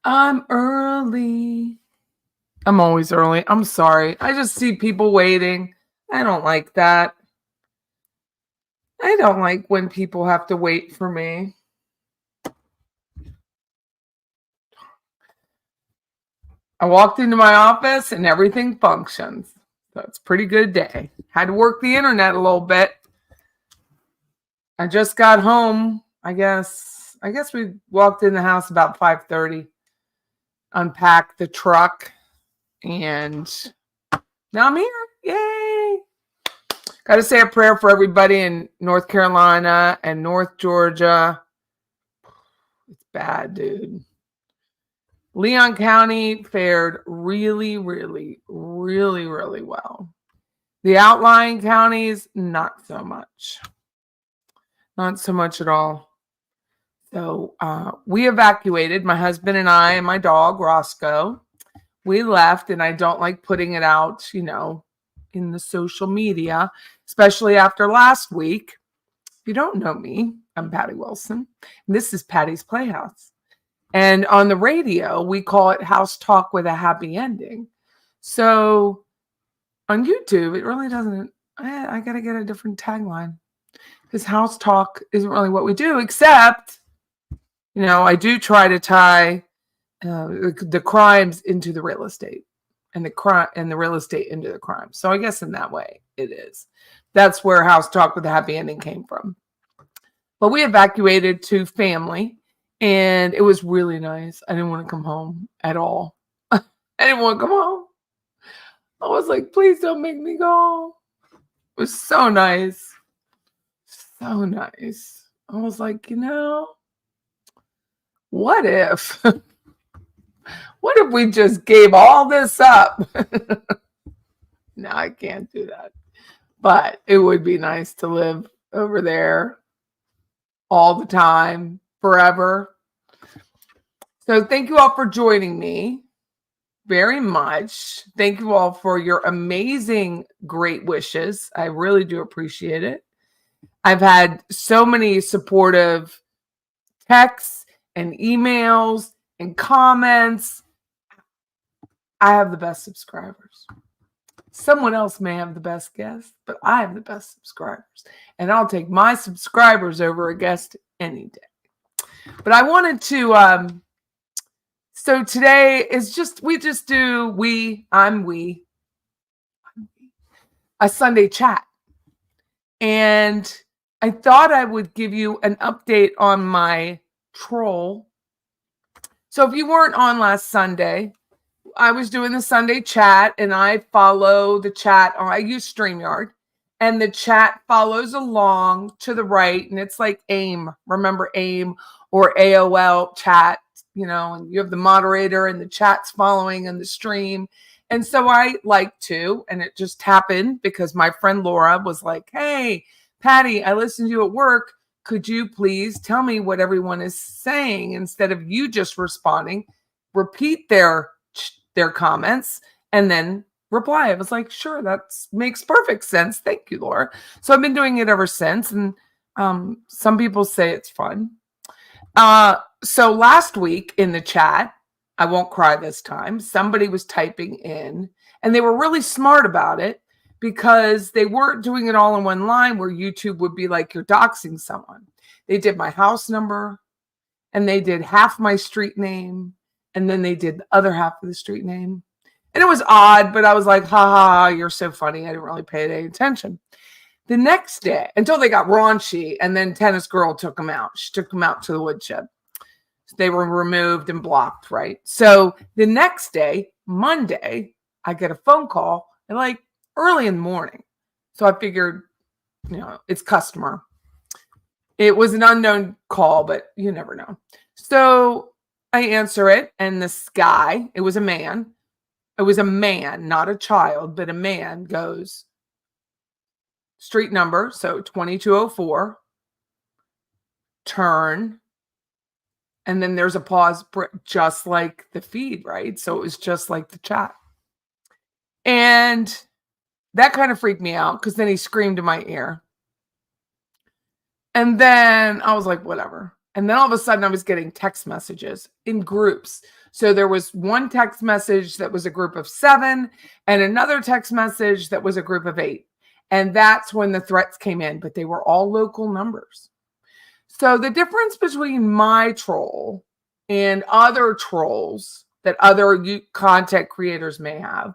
I'm early. I'm always early. I'm sorry. I just see people waiting. I don't like that. I don't like when people have to wait for me. I walked into my office and everything functions. So it's a pretty good day. Had to work the internet a little bit. I just got home, I guess. I guess we walked in the house about 5:30, unpacked the truck, and now I'm here. Yay! Got to say a prayer for everybody in North Carolina and North Georgia. It's bad, dude. Leon County fared really, really, really, really well. The outlying counties, not so much. Not so much at all. So we evacuated, my husband and I and my dog, Roscoe. We left, and I don't like putting it out, in the social media, especially after last week. If you don't know me, I'm Patty Wilson. And this is Patty's Playhouse. And on the radio, we call it House Talk with a Happy Ending. So on YouTube, it really doesn't, I got to get a different tagline. Because House Talk isn't really what we do, except, I do try to tie the crimes into the real estate, and the real estate into the crime. So I guess in that way it is. That's where House Talk with a Happy Ending came from. But we evacuated to family, and it was really nice. I didn't want to come home at all. I didn't want to come home. I was like, please don't make me go. It was so nice. So nice. I was like, what if? What if we just gave all this up? No, I can't do that. But it would be nice to live over there all the time, forever. So thank you all for joining me very much. Thank you all for your amazing, great wishes. I really do appreciate it. I've had so many supportive texts and emails and comments. I have the best subscribers. Someone else may have the best guests, but I have the best subscribers. And I'll take my subscribers over a guest any day. But I wanted to, so today is I'm a Sunday chat. And I thought I would give you an update on my troll. So if you weren't on last Sunday, I was doing the Sunday chat, and I follow the chat. I use StreamYard, and the chat follows along to the right, and it's like AIM. Remember AIM or AOL chat, and you have the moderator and the chat's following in the stream. And so I like to, and it just happened because my friend Laura was like, hey, Patty, I listened to you at work. Could you please tell me what everyone is saying instead of you just responding? Repeat their comments and then reply. I was like, sure, that makes perfect sense. Thank you, Laura. So I've been doing it ever since. And some people say it's fun. So last week in the chat, I won't cry this time, somebody was typing in, and they were really smart about it because they weren't doing it all in one line where YouTube would be like, you're doxing someone. They did my house number, and they did half my street name, and then they did the other half of the street name. And it was odd, but I was like, ha, you're so funny. I didn't really pay any attention. The next day, until they got raunchy, and then Tennis Girl took them out. She took them out to the woodshed. They were removed and blocked, right? So the next day, Monday, I get a phone call at like early in the morning. So I figured, it's customer. It was an unknown call, but you never know. So I answer it, and this guy, it was a man. It was a man, not a child, but a man goes, street number, so 2204, turn. And then there's a pause, just like the feed, right? So it was just like the chat. And that kind of freaked me out because then he screamed in my ear. And then I was like, whatever. And then all of a sudden I was getting text messages in groups. So there was one text message that was a group of 7 and another text message that was a group of 8. And that's when the threats came in, but they were all local numbers. So the difference between my troll and other trolls that other content creators may have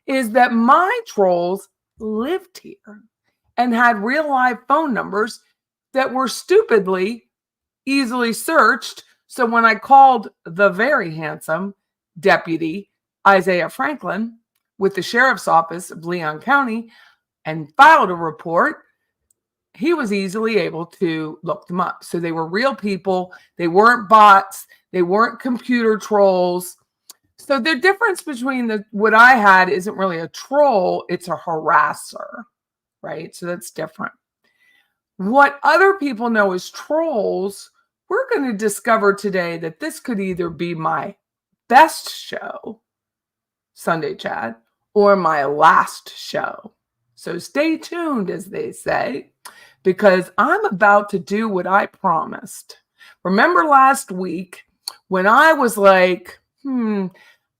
is that my trolls lived here and had real live phone numbers that were stupidly easily searched. So when I called the very handsome deputy Isaiah Franklin with the sheriff's office of Leon County and filed a report, he was easily able to look them up. So they were real people. They weren't bots. They weren't computer trolls. So the difference between what I had isn't really a troll, it's a harasser, right? So that's different. What other people know as trolls, we're going to discover today that this could either be my best show, Sunday Chat, or my last show. So stay tuned, as they say, because I'm about to do what I promised. Remember last week when I was like,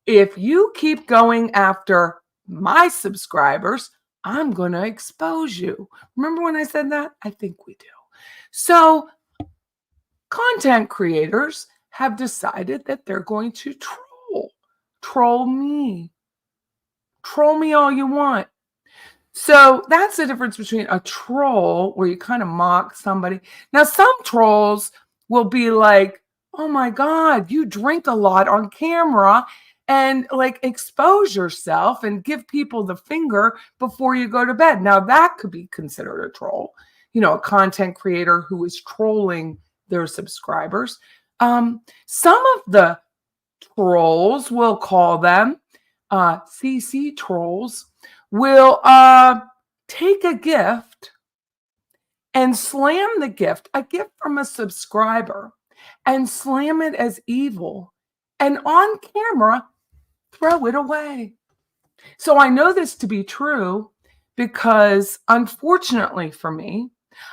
if you keep going after my subscribers, I'm going to expose you. Remember when I said that? I think we do. So content creators have decided that they're going to troll me. Troll me all you want. So that's the difference between a troll where you kind of mock somebody. Now, some trolls will be like, oh my God, you drink a lot on camera, and like expose yourself and give people the finger before you go to bed. Now that could be considered a troll, a content creator who is trolling their subscribers. Some of the trolls, we'll call them CC trolls, will take a gift and slam the gift, a gift from a subscriber, and slam it as evil, and on camera throw it away. So I know this to be true because, unfortunately for me,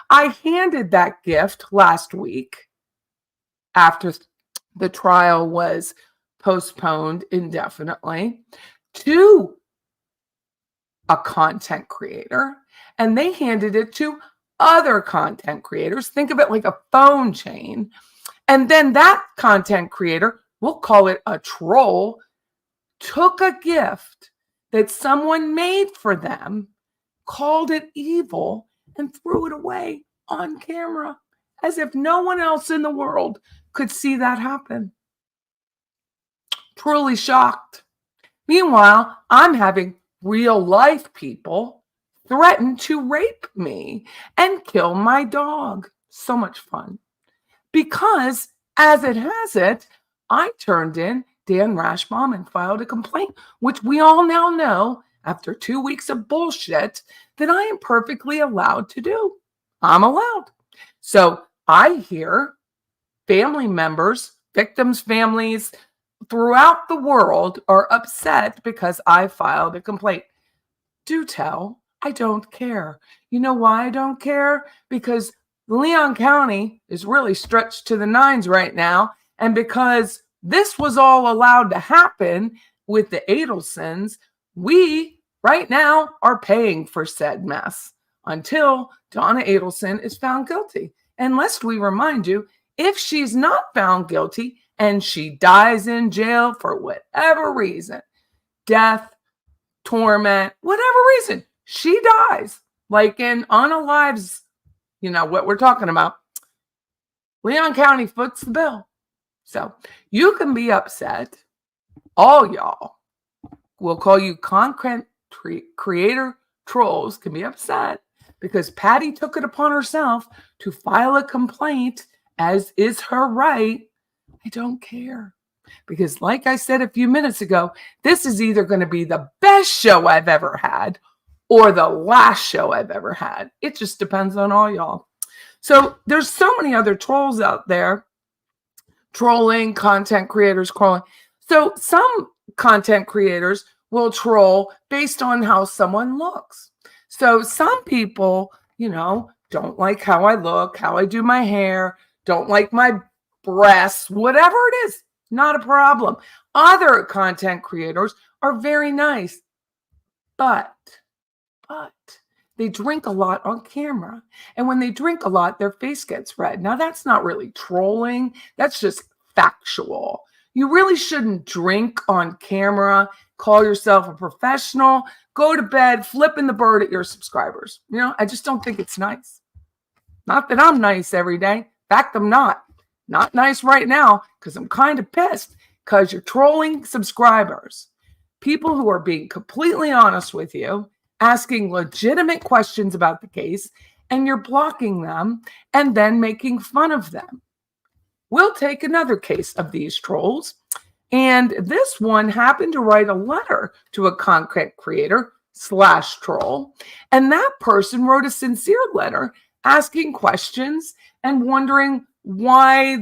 I handed that gift last week after the trial was postponed indefinitely to a content creator, and they handed it to other content creators. Think of it like a phone chain. And then that content creator, we'll call it a troll, took a gift that someone made for them, called it evil, and threw it away on camera as if no one else in the world could see that happen. Truly shocked. Meanwhile, I'm having real life people threaten to rape me and kill my dog. So much fun. Because, as it has it, I turned in Dan Rashbaum and filed a complaint, which we all now know, after 2 weeks of bullshit, that I am perfectly allowed to do. I'm allowed. So I hear family members, victims' families throughout the world are upset because I filed a complaint. Do tell, I don't care. You know why I don't care? Because Leon County is really stretched to the nines right now. And because this was all allowed to happen with the Adelsons, we right now are paying for said mess until Donna Adelson is found guilty. And lest we remind you, if she's not found guilty and she dies in jail for whatever reason, death, torment, whatever reason, she dies, like in Unalive's, what we're talking about, Leon County foots the bill. So you can be upset. All y'all, we'll call you content creator trolls, can be upset because Patty took it upon herself to file a complaint, as is her right. I don't care. Because like I said a few minutes ago, this is either going to be the best show I've ever had or the last show I've ever had. It just depends on all y'all. So there's so many other trolls out there, trolling, content creators trolling. So some content creators will troll based on how someone looks. So some people, don't like how I look, how I do my hair, don't like my breasts, whatever it is, not a problem. Other content creators are very nice, but they drink a lot on camera. And when they drink a lot, their face gets red. Now, that's not really trolling. That's just factual. You really shouldn't drink on camera, call yourself a professional, go to bed, flipping the bird at your subscribers. I just don't think it's nice. Not that I'm nice every day. In fact, I'm not. Not nice right now because I'm kind of pissed because you're trolling subscribers. People who are being completely honest with you, asking legitimate questions about the case, and you're blocking them and then making fun of them. We'll take another case of these trolls. And this one happened to write a letter to a content creator / troll. And that person wrote a sincere letter asking questions and wondering why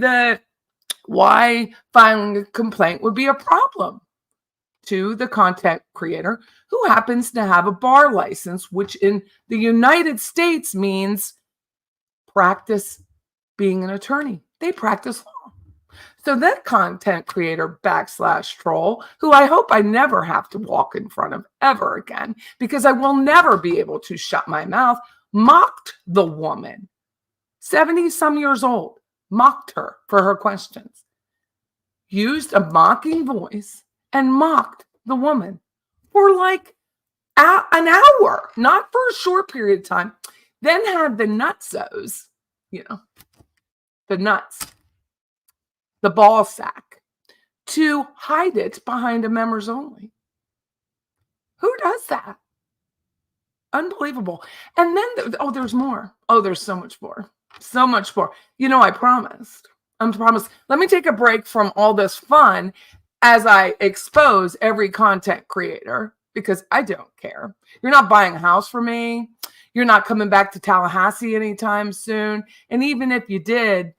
filing a complaint would be a problem to the content creator who happens to have a bar license, which in the United States means practice being an attorney. They practice law. So that content creator / troll, who I hope I never have to walk in front of ever again, because I will never be able to shut my mouth, mocked the woman, 70-some years old, mocked her for her questions, used a mocking voice and mocked the woman for like an hour, not for a short period of time, then had the nutsos, the nuts, the ball sack, to hide it behind a members only. Who does that? Unbelievable. And then, there's more. There's so much more. So much more. I promised. Let me take a break from all this fun as I expose every content creator, because I don't care. You're not buying a house for me. You're not coming back to Tallahassee anytime soon. And even if you did,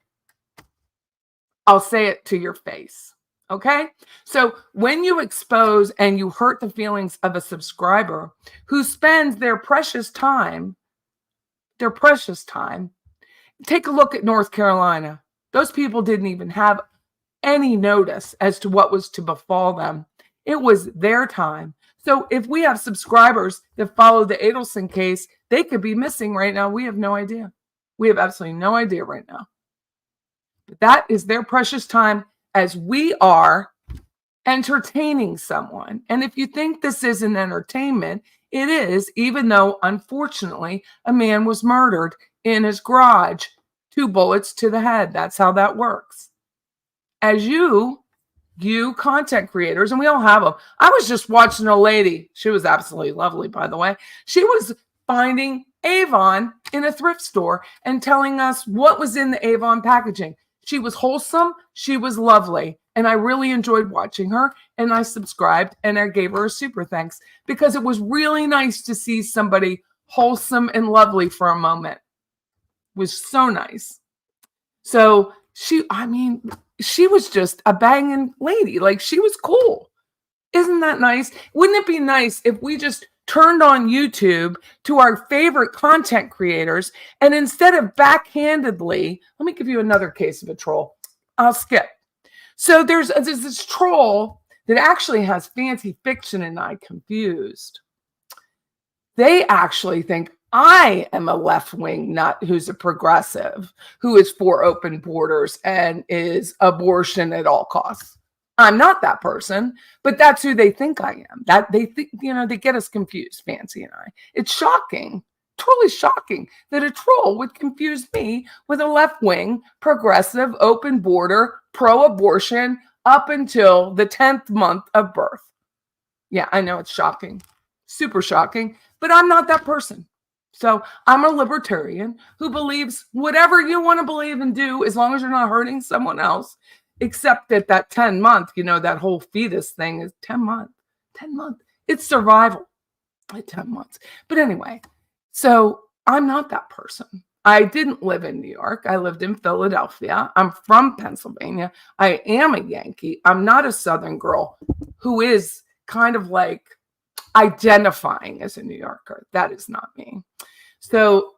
I'll say it to your face. Okay? So when you expose and you hurt the feelings of a subscriber who spends their precious time, take a look at North Carolina. Those people didn't even have any notice as to what was to befall them. It was their time. So if we have subscribers that follow the Adelson case, they could be missing right now. We have no idea. We have absolutely no idea right now. But that is their precious time as we are entertaining someone. And if you think this isn't entertainment, it is, even though, unfortunately, a man was murdered in his garage, 2 bullets to the head. That's how that works. As you content creators, and we all have them. I was just watching a lady. She was absolutely lovely, by the way. She was finding Avon in a thrift store and telling us what was in the Avon packaging. She was wholesome. She was lovely. And I really enjoyed watching her. And I subscribed and I gave her a super thanks because it was really nice to see somebody wholesome and lovely for a moment. It was so nice. So she was just a banging lady. Like, she was cool. Isn't that nice? Wouldn't it be nice if we just turned on YouTube to our favorite content creators and instead of backhandedly, let me give you another case of a troll. I'll skip. So there's this troll that actually has fancy fiction and I confused. They actually think I am a left-wing nut who's a progressive, who is for open borders and is abortion at all costs. I'm not that person, but that's who they think I am. That they think, they get us confused, Fancy and I. It's shocking, totally shocking that a troll would confuse me with a left-wing, progressive, open border, pro-abortion up until the 10th month of birth. Yeah, I know it's shocking, super shocking, but I'm not that person. So I'm a libertarian who believes whatever you want to believe and do, as long as you're not hurting someone else, except that 10 month, that whole fetus thing is 10 months. It's survival at 10 months. But anyway, so I'm not that person. I didn't live in New York. I lived in Philadelphia. I'm from Pennsylvania. I am a Yankee. I'm not a Southern girl who is kind of like identifying as a New Yorker. That is not me. So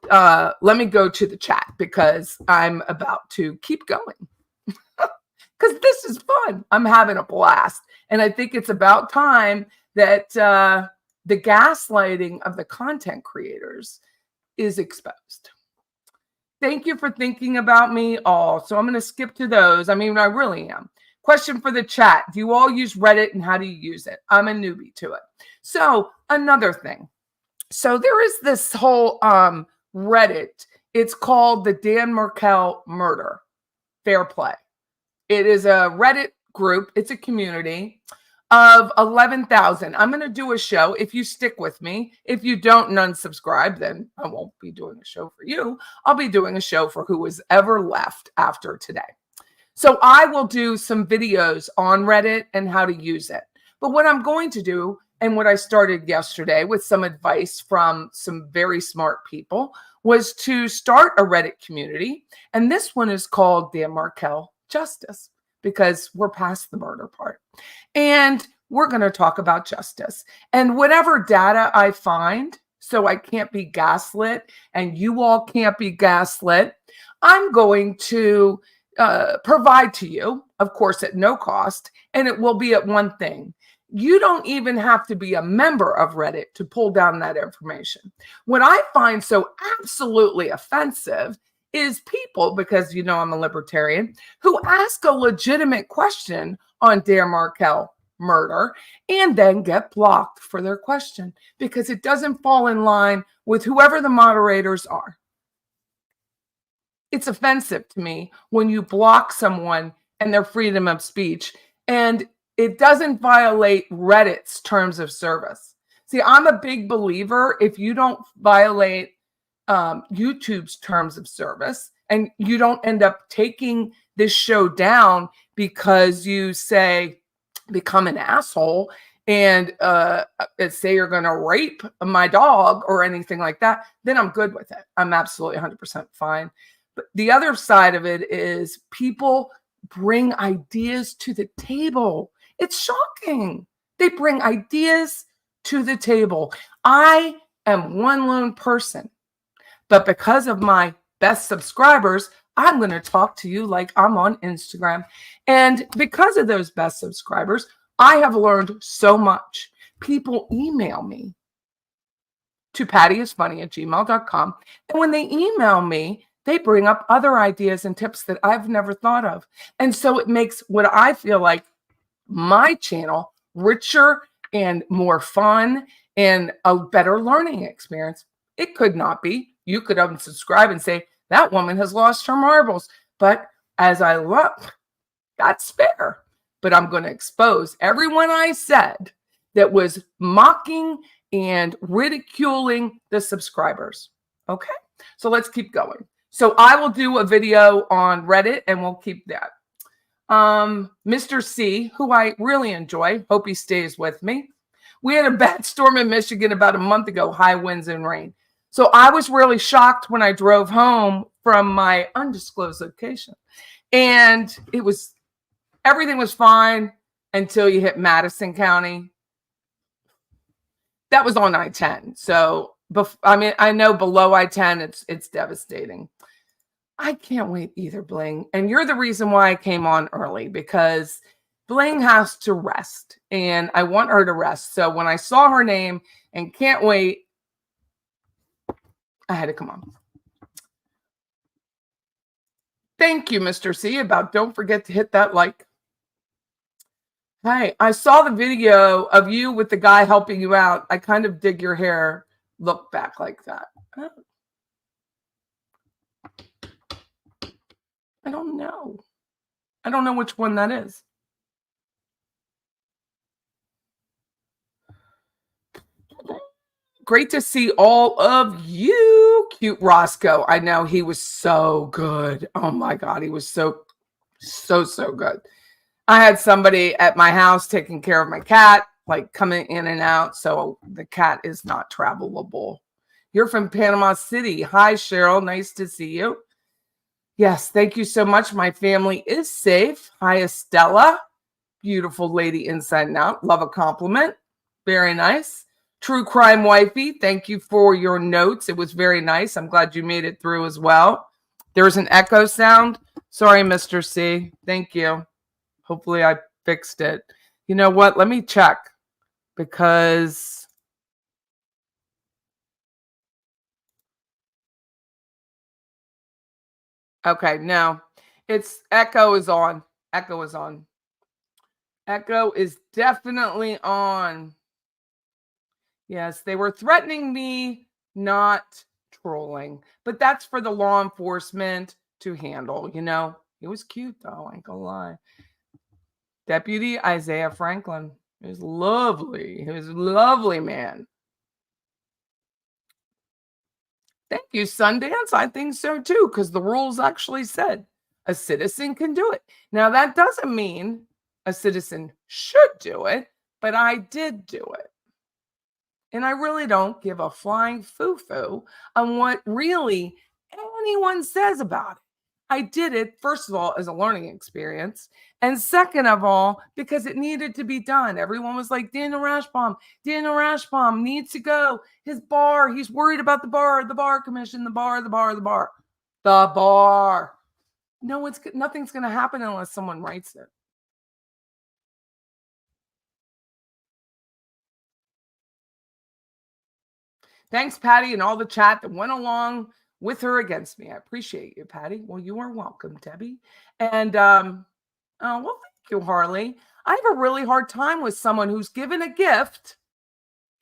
let me go to the chat because I'm about to keep going because this is fun. I'm having a blast. And I think it's about time that the gaslighting of the content creators is exposed. Thank you for thinking about me all. So I'm going to skip to those. I mean, I really am. Question for the chat. Do you all use Reddit and how do you use it? I'm a newbie to it. So another thing. So there is this whole Reddit. It's called the Dan Markel murder. Fair play. It is a Reddit group. It's a community of 11,000. I'm going to do a show if you stick with me. If you don't and unsubscribe, then I won't be doing a show for you. I'll be doing a show for who was ever left after today. So I will do some videos on Reddit and how to use it. But what I'm going to do, and what I started yesterday with some advice from some very smart people, was to start a Reddit community. And this one is called Dan Markel Justice, because we're past the murder part. And we're going to talk about justice. And whatever data I find, so I can't be gaslit and you all can't be gaslit, I'm going to provide to you, of course, at no cost. And it will be at one thing. You don't even have to be a member of Reddit to pull down that information. What I find so absolutely offensive is people, because you know I'm a libertarian, who ask a legitimate question on Dan Markel murder and then get blocked for their question because it doesn't fall in line with whoever the moderators are. It's offensive to me when you block someone and their freedom of speech, and it doesn't violate Reddit's terms of service. See, I'm a big believer if you don't violate YouTube's terms of service and you don't end up taking this show down because you say, become an asshole and say you're going to rape my dog or anything like that, then I'm good with it. I'm absolutely 100% fine. But the other side of it is people bring ideas to the table. It's shocking. They bring ideas to the table. I am one lone person, but because of my best subscribers, I'm going to talk to you like I'm on Instagram. And because of those best subscribers, I have learned so much. People email me to pattyisfunny@gmail.com. And when they email me, they bring up other ideas and tips that I've never thought of. And so it makes what I feel like my channel richer and more fun and a better learning experience. It could not be. You could unsubscribe and say, that woman has lost her marbles. But as I look, that's fair. But I'm going to expose everyone I said that was mocking and ridiculing the subscribers. Okay, so let's keep going. So I will do a video on Reddit and we'll keep that. Mr. C, who I really enjoy, hope he stays with me. We had a bad storm in Michigan about a month ago, high winds and rain. So I was really shocked when I drove home from my undisclosed location. And everything was fine until you hit Madison County. That was on I-10. So, I mean, I know below I-10, it's devastating. I can't wait either, Bling. And you're the reason why I came on early, because Bling has to rest. And I want her to rest. So when I saw her name and can't wait, I had to come on. Thank you, Mr. C. Don't forget to hit that like. Hey, I saw the video of you with the guy helping you out. I kind of dig your hair look back like that. Oh. I don't know. I don't know which one that is. Great to see all of you. Cute Roscoe. I know he was so good. Oh my God. He was so good. I had somebody at my house taking care of my cat, like coming in and out. So the cat is not travelable. You're from Panama City. Hi, Cheryl. Nice to see you. Yes, thank you so much. My family is safe. Hi, Estella. Beautiful lady inside and out. Love a compliment. Very nice. True Crime Wifey, thank you for your notes. It was very nice. I'm glad you made it through as well. There's an echo sound. Sorry, Mr. C. Thank you. Hopefully I fixed it. You know what? Let me check because okay, no. It's echo is on. Echo is on. Echo is definitely on. Yes, they were threatening me, not trolling. But that's for the law enforcement to handle, you know. It was cute though, I ain't gonna lie. Deputy Isaiah Franklin. He was lovely. He was a lovely man. Thank you, Sundance. I think so too, because the rules actually said a citizen can do it. Now, that doesn't mean a citizen should do it, but I did do it. And I really don't give a flying foo-foo on what really anyone says about it. I did it, first of all, as a learning experience. And second of all, because it needed to be done. Everyone was like, Daniel Rashbaum needs to go. His bar, he's worried about the bar commission, the bar. No, nothing's going to happen unless someone writes it. Thanks, Patty, and all the chat that went along with her against me. I appreciate you, Patty. Well, you are welcome, Debbie. And well, thank you, Harley. I have a really hard time with someone who's given a gift.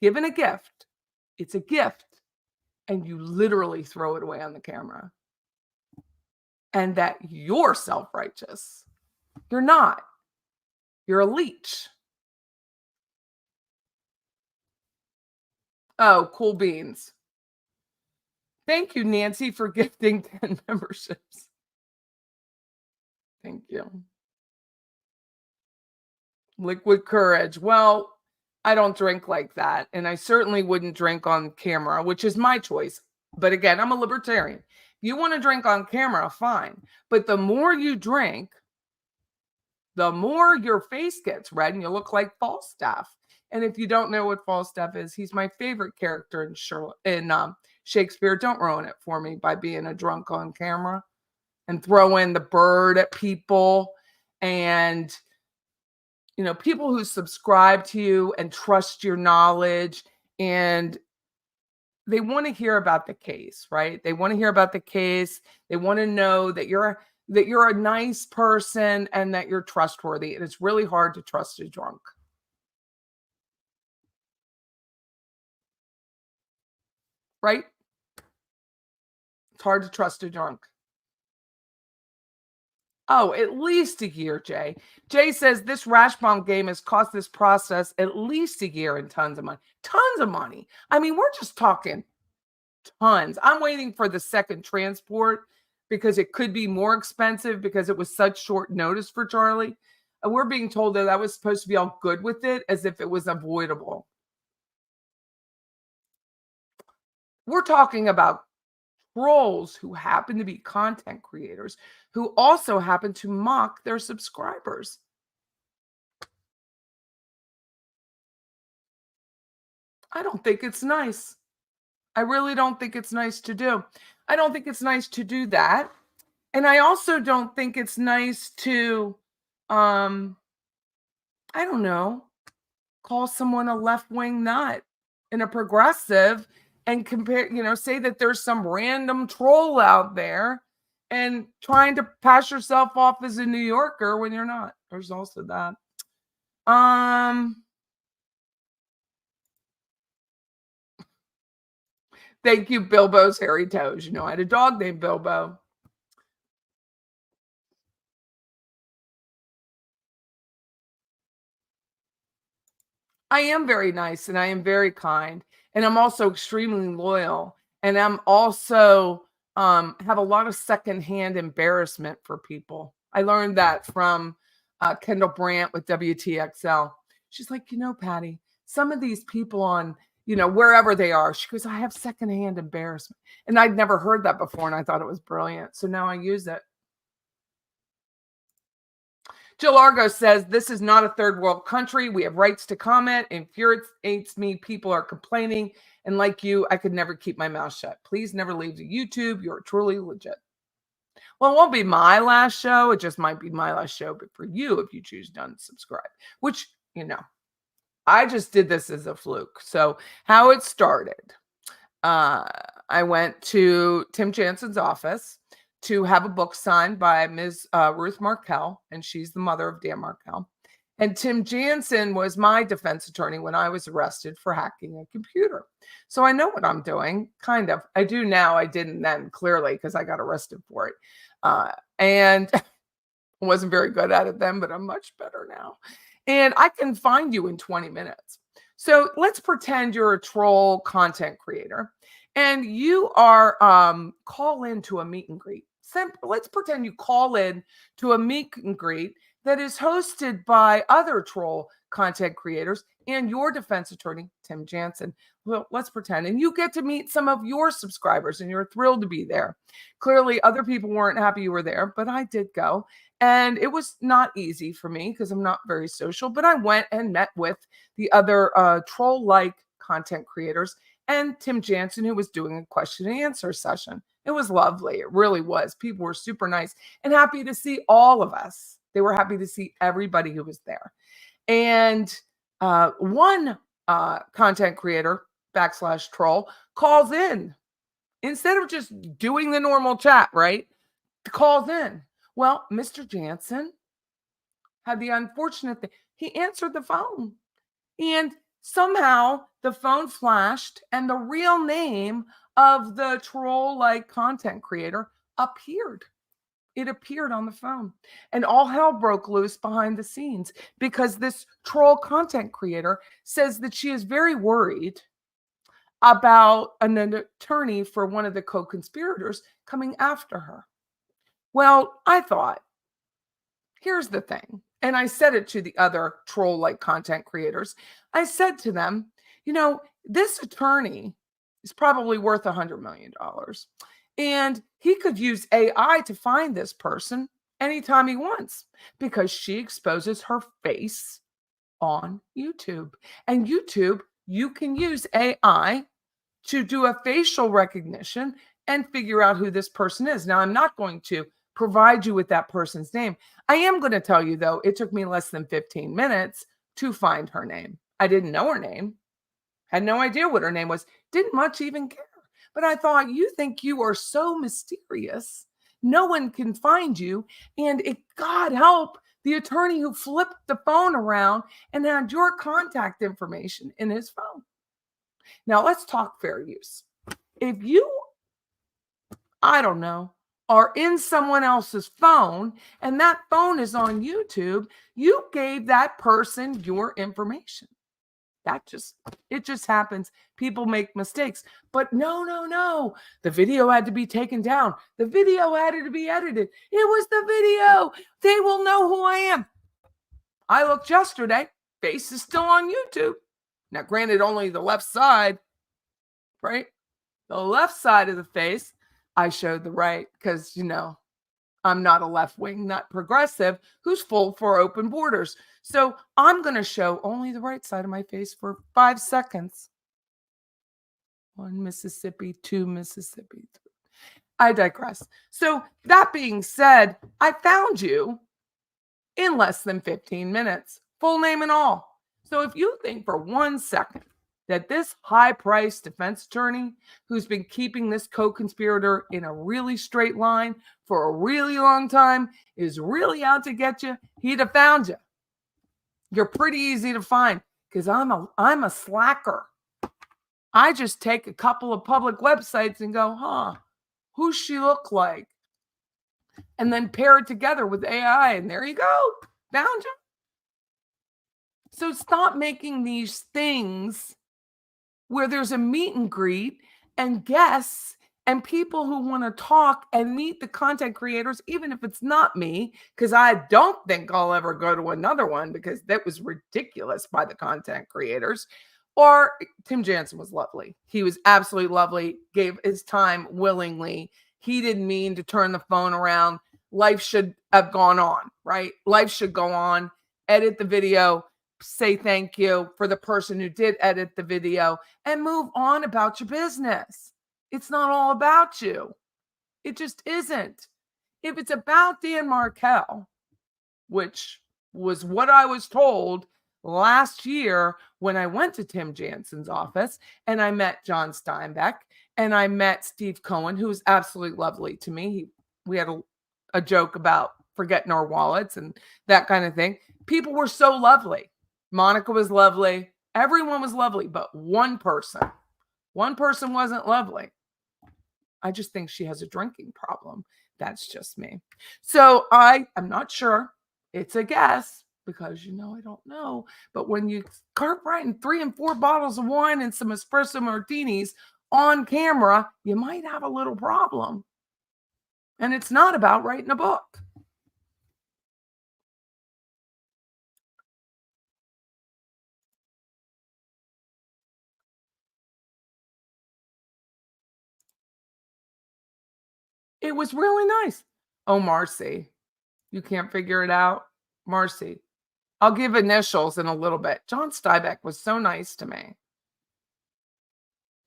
It's a gift, and you literally throw it away on the camera. And that you're self-righteous. You're not. You're a leech. Oh, cool beans. Thank you, Nancy, for gifting 10 memberships. Thank you. Liquid courage. Well, I don't drink like that. And I certainly wouldn't drink on camera, which is my choice. But again, I'm a libertarian. If you want to drink on camera, fine. But the more you drink, the more your face gets red and you look like Falstaff. And if you don't know what Falstaff is, he's my favorite character in Shakespeare. Don't ruin it for me by being a drunk on camera and throwing the bird at people. And, you know, people who subscribe to you and trust your knowledge, and they want to hear about the case, right? They want to hear about the case. They want to know that you're a nice person and that you're trustworthy. And it's really hard to trust a drunk. Right? It's hard to trust a drunk. Oh, at least a year, Jay. Jay says this Rashbaum game has cost this process at least a year and tons of money. Tons of money. I mean, we're just talking tons. I'm waiting for the second transport because it could be more expensive because it was such short notice for Charlie. And we're being told that I was supposed to be all good with it as if it was avoidable. We're talking about trolls who happen to be content creators who also happen to mock their subscribers. I don't think it's nice. I really don't think it's nice to do. I don't think it's nice to do that. And I also don't think it's nice to, I don't know, call someone a left-wing nut and a progressive and compare, you know, say that there's some random troll out there and trying to pass yourself off as a New Yorker when you're not. There's also that. Thank you, Bilbo's hairy toes. You know, I had a dog named Bilbo. I am very nice and I am very kind. And I'm also extremely loyal. And I'm also have a lot of secondhand embarrassment for people. I learned that from Kendall Brandt with WTXL. She's like, you know, Patty, some of these people on, you know, wherever they are, she goes, I have secondhand embarrassment. And I'd never heard that before. And I thought it was brilliant. So now I use it. Jill Argo says, this is not a third world country. We have rights to comment. Infuriates me. People are complaining. And like you, I could never keep my mouth shut. Please never leave the YouTube. You're truly legit. Well, it won't be my last show. It just might be my last show. But for you, if you choose to unsubscribe, which, I just did this as a fluke. So how it started, I went to Tim Jansen's office to have a book signed by Ms. Ruth Markel, and she's the mother of Dan Markel. And Tim Jansen was my defense attorney when I was arrested for hacking a computer. So I know what I'm doing, kind of. I do now. I didn't then, clearly, because I got arrested for it. And I wasn't very good at it then, but I'm much better now. And I can find you in 20 minutes. So let's pretend you're a troll content creator and you are call into a meet and greet. Let's pretend you call in to a meet and greet that is hosted by other troll content creators and your defense attorney, Tim Jansen. Well, let's pretend. And you get to meet some of your subscribers and you're thrilled to be there. Clearly, other people weren't happy you were there, but I did go. And it was not easy for me because I'm not very social, but I went and met with the other troll-like content creators and Tim Jansen, who was doing a question and answer session. It was lovely. It really was. People were super nice and happy to see all of us. They were happy to see everybody who was there. And one content creator, /troll, calls in. Instead of just doing the normal chat, right? Calls in. Well, Mr. Jansen had the unfortunate thing. He answered the phone. And somehow the phone flashed and the real name of the troll-like content creator appeared. It appeared on the phone. And all hell broke loose behind the scenes because this troll content creator says that she is very worried about an attorney for one of the co-conspirators coming after her. Well, I thought, here's the thing. And I said it to the other troll-like content creators. I said to them, this attorney is probably worth $100 million. And he could use AI to find this person anytime he wants because she exposes her face on YouTube. And YouTube, you can use AI to do a facial recognition and figure out who this person is. Now, I'm not going to provide you with that person's name. I am going to tell you, though, it took me less than 15 minutes to find her name. I didn't know her name, had no idea what her name was, didn't much even care. But I thought, you think you are so mysterious, no one can find you. And God help the attorney who flipped the phone around and had your contact information in his phone. Now, let's talk fair use. If you, I don't know, are in someone else's phone and that phone is on YouTube, you gave that person your information. It just happens. People make mistakes. But no. The video had to be taken down. The video had to be edited. It was the video. They will know who I am. I looked yesterday. Face is still on YouTube. Now, granted, only the left side, right? The left side of the face. I showed the right because, I'm not a left-wing nut progressive who's full for open borders. So I'm going to show only the right side of my face for 5 seconds. 1 Mississippi, 2 Mississippi. I digress. So that being said, I found you in less than 15 minutes, full name and all. So if you think for 1 second that this high-priced defense attorney who's been keeping this co-conspirator in a really straight line for a really long time is really out to get you, he'd have found you. You're pretty easy to find because I'm a slacker. I just take a couple of public websites and go, who's she look like? And then pair it together with AI, and there you go. Found you. So stop making these things where there's a meet and greet and guests and people who want to talk and meet the content creators, even if it's not me, because I don't think I'll ever go to another one because that was ridiculous by the content creators. Or Tim Jansen was lovely. He was absolutely lovely, gave his time willingly. He didn't mean to turn the phone around. life should have gone on, right? Life should go on. Edit the video, say thank you for the person who did edit the video, and move on about your business. It's not all about you. It just isn't. If it's about Dan Markel, which was what I was told last year when I went to Tim Jansen's office and I met John Steinbeck and I met Steve Cohen, who was absolutely lovely to me. We had a joke about forgetting our wallets and that kind of thing. People were so lovely. Monica was lovely. Everyone was lovely, but one person wasn't lovely. I just think she has a drinking problem. That's just me. So I'm not sure. It's a guess because I don't know. But when you start writing 3 and 4 bottles of wine and some espresso martinis on camera, you might have a little problem. And it's not about writing a book. It was really nice. Oh, Marcy, you can't figure it out? Marcy, I'll give initials in a little bit. John Steinbeck was so nice to me.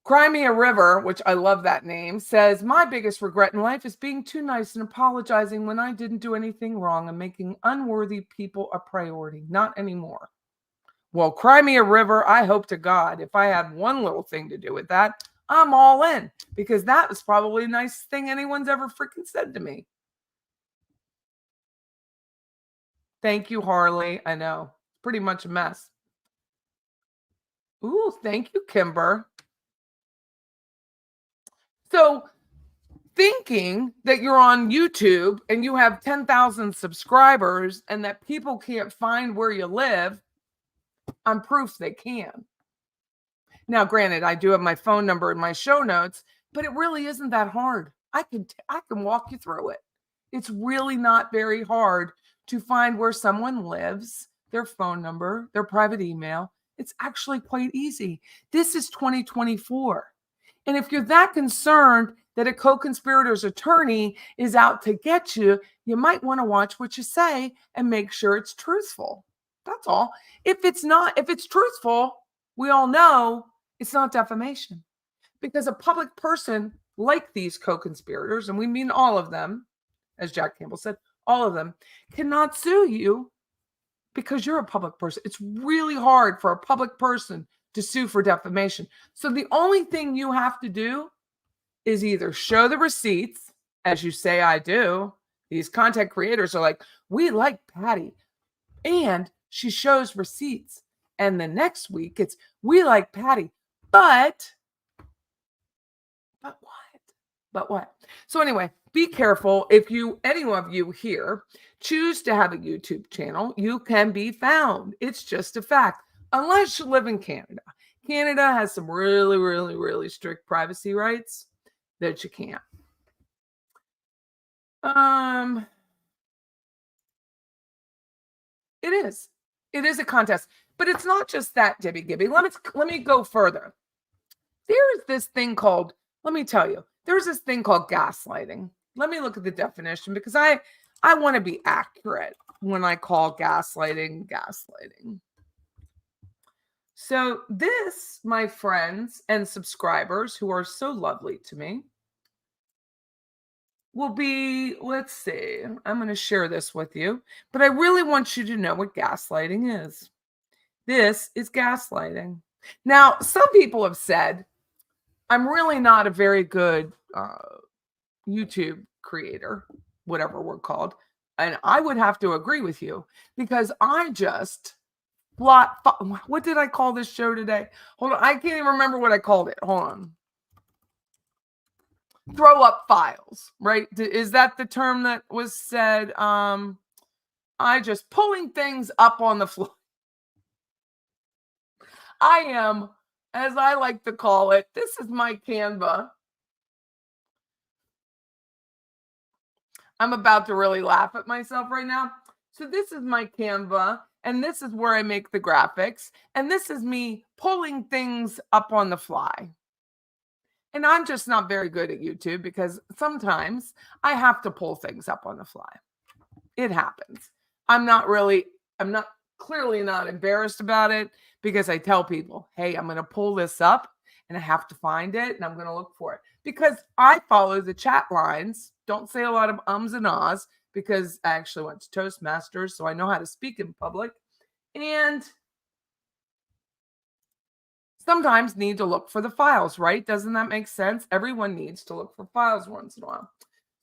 Cry Me a River, which I love that name, says, my biggest regret in life is being too nice and apologizing when I didn't do anything wrong and making unworthy people a priority. Not anymore. Well, Cry Me a River, I hope to God, if I had one little thing to do with that, I'm all in, because that was probably the nicest thing anyone's ever freaking said to me. Thank you, Harley. I know. Pretty much a mess. Ooh, thank you, Kimber. So thinking that you're on YouTube and you have 10,000 subscribers and that people can't find where you live, I'm proof they can. Now, granted, I do have my phone number in my show notes, but it really isn't that hard. I can walk you through it. It's really not very hard to find where someone lives, their phone number, their private email. It's actually quite easy. This is 2024. And if you're that concerned that a co-conspirator's attorney is out to get you, you might want to watch what you say and make sure it's truthful. That's all. If it's truthful, we all know it's not defamation, because a public person like these co-conspirators, and we mean all of them, as Jack Campbell said, all of them, cannot sue you because you're a public person. It's really hard for a public person to sue for defamation. So the only thing you have to do is either show the receipts, as you say I do. These content creators are like, we like Patty, and she shows receipts. And the next week it's, we like Patty, but what? But what? So anyway, be careful. If any of you here choose to have a YouTube channel, you can be found. It's just a fact. Unless you live in Canada. Canada has some really, really, really strict privacy rights that you can't. It is. It is a contest. But it's not just that, Debbie Gibby. Let me go further. There's this thing called, let me tell you, there's this thing called gaslighting. Let me look at the definition, because I want to be accurate when I call gaslighting. So this, my friends and subscribers who are so lovely to me, will be, let's see, I'm going to share this with you, but I really want you to know what gaslighting is. This is gaslighting. Now, some people have said, I'm really not a very good YouTube creator, whatever we're called. And I would have to agree with you, because I just what did I call this show today? Hold on. I can't even remember what I called it. Hold on. Throw up files, right? Is that the term that was said? I just pulling things up on the floor. I am, as I like to call it, this is my Canva. I'm about to really laugh at myself right now. So this is my Canva, and this is where I make the graphics, and this is me pulling things up on the fly. And I'm just not very good at YouTube because sometimes I have to pull things up on the fly. It happens. I'm not really, I'm not clearly not embarrassed about it because I tell people, hey, I'm going to pull this up and I have to find it and I'm going to look for it because I follow the chat lines. Don't say a lot of ums and ahs because I actually went to Toastmasters, so I know how to speak in public. And sometimes need to look for the files, right? Doesn't that make sense? Everyone needs to look for files once in a while.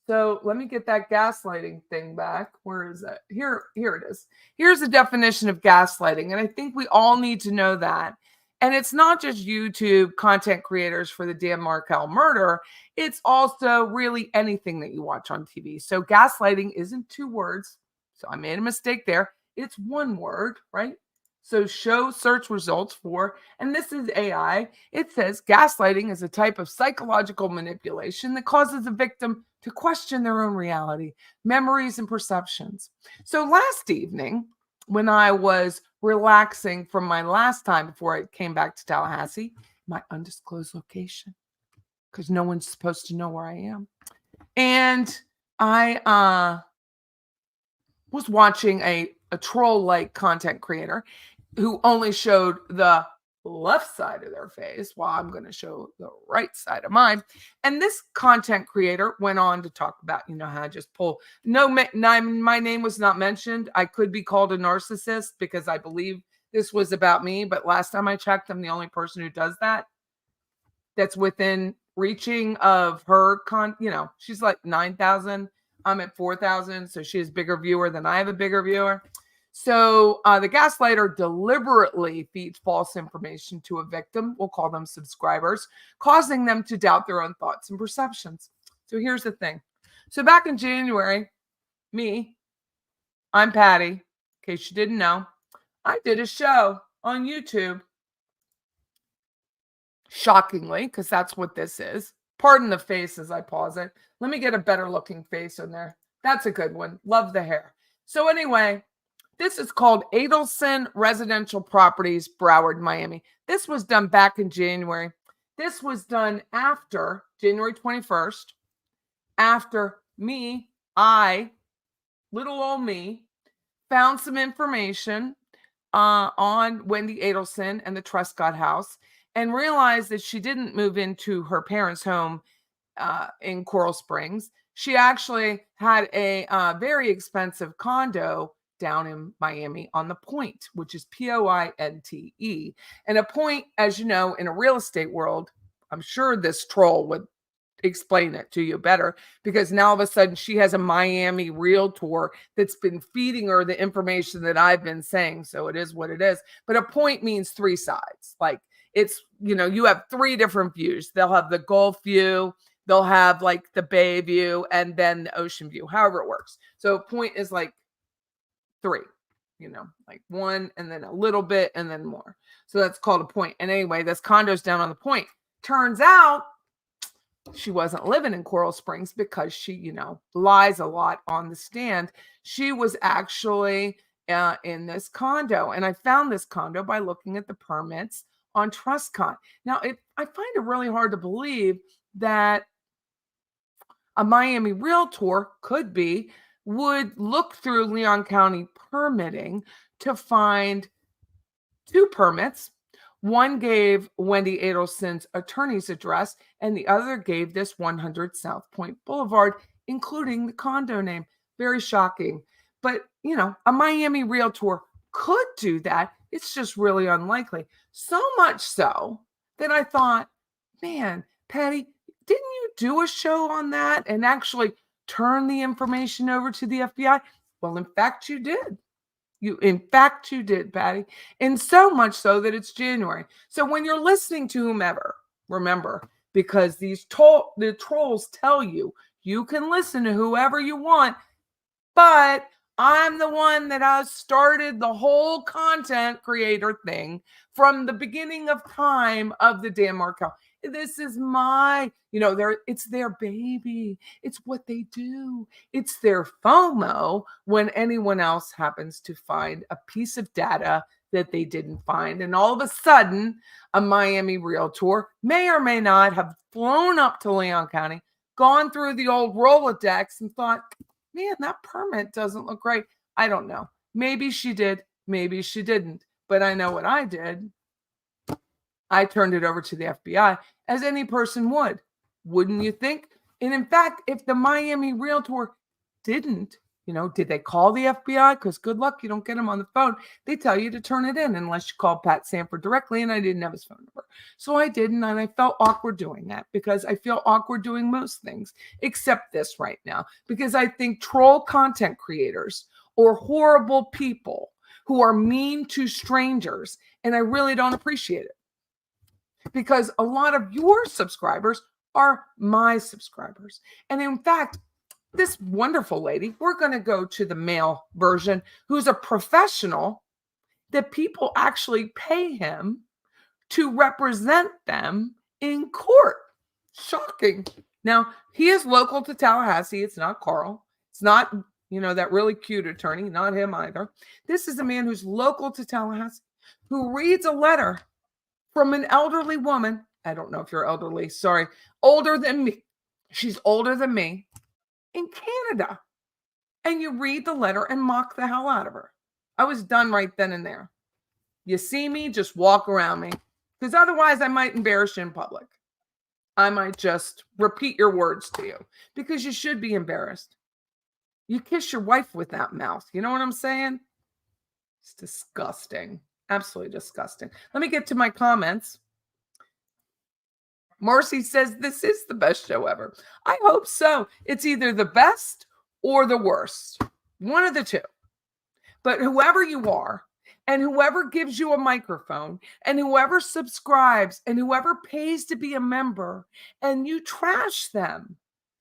So let me get that gaslighting thing back. Where is it? Here it is. Here's the definition of gaslighting. And I think we all need to know that. And it's not just YouTube content creators for the Dan Markel murder. It's also really anything that you watch on TV. So gaslighting isn't 2 words. So I made a mistake there. It's 1 word, right? So show search results for, and this is AI. It says gaslighting is a type of psychological manipulation that causes a victim to question their own reality, memories, and perceptions. So last evening, when I was relaxing from my last time before I came back to Tallahassee, my undisclosed location, because no one's supposed to know where I am. And I was watching a troll-like content creator who only showed the left side of their face while I'm going to show the right side of mine. And this content creator went on to talk about, how to just pull. My name was not mentioned. I could be called a narcissist because I believe this was about me. But last time I checked, I'm the only person who does that. That's within reaching of her she's like 9,000. I'm at 4,000. So she has bigger viewer than I have a bigger viewer. So the gaslighter deliberately feeds false information to a victim. We'll call them subscribers, causing them to doubt their own thoughts and perceptions. So here's the thing. So back in January, I'm Patty, in case you didn't know, I did a show on YouTube. Shockingly, because that's what this is. Pardon the face as I pause it. Let me get a better looking face in there. That's a good one. Love the hair. So anyway, this is called Adelson Residential Properties, Broward, Miami. This was done back in January. This was done after January 21st, after little old me, found some information on Wendy Adelson and the Truscott house and realized that she didn't move into her parents' home in Coral Springs. She actually had a very expensive condo down in Miami on the Point, which is Pointe. And a point, as you know, in a real estate world, I'm sure this troll would explain it to you better because now all of a sudden she has a Miami realtor that's been feeding her the information that I've been saying. So it is what it is. But a point means 3 sides. Like it's, you have 3 different views. They'll have the Gulf view, they'll have like the Bay view, and then the ocean view, however it works. So a point is like 3, like 1 and then a little bit and then more. So that's called a point. And anyway, this condo's down on the Point. Turns out she wasn't living in Coral Springs because she, lies a lot on the stand. She was actually in this condo. And I found this condo by looking at the permits on Truscott. Now, I find it really hard to believe that a Miami realtor would look through Leon County permitting to find 2 permits. One gave Wendy Adelson's attorney's address, and the other gave this 100 South Point Boulevard, including the condo name. Very shocking. But, a Miami realtor could do that. It's just really unlikely. So much so that I thought, man, Patty, didn't you do a show on that and actually turn the information over to the FBI? Well, in fact, you did. You did, Patty. And so much so that it's January. So when you're listening to whomever, remember, because the trolls tell you can listen to whoever you want, but I'm the one that has started the whole content creator thing from the beginning of time of the Dan Markel. This is my, it's their baby. It's what they do. It's their FOMO when anyone else happens to find a piece of data that they didn't find. And all of a sudden, a Miami realtor may or may not have flown up to Leon County, gone through the old Rolodex and thought, man, that permit doesn't look right. I don't know. Maybe she did. Maybe she didn't. But I know what I did. I turned it over to the FBI, as any person would. Wouldn't you think? And in fact, if the Miami realtor didn't, did they call the FBI? Because good luck, you don't get them on the phone. They tell you to turn it in unless you call Pat Sanford directly, and I didn't have his phone number. So I didn't, and I felt awkward doing that because I feel awkward doing most things, except this right now, because I think troll content creators or horrible people who are mean to strangers, and I really don't appreciate it. Because a lot of your subscribers are my subscribers. And in fact, this wonderful lady, we're going to go to the male version, who's a professional that people actually pay him to represent them in court. Shocking. Now, he is local to Tallahassee. It's not Carl. It's not, that really cute attorney, not him either. This is a man who's local to Tallahassee, who reads a letter from an elderly woman. I don't know if you're elderly, sorry, older than me. She's older than me in Canada. And you read the letter and mock the hell out of her. I was done right then and there. You see me, just walk around me. Because otherwise I might embarrass you in public. I might just repeat your words to you. Because you should be embarrassed. You kiss your wife with that mouth. You know what I'm saying? It's disgusting. Absolutely disgusting. Let me get to my comments. Marcy says, this is the best show ever. I hope so. It's either the best or the worst. One of the two. But whoever you are, and whoever gives you a microphone, and whoever subscribes, and whoever pays to be a member, and you trash them,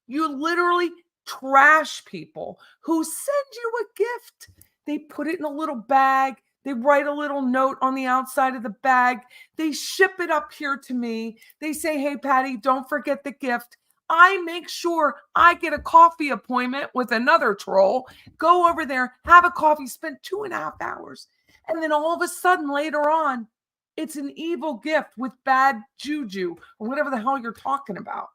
you literally trash people who send you a gift. They put it in a little bag. They write a little note on the outside of the bag. They ship it up here to me. They say, hey, Patty, don't forget the gift. I make sure I get a coffee appointment with another troll, go over there, have a coffee, spend 2.5 hours. And then all of a sudden later on, it's an evil gift with bad juju or whatever the hell you're talking about.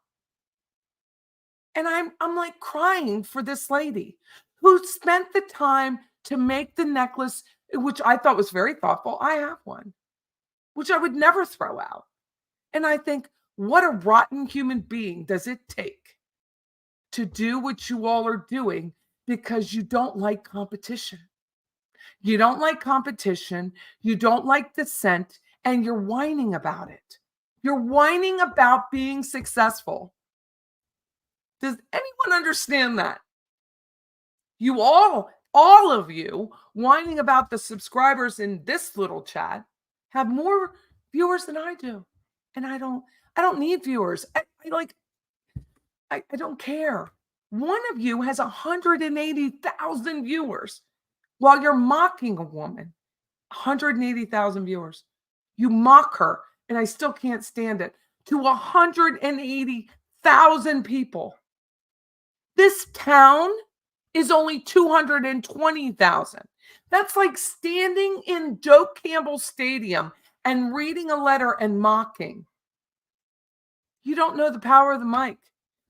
And I'm like crying for this lady who spent the time to make the necklace, which I thought was very thoughtful. I have one, which I would never throw out. And I think, what a rotten human being does it take to do what you all are doing because you don't like competition? You don't like competition. You don't like dissent, and you're whining about it. You're whining about being successful. Does anyone understand that? You all of you whining about the subscribers in this little chat have more viewers than I do. And I don't need viewers. I don't care. One of you has 180,000 viewers while you're mocking a woman. 180,000 viewers. You mock her, and I still can't stand it. To 180,000 people. This town is only 220,000. That's like standing in Doak Campbell Stadium and reading a letter and mocking. You don't know the power of the mic,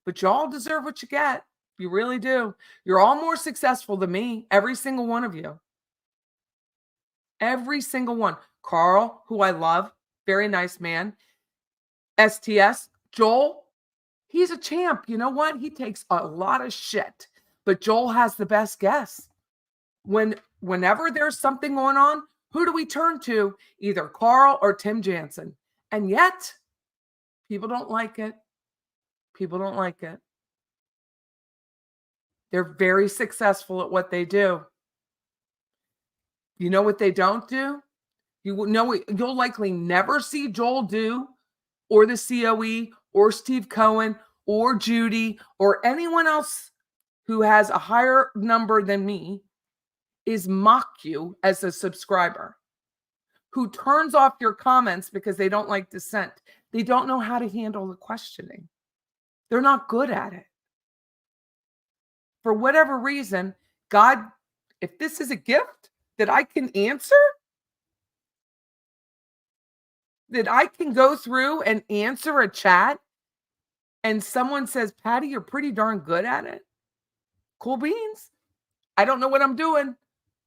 but you all deserve what you get. You really do. You're all more successful than me, every single one of you. Every single one. Carl, who I love, very nice man. STS, Joel, he's a champ. You know what? He takes a lot of shit. But Joel has the best guess. Whenever there's something going on, who do we turn to? Either Carl or Tim Jansen. And yet, people don't like it. People don't like it. They're very successful at what they do. You know what they don't do? You'll likely never see Joel do, or the COE, or Steve Cohen, or Judy, or anyone else who has a higher number than me, is mock you as a subscriber, who turns off your comments because they don't like dissent. They don't know how to handle the questioning. They're not good at it. For whatever reason, God, if this is a gift that I can answer, that I can go through and answer a chat and someone says, Patty, you're pretty darn good at it. Cool beans. I don't know what I'm doing,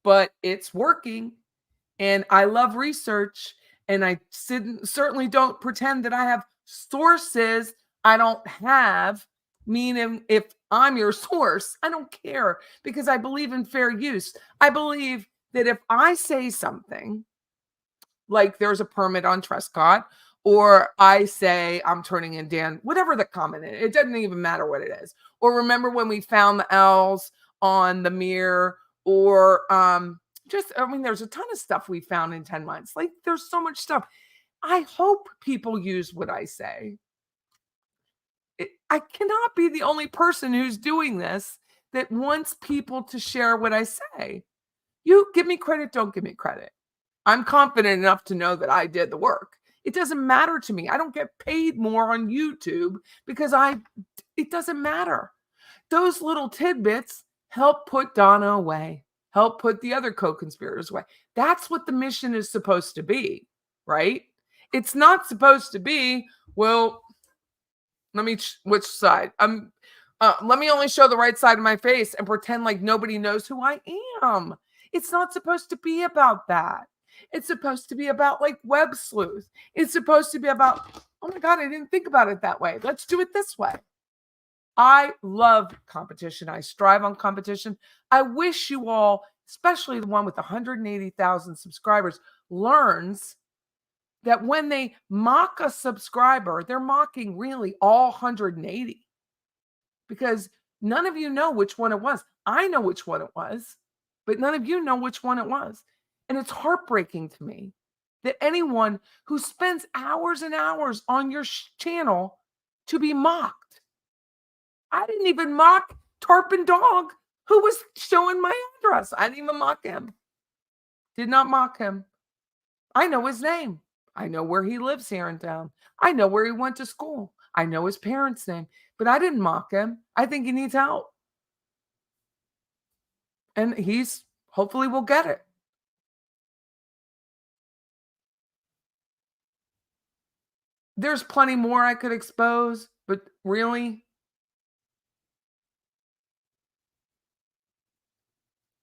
but it's working. And I love research. And I certainly don't pretend that I have sources I don't have, meaning if I'm your source, I don't care because I believe in fair use. I believe that if I say something like there's a permit on Trescott, or I say I'm turning in Dan, whatever the comment is, it doesn't even matter what it is. Or remember when we found the L's on the mirror, or there's a ton of stuff we found in 10 months. Like there's so much stuff. I hope people use what I say. I cannot be the only person who's doing this that wants people to share what I say. You give me credit, don't give me credit. I'm confident enough to know that I did the work. It doesn't matter to me. I don't get paid more on YouTube because it doesn't matter. Those little tidbits help put Donna away, help put the other co-conspirators away. That's what the mission is supposed to be, right? It's not supposed to be, well, which side? Let me only show the right side of my face and pretend like nobody knows who I am. It's not supposed to be about that. It's supposed to be about like web sleuth. It's supposed to be about, oh my God, I didn't think about it that way. Let's do it this way. I love competition. I strive on competition. I wish you all, especially the one with 180,000 subscribers, learns that when they mock a subscriber, they're mocking really all 180 because none of you know which one it was. I know which one it was, but none of you know which one it was. And it's heartbreaking to me that anyone who spends hours and hours on your channel to be mocked. I didn't even mock Tarpon Dog, who was showing my address. I didn't even mock him. Did not mock him. I know his name. I know where he lives here in town. I know where he went to school. I know his parents' name, but I didn't mock him. I think he needs help. And he's hopefully will get it. There's plenty more I could expose, but really,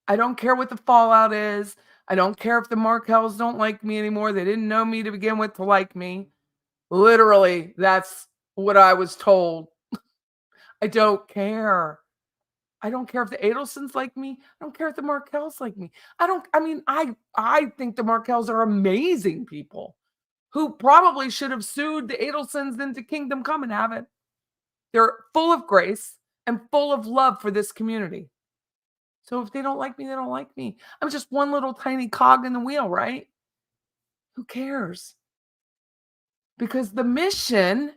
I don't care what the fallout is. I don't care if the Markels don't like me anymore. They didn't know me to begin with to like me. Literally, that's what I was told. I don't care. I don't care if the Adelsons like me. I don't care if the Markels like me. I think the Markels are amazing people who probably should have sued the Adelsons into Kingdom Come and have it. They're full of grace and full of love for this community. So if they don't like me, they don't like me. I'm just one little tiny cog in the wheel, right? Who cares? Because the mission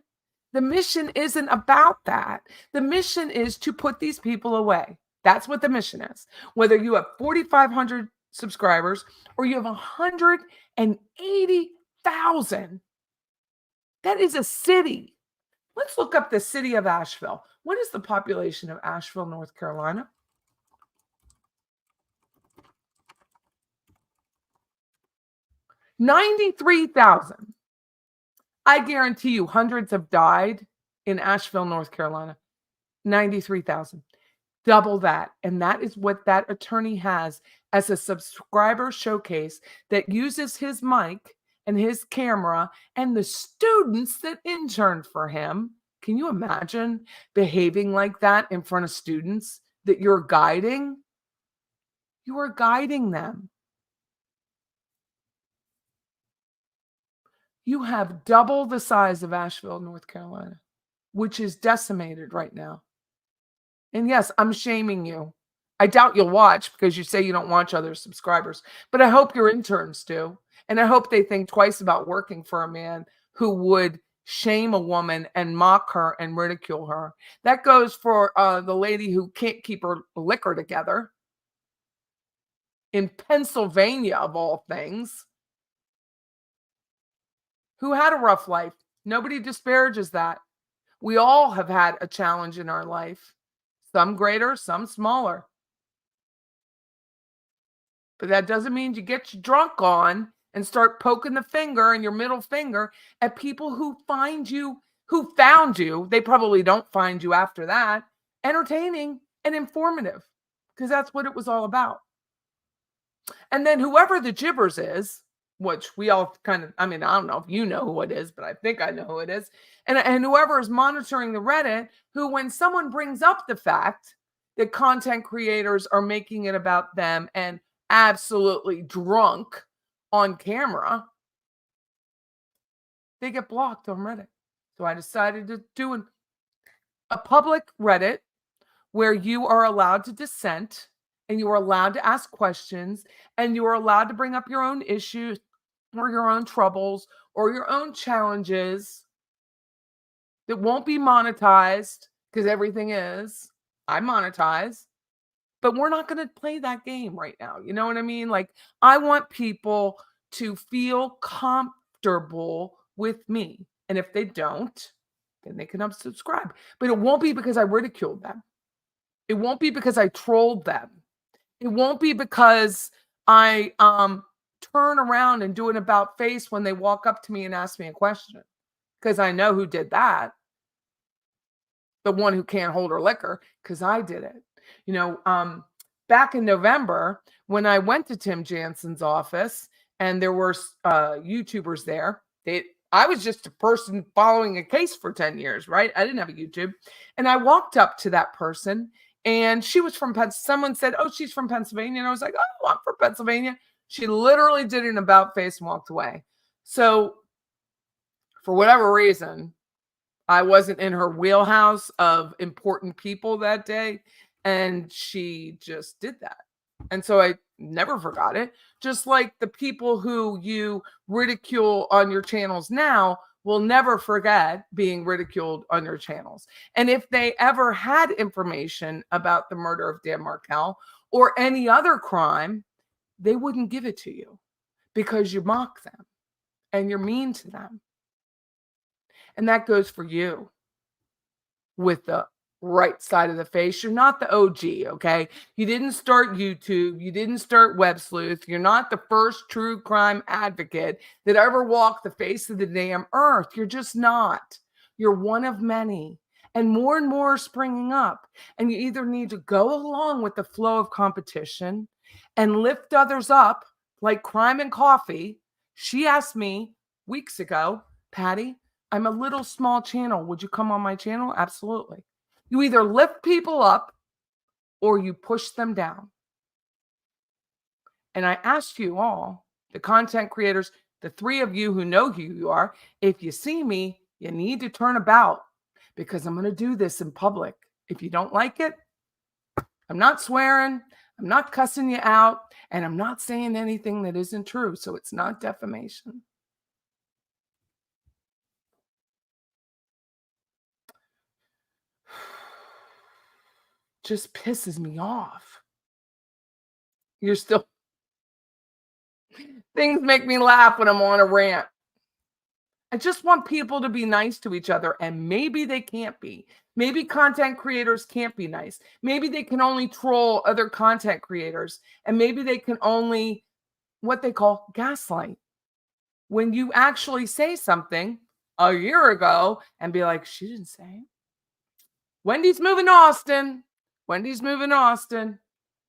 isn't about that. The mission is to put these people away. That's what the mission is. Whether you have 4,500 subscribers or you have 180,000, that is a city. Let's look up the city of Asheville. What is the population of Asheville, North Carolina? 93,000. I guarantee you hundreds have died in Asheville, North Carolina. 93,000. Double that. And that is what that attorney has as a subscriber showcase that uses his mic and his camera and the students that interned for him. Can you imagine behaving like that in front of students that you're guiding? You are guiding them. You have double the size of Asheville, North Carolina, which is decimated right now. And yes, I'm shaming you. I doubt you'll watch because you say you don't watch other subscribers, but I hope your interns do. And I hope they think twice about working for a man who would shame a woman and mock her and ridicule her. That goes for the lady who can't keep her liquor together in Pennsylvania, of all things, who had a rough life. Nobody disparages that. We all have had a challenge in our life, some greater, some smaller. But that doesn't mean you get drunk on and start poking the finger and your middle finger at people who find you, who found you. They probably don't find you after that entertaining and informative, because that's what it was all about. And then whoever the gibbers is, which we all kind of, I mean, I don't know if you know who it is, but I think I know who it is. And whoever is monitoring the Reddit, who, when someone brings up the fact that content creators are making it about them and absolutely drunk on camera, they get blocked on Reddit. So I decided to do a public Reddit where you are allowed to dissent and you are allowed to ask questions and you are allowed to bring up your own issues or your own troubles or your own challenges that won't be monetized, because everything is. I monetize, but we're not going to play that game right now. You know what I mean? Like, I want people to feel comfortable with me. And if they don't, then they can unsubscribe. But it won't be because I ridiculed them. It won't be because I trolled them. It won't be because I turn around and do an about face when they walk up to me and ask me a question, because I know who did that. The one who can't hold her liquor, because I did it. You know, back in November, when I went to Tim Jansen's office and there were YouTubers there, I was just a person following a case for 10 years, right? I didn't have a YouTube. And I walked up to that person and she was from Pennsylvania. Someone said, oh, she's from Pennsylvania. And I was like, oh, I'm from Pennsylvania. She literally did an about face and walked away. So for whatever reason, I wasn't in her wheelhouse of important people that day. And she just did that. And so I never forgot it. Just like the people who you ridicule on your channels now will never forget being ridiculed on your channels. And if they ever had information about the murder of Dan Markel or any other crime, they wouldn't give it to you because you mock them and you're mean to them. And that goes for you with the right side of the face. You're not the OG, okay? You didn't start YouTube. You didn't start Web Sleuth. You're not the first true crime advocate that ever walked the face of the damn earth. You're just not. You're one of many. And more are springing up. And you either need to go along with the flow of competition and lift others up, like Crime and Coffee. She asked me weeks ago, Patty, I'm a little small channel. Would you come on my channel? Absolutely. You either lift people up or you push them down. And I asked you all, the content creators, the three of you who know who you are, if you see me, you need to turn about, because I'm going to do this in public. If you don't like it, I'm not swearing, I'm not cussing you out, and I'm not saying anything that isn't true. So it's not defamation. Just pisses me off. You're still... Things make me laugh when I'm on a rant. I just want people to be nice to each other, and maybe they can't be. Maybe content creators can't be nice. Maybe they can only troll other content creators, and maybe they can only what they call gaslight. When you actually say something a year ago and be like, she didn't say it. Wendy's moving to Austin. Wendy's moving to Austin.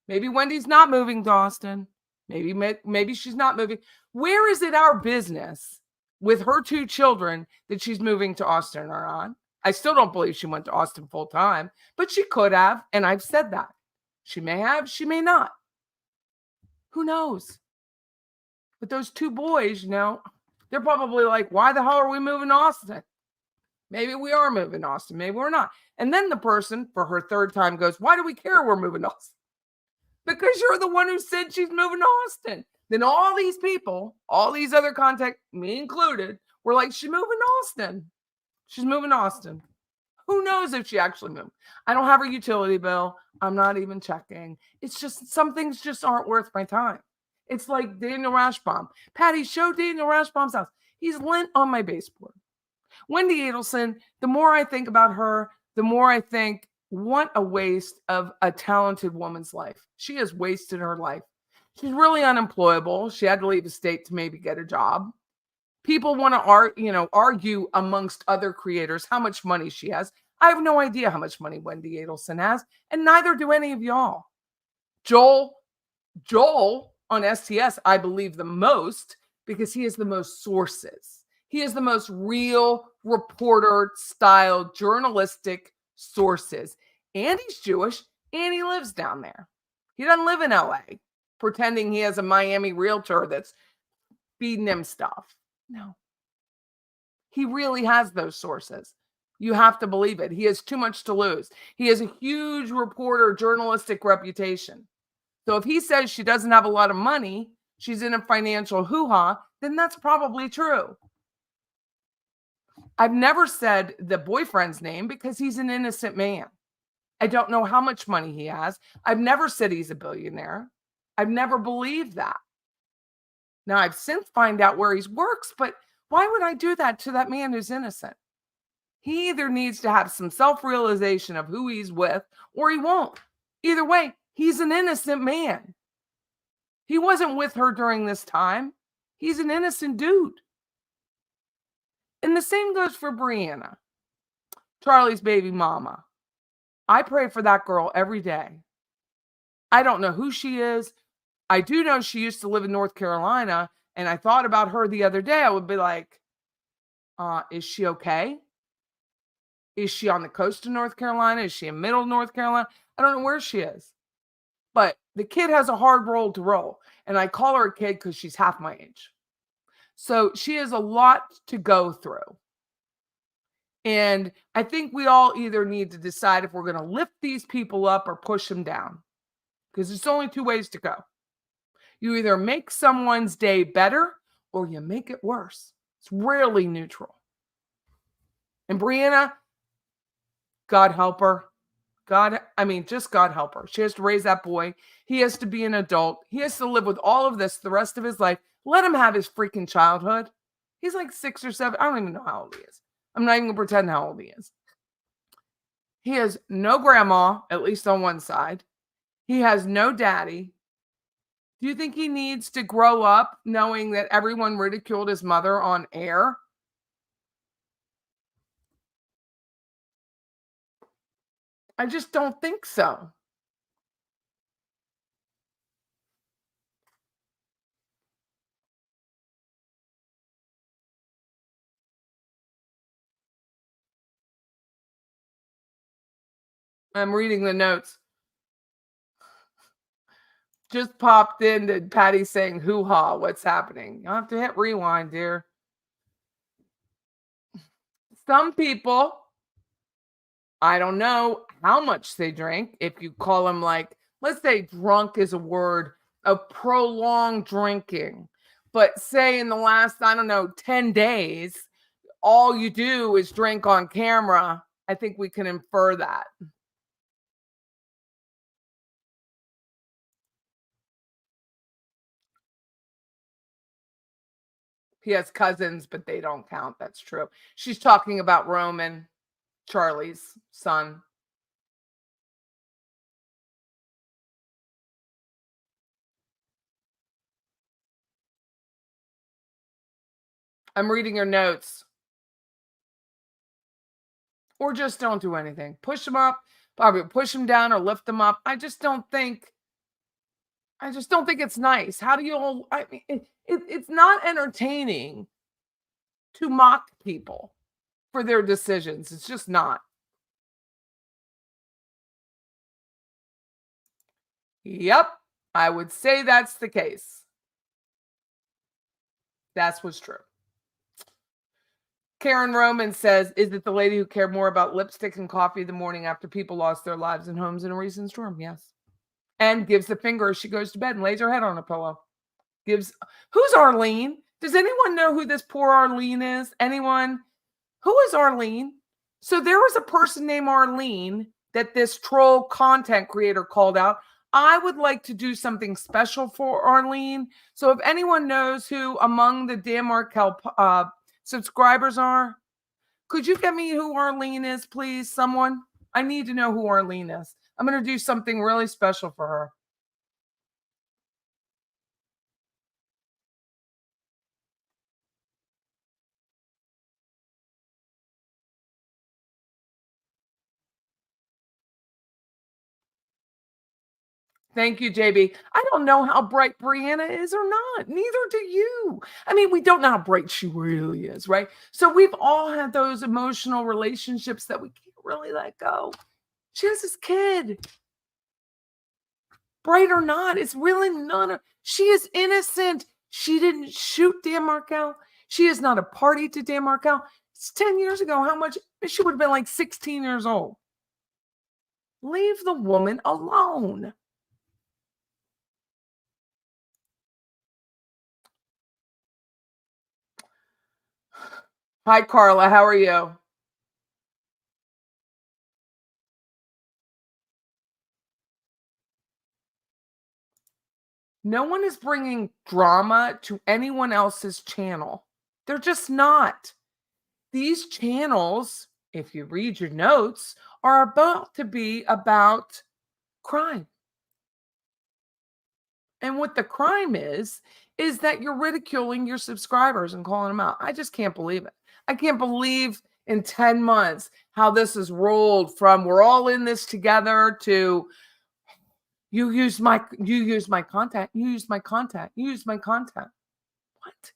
Maybe Wendy's not moving to Austin. Maybe she's not moving. Where is it our business with her two children that she's moving to Austin or not? I still don't believe she went to Austin full time, but she could have. And I've said that. She may have, she may not. Who knows? But those two boys, you know, they're probably like, why the hell are we moving to Austin? Maybe we are moving to Austin. Maybe we're not. And then the person for her third time goes, why do we care we're moving to Austin? Because you're the one who said she's moving to Austin. Then all these people, all these other content, me included, were like, she's moving to Austin. She's moving to Austin. Who knows if she actually moved? I don't have her utility bill. I'm not even checking. It's just, some things just aren't worth my time. It's like Daniel Rashbaum. Patty, show Daniel Rashbaum's house. He's lint on my baseboard. Wendy Adelson, the more I think about her, the more I think, what a waste of a talented woman's life. She has wasted her life. She's really unemployable. She had to leave the state to maybe get a job. People want to argue amongst other creators how much money she has. I have no idea how much money Wendy Adelson has, and neither do any of y'all. Joel on STS, I believe the most because he has the most sources. He has the most real reporter style journalistic sources. And he's Jewish and he lives down there. He doesn't live in LA pretending he has a Miami realtor that's feeding him stuff. No. He really has those sources. You have to believe it. He has too much to lose. He has a huge reporter journalistic reputation. So if he says she doesn't have a lot of money, she's in a financial hoo-ha, then that's probably true. I've never said the boyfriend's name because he's an innocent man. I don't know how much money he has. I've never said he's a billionaire. I've never believed that. Now, I've since found out where he works, but why would I do that to that man who's innocent? He either needs to have some self-realization of who he's with or he won't. Either way, he's an innocent man. He wasn't with her during this time. He's an innocent dude. And the same goes for Brianna, Charlie's baby mama. I pray for that girl every day. I don't know who she is. I do know she used to live in North Carolina, and I thought about her the other day. I would be like, is she okay? Is she on the coast of North Carolina? Is she in middle North Carolina? I don't know where she is. But the kid has a hard role to roll. And I call her a kid because she's half my age. So she has a lot to go through. And I think we all either need to decide if we're going to lift these people up or push them down. Because there's only two ways to go. You either make someone's day better or you make it worse. It's rarely neutral. And Brianna, God help her. Just God help her. She has to raise that boy. He has to be an adult. He has to live with all of this the rest of his life. Let him have his freaking childhood. He's like 6 or 7. I don't even know how old he is. I'm not even going to pretend how old he is. He has no grandma, at least on one side. He has no daddy. Do you think he needs to grow up knowing that everyone ridiculed his mother on air? I just don't think so. I'm reading the notes. Just popped in to Patty saying, hoo-ha, what's happening? You'll have to hit rewind, dear. Some people, I don't know how much they drink. If you call them let's say drunk is a word of prolonged drinking. But say in the last, 10 days, all you do is drink on camera. I think we can infer that. He has cousins, but they don't count. That's true. She's talking about Roman, Charlie's son. I'm reading your notes. Or just don't do anything. Push them up, probably push them down or lift them up. I just don't think it's nice. How do you all, it's not entertaining to mock people for their decisions. It's just not. Yep, I would say that's the case. That's what's true. Karen Roman says, is it the lady who cared more about lipstick and coffee the morning after people lost their lives and homes in a recent storm? Yes. And gives the finger as she goes to bed and lays her head on a pillow. Who's Arlene? Does anyone know who this poor Arlene is? Anyone? Who is Arlene? So there was a person named Arlene that this troll content creator called out. I would like to do something special for Arlene. So if anyone knows who among the Dan Markel subscribers are, could you get me who Arlene is, please? Someone? I need to know who Arlene is. I'm going to do something really special for her. Thank you, JB. I don't know how bright Brianna is or not. Neither do you. I mean, we don't know how bright she really is, right? So we've all had those emotional relationships that we can't really let go. She has this kid. Bright or not, it's really none of. She is innocent. She didn't shoot Dan Markel. She is not a party to Dan Markel. It's 10 years ago. How much? She would have been like 16 years old. Leave the woman alone. Hi, Carla. How are you? No one is bringing drama to anyone else's channel. They're just not. These channels, if you read your notes, are about to be about crime. And what the crime is that you're ridiculing your subscribers and calling them out. I just can't believe it. I can't believe in 10 months how this has rolled from we're all in this together to you use my content, you use my content, you use my content. What?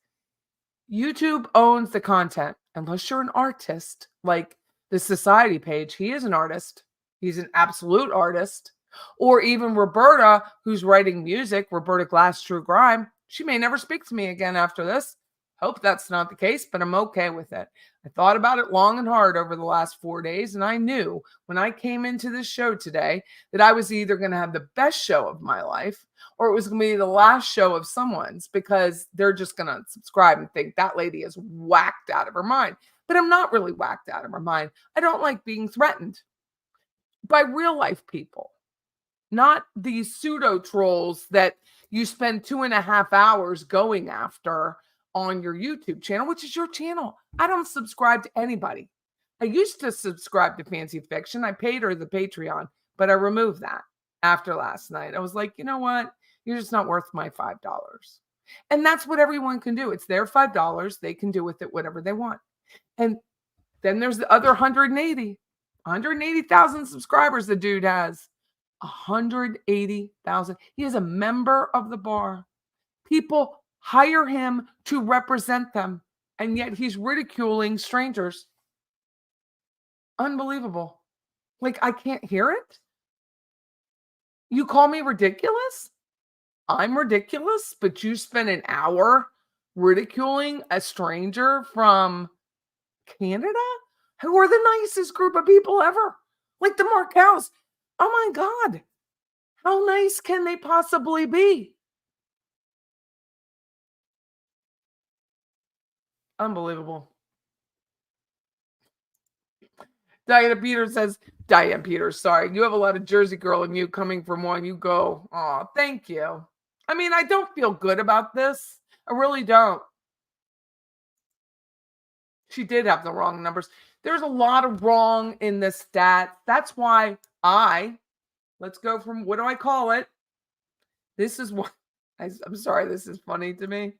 YouTube owns the content unless you're an artist like the society page. He is an artist. He's an absolute artist. Or even Roberta, who's writing music, Roberta Glass True Grime. She may never speak to me again after this. Hope that's not the case, but I'm okay with it. I thought about it long and hard over the last 4 days, and I knew when I came into this show today that I was either going to have the best show of my life or it was going to be the last show of someone's because they're just going to subscribe and think that lady is whacked out of her mind. But I'm not really whacked out of her mind. I don't like being threatened by real life people, not these pseudo trolls that you spend 2.5 hours going after on your YouTube channel, which is your channel. I don't subscribe to anybody. I used to subscribe to Fancy Fiction. I paid her the Patreon, but I removed that after last night. I was like, you know what? You're just not worth my $5. And that's what everyone can do. It's their $5. They can do with it whatever they want. And then there's the other 180,000 subscribers the dude has. 180,000. He is a member of the bar. People hire him to represent them, and yet he's ridiculing strangers. Unbelievable. Like, I can't hear it. You call me ridiculous? I'm ridiculous, but you spend an hour ridiculing a stranger from Canada who are the nicest group of people ever. Like the Markels. Oh my God. How nice can they possibly be? Unbelievable. Diane Peters, sorry. You have a lot of Jersey girl in you coming from one. You go, oh, thank you. I mean, I don't feel good about this. I really don't. She did have the wrong numbers. There's a lot of wrong in the stats. That's why let's go from, what do I call it? This is what, I'm sorry, this is funny to me.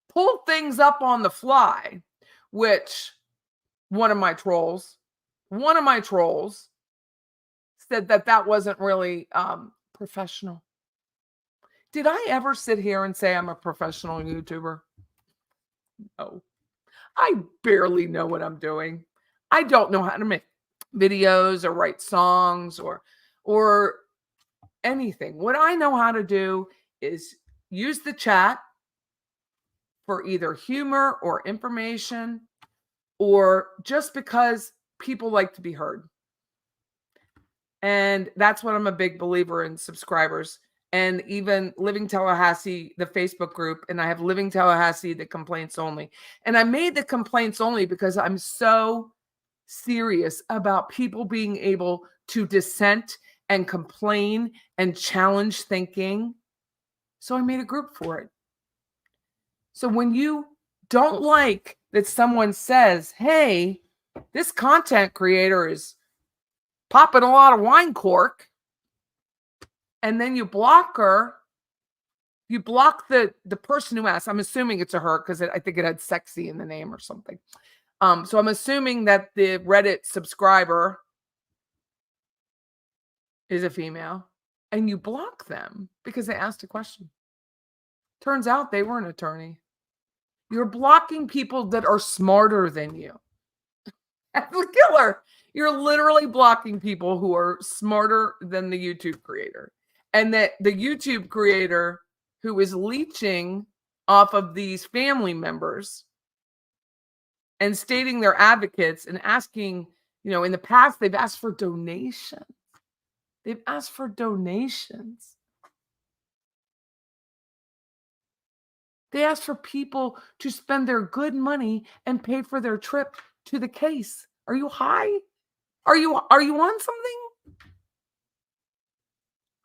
Pull things up on the fly, which one of my trolls said that wasn't really professional. Did I ever sit here and say I'm a professional YouTuber? No. I barely know what I'm doing. I don't know how to make videos or write songs or anything. What I know how to do is use the chat for either humor or information or just because people like to be heard. And that's what I'm a big believer in, subscribers. And even Living Tallahassee, the Facebook group, and I have Living Tallahassee, the complaints only. And I made the complaints only because I'm so serious about people being able to dissent and complain and challenge thinking. So I made a group for it. So when you don't like that someone says, hey, this content creator is popping a lot of wine cork, and then you block her, you block the person who asked. I'm assuming it's a her because I think it had sexy in the name or something. So I'm assuming that the Reddit subscriber is a female. and you block them because they asked a question. Turns out they were an attorney. You're blocking people that are smarter than you. That's the killer. You're literally blocking people who are smarter than the YouTube creator. And that the YouTube creator who is leeching off of these family members and stating they're advocates and asking, in the past, they've asked for donations. They've asked for donations. They asked for people to spend their good money and pay for their trip to the case. Are you high? Are you on something?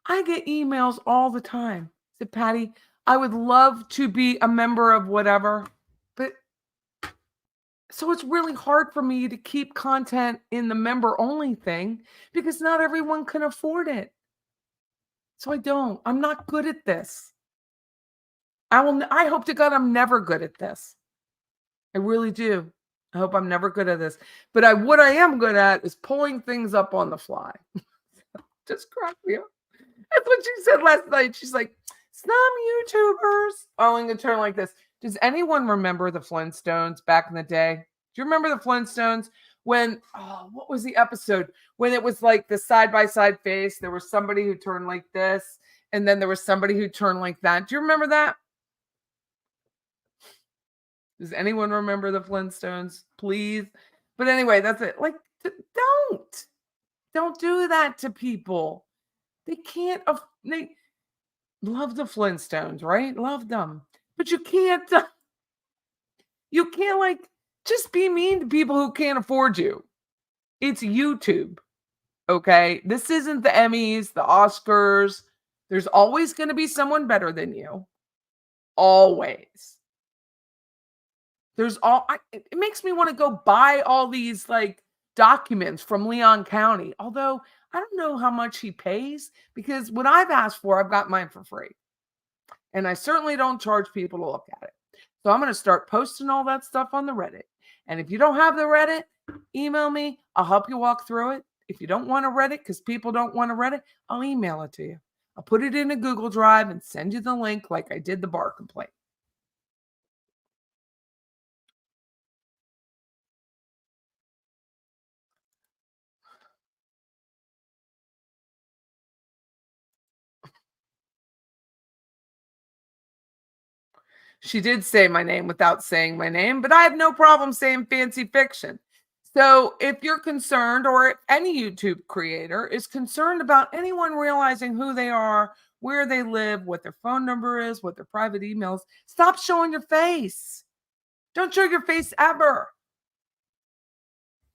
I get emails all the time. I said, Patty, I would love to be a member of whatever, but so it's really hard for me to keep content in the member only thing because not everyone can afford it. So I'm not good at this. I hope to God I'm never good at this. I really do. I hope I'm never good at this. But what I am good at is pulling things up on the fly. Just crack me up. That's what she said last night. She's like, some YouTubers following a turn like this. Does anyone remember the Flintstones back in the day? Do you remember the Flintstones when, what was the episode? When it was like the side-by-side face. There was somebody who turned like this, and then there was somebody who turned like that. Do you remember that? Does anyone remember the Flintstones? Please. But anyway, that's it. Like, don't do that to people. They can't. They love the Flintstones, right? Love them, but you can't. You can't like just be mean to people who can't afford you. It's YouTube, okay? This isn't the Emmys, the Oscars. There's always going to be someone better than you. Always. It makes me want to go buy all these like documents from Leon County. Although I don't know how much he pays because what I've asked for, I've got mine for free. And I certainly don't charge people to look at it. So I'm going to start posting all that stuff on the Reddit. And if you don't have the Reddit, email me. I'll help you walk through it. If you don't want a Reddit because people don't want a Reddit, I'll email it to you. I'll put it in a Google Drive and send you the link like I did the bar complaint. She did say my name without saying my name, but I have no problem saying fancy fiction. So if you're concerned, or if any YouTube creator is concerned about anyone realizing who they are, where they live, what their phone number is, what their private emails, stop showing your face. Don't show your face ever.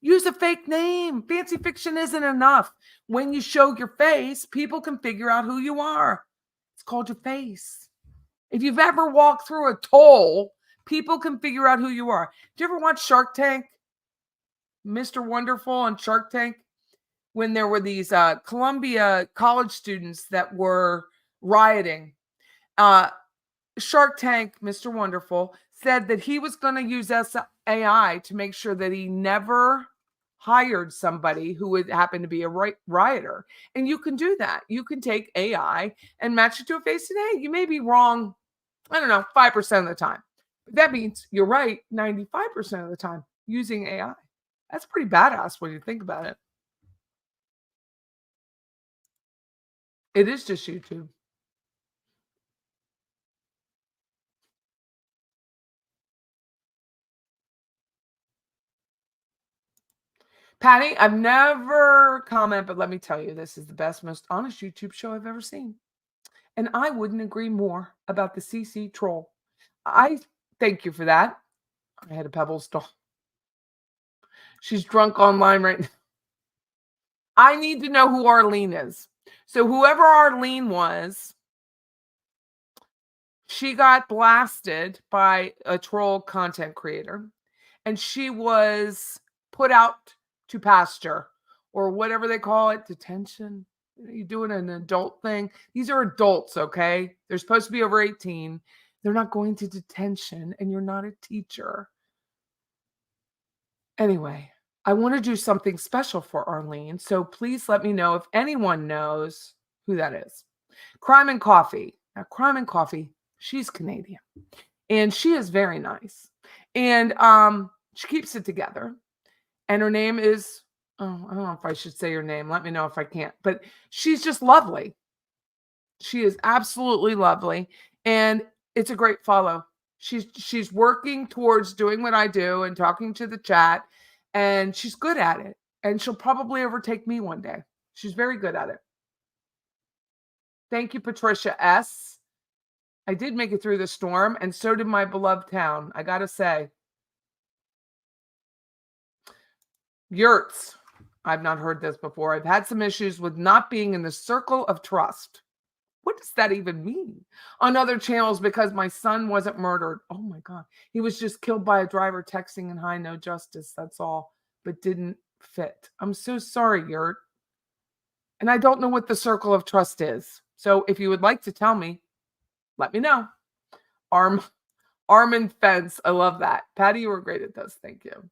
Use a fake name. Fancy fiction isn't enough. When you show your face, people can figure out who you are. It's called your face. If you've ever walked through a toll, people can figure out who you are. Do you ever watch Shark Tank? Mr. Wonderful on Shark Tank? When there were these Columbia college students that were rioting. Shark Tank, Mr. Wonderful, said that he was going to use AI to make sure that he never hired somebody who would happen to be a rioter. And you can do that. You can take AI and match it to a face. And hey, you may be wrong, 5% of the time. But that means you're right 95% of the time using AI. That's pretty badass when you think about it. It is just YouTube. Patty, I've never commented, but let me tell you, this is the best, most honest YouTube show I've ever seen. And I wouldn't agree more about the CC troll. I thank you for that. I had a Pebbles doll. She's drunk online right now. I need to know who Arlene is. So whoever Arlene was, she got blasted by a troll content creator. And she was put out to pasture or whatever they call it, detention. You're doing an adult thing. These are adults, okay? They're supposed to be over 18. They're not going to detention, and you're not a teacher. Anyway, I want to do something special for Arlene. So please let me know if anyone knows who that is. Crime and Coffee. Now, Crime and Coffee, she's Canadian. And she is very nice. And she keeps it together. And her name is, oh, I don't know if I should say her name. Let me know if I can't. But she's just lovely. She is absolutely lovely. And it's a great follow. She's working towards doing what I do and talking to the chat. And she's good at it. And she'll probably overtake me one day. She's very good at it. Thank you, Patricia S. I did make it through the storm, and so did my beloved town, I gotta say. Yurts. I've not heard this before. I've had some issues with not being in the circle of trust. What does that even mean? On other channels because my son wasn't murdered. Oh my God. He was just killed by a driver texting in high no justice. That's all. But didn't fit. I'm so sorry, Yurt. And I don't know what the circle of trust is. So if you would like to tell me, let me know. Arm and fence. I love that. Patty, you were great at this. Thank you.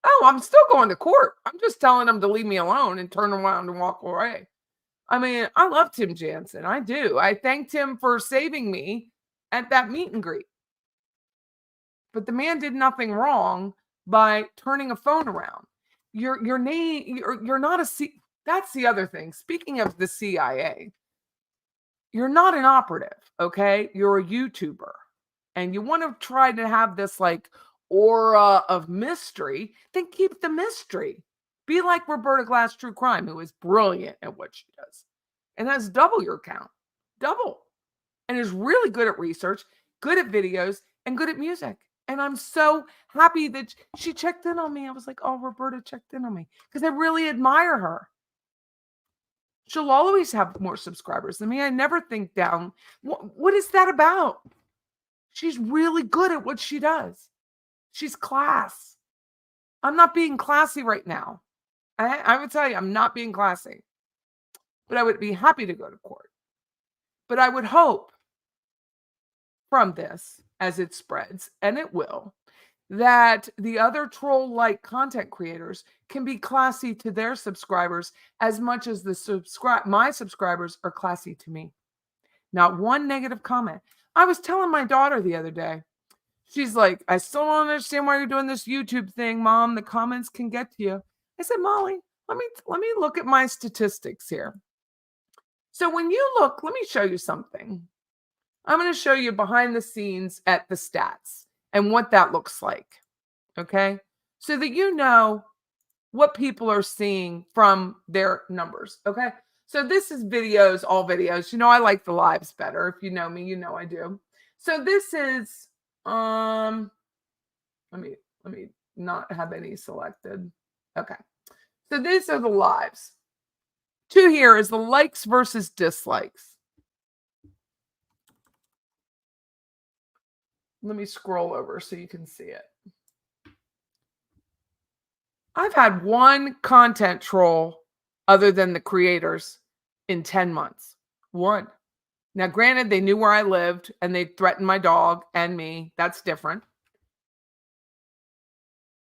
Oh, I'm still going to court. I'm just telling them to leave me alone and turn around and walk away. I mean, I love Tim Jansen. I do. I thanked him for saving me at that meet and greet. But the man did nothing wrong by turning a phone around. Your name, you're not that's the other thing. Speaking of the CIA, you're not an operative, okay? You're a YouTuber. And you want to try to have this like aura of mystery, then keep the mystery. Be like Roberta Glass True Crime, who is brilliant at what she does and has double your count. Double. And is really good at research, good at videos, and good at music. And I'm so happy that she checked in on me. I was like, oh, Roberta checked in on me because I really admire her. She'll always have more subscribers than me. I never think down. What is that about? She's really good at what she does. She's class. I'm not being classy right now. I would tell you, I'm not being classy. But I would be happy to go to court. But I would hope from this, as it spreads, and it will, that the other troll-like content creators can be classy to their subscribers as much as my subscribers are classy to me. Not one negative comment. I was telling my daughter the other day, she's like, I still don't understand why you're doing this YouTube thing, Mom. The comments can get to you. I said, Molly, let me look at my statistics here. So when you look, let me show you something. I'm going to show you behind the scenes at the stats and what that looks like. Okay? So that you know what people are seeing from their numbers. Okay? So this is videos, all videos. You know, I like the lives better. If you know me, you know I do. So this is, let me not have any selected. Okay. So these are the lives. 2 here is the likes versus dislikes. Let me scroll over so you can see it. I've had one content troll other than the creators in 10 months. One. Now, granted, they knew where I lived and they threatened my dog and me. That's different.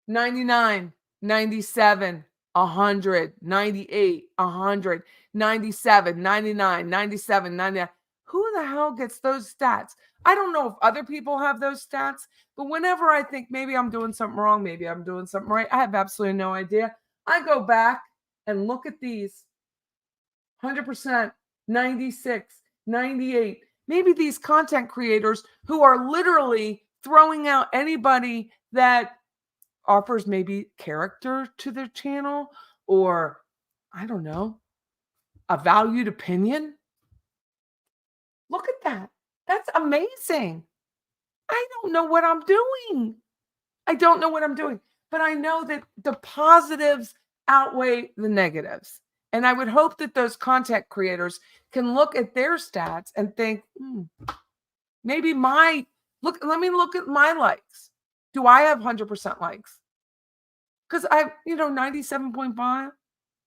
99, 97, 100, 98, 100, 97, 99, 97, 99. Who the hell gets those stats? I don't know if other people have those stats, but whenever I think maybe I'm doing something wrong, maybe I'm doing something right, I have absolutely no idea. I go back and look at these 100%, 96, 98. Maybe these content creators who are literally throwing out anybody that offers maybe character to their channel or, I don't know, a valued opinion. Look at that. That's amazing. I don't know what I'm doing. But I know that the positives outweigh the negatives. And I would hope that those content creators can look at their stats and think, maybe let me look at my likes. Do I have 100% likes? Because 97.5,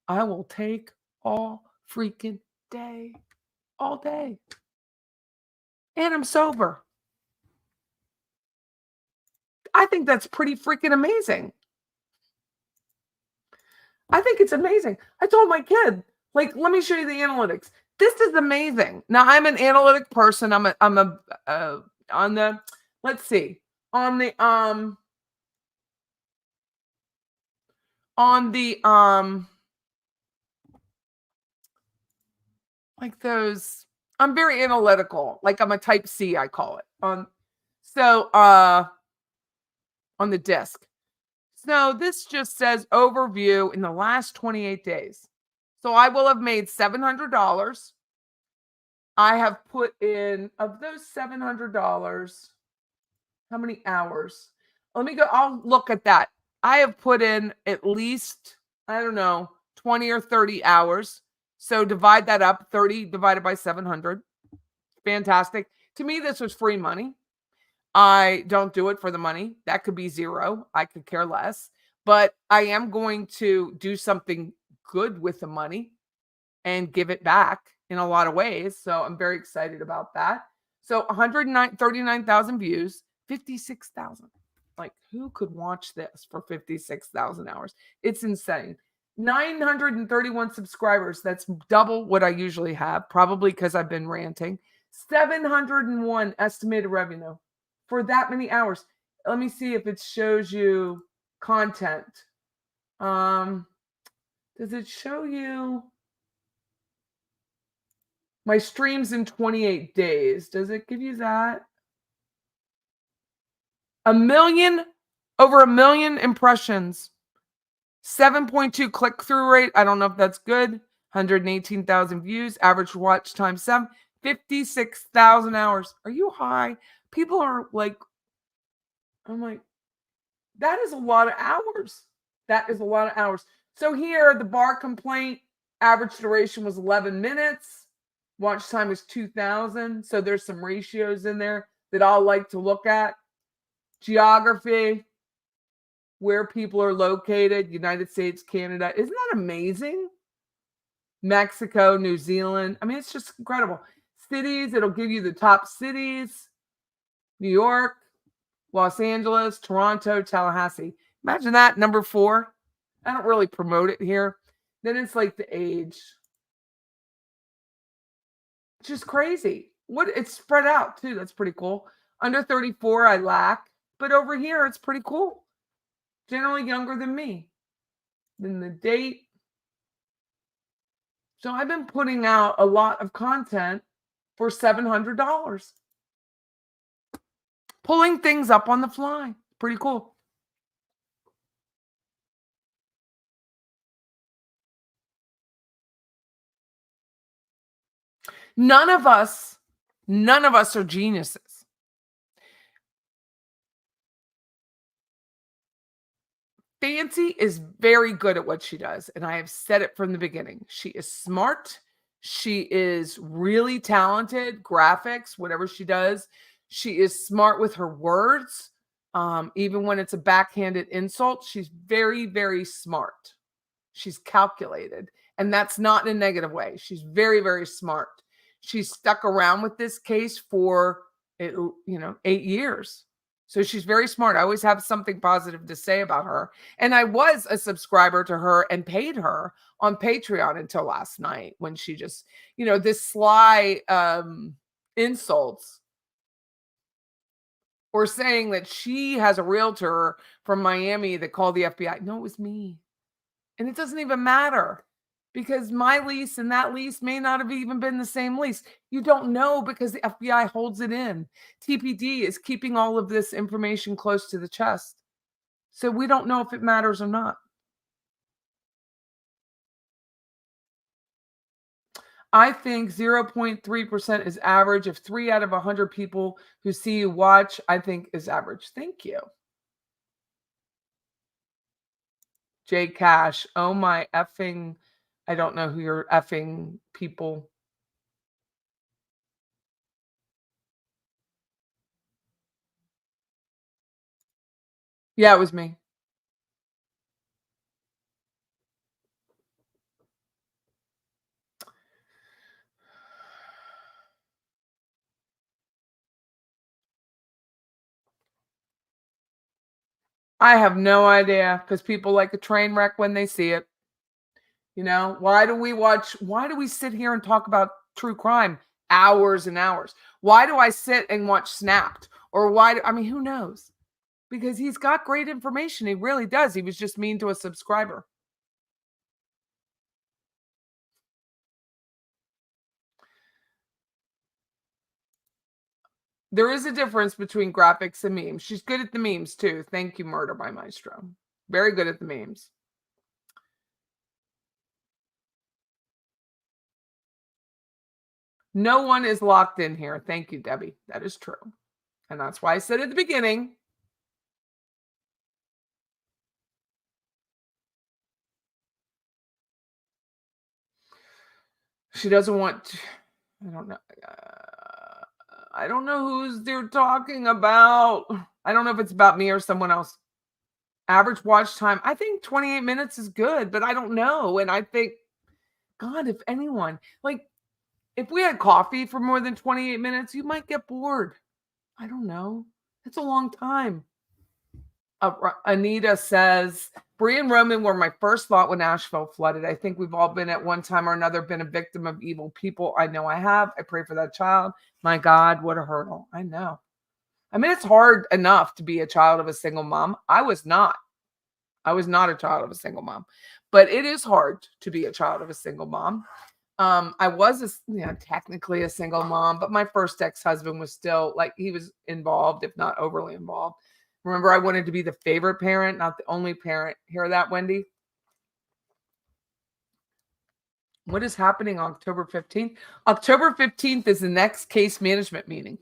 I will take all freaking day, all day. And I'm sober. I think that's pretty freaking amazing. I think it's amazing. I told my kid, let me show you the analytics. This is amazing. Now I'm an analytic person. I'm a on the let's see on the like those. I'm very analytical. Like I'm a type C, I call it. So on the disc. So this just says overview in the last 28 days. So I will have made $700. I have put in of those $700, how many hours? Let me go. I'll look at that. I have put in at least, I don't know, 20 or 30 hours. So divide that up, 30 divided by 700. Fantastic. To me, this was free money. I don't do it for the money. That could be zero. I could care less. But I am going to do something good with the money and give it back in a lot of ways. So I'm very excited about that. So 39,000 views, 56,000. Like, who could watch this for 56,000 hours? It's insane. 931 subscribers. That's double what I usually have, probably because I've been ranting. 701 estimated revenue for that many hours. Let me see if it shows you content. Does it show you my streams in 28 days? Does it give you that? Over a million impressions. 7.2 click-through rate. I don't know if that's good. 118,000 views. Average watch time 56,000 hours. Are you high? People are like, I'm like, that is a lot of hours. That is a lot of hours. So here, the bar complaint, average duration was 11 minutes. Watch time is 2,000. So there's some ratios in there that I'll like to look at. Geography, where people are located, United States, Canada. Isn't that amazing? Mexico, New Zealand. I mean, it's just incredible. Cities, it'll give you the top cities. New York, Los Angeles, Toronto, Tallahassee. Imagine that, number 4. I don't really promote it here. Then it's like the age. It's just crazy. It's spread out too. That's pretty cool. Under 34, I lack. But over here, it's pretty cool. Generally younger than me. Then the date. So I've been putting out a lot of content for $700. Pulling things up on the fly. Pretty cool. None of us are geniuses. Fancy is very good at what she does, and I have said it from the beginning. She is smart. She is really talented, graphics, whatever she does. She is smart with her words. Even when it's a backhanded insult, she's very, very smart. She's calculated, and that's not in a negative way. She's very, very smart. She's stuck around with this case for 8 years. So she's very smart. I always have something positive to say about her. And I was a subscriber to her and paid her on Patreon until last night when she just, this sly insults or saying that she has a realtor from Miami that called the FBI. No, it was me. And it doesn't even matter because my lease and that lease may not have even been the same lease. You don't know because the FBI holds it in. TPD is keeping all of this information close to the chest. So we don't know if it matters or not. I think 0.3% is average. If 3 out of 100 people who see you watch, I think is average. Thank you. J Cash. Oh my effing. I don't know who you're effing people. Yeah, it was me. I have no idea because people like a train wreck when they see it. Why do we sit here and talk about true crime hours and hours. Why do I sit and watch Snapped? Or I mean, who knows? Because he's got great information. He really does. He was just mean to a subscriber. There is a difference between graphics and memes. She's good at the memes too. Thank you, Murder by Maestro. Very good at the memes. No one is locked in here. Thank you, Debbie. That is true. And that's why I said at the beginning. She doesn't want, I don't know. I don't know who's they're talking about. I don't know if it's about me or someone else. Average watch time. I think 28 minutes is good, but I don't know. And I think, God, if anyone, like, if we had coffee for more than 28 minutes, you might get bored. I don't know. It's a long time. Anita says, Bree and Roman were my first thought when Asheville flooded. I think we've all been at one time or another been a victim of evil people. I know I have. I pray for that child. My God, what a hurdle. I know. I mean, it's hard enough to be a child of a single mom. I was not. I was not a child of a single mom. But it is hard to be a child of a single mom. I was technically a single mom, but my first ex-husband was still like he was involved, if not overly involved. Remember, I wanted to be the favorite parent, not the only parent. Hear that, Wendy? What is happening on October 15th? October 15th is the next case management meeting.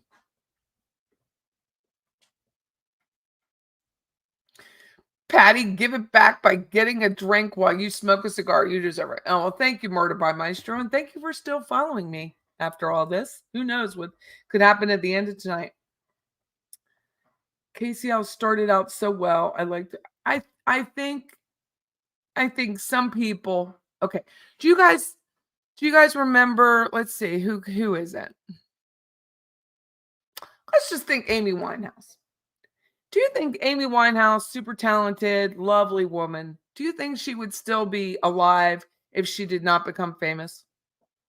Patty, give it back by getting a drink while you smoke a cigar. You deserve it. Oh, well, thank you, Murder by Maestro, and thank you for still following me after all this. Who knows what could happen at the end of tonight? KCL started out so well. I liked it. I think some people. Okay, do you guys remember? Let's see who is it? Let's just think Amy Winehouse. Do you think Amy Winehouse, super talented, lovely woman, do you think she would still be alive if she did not become famous?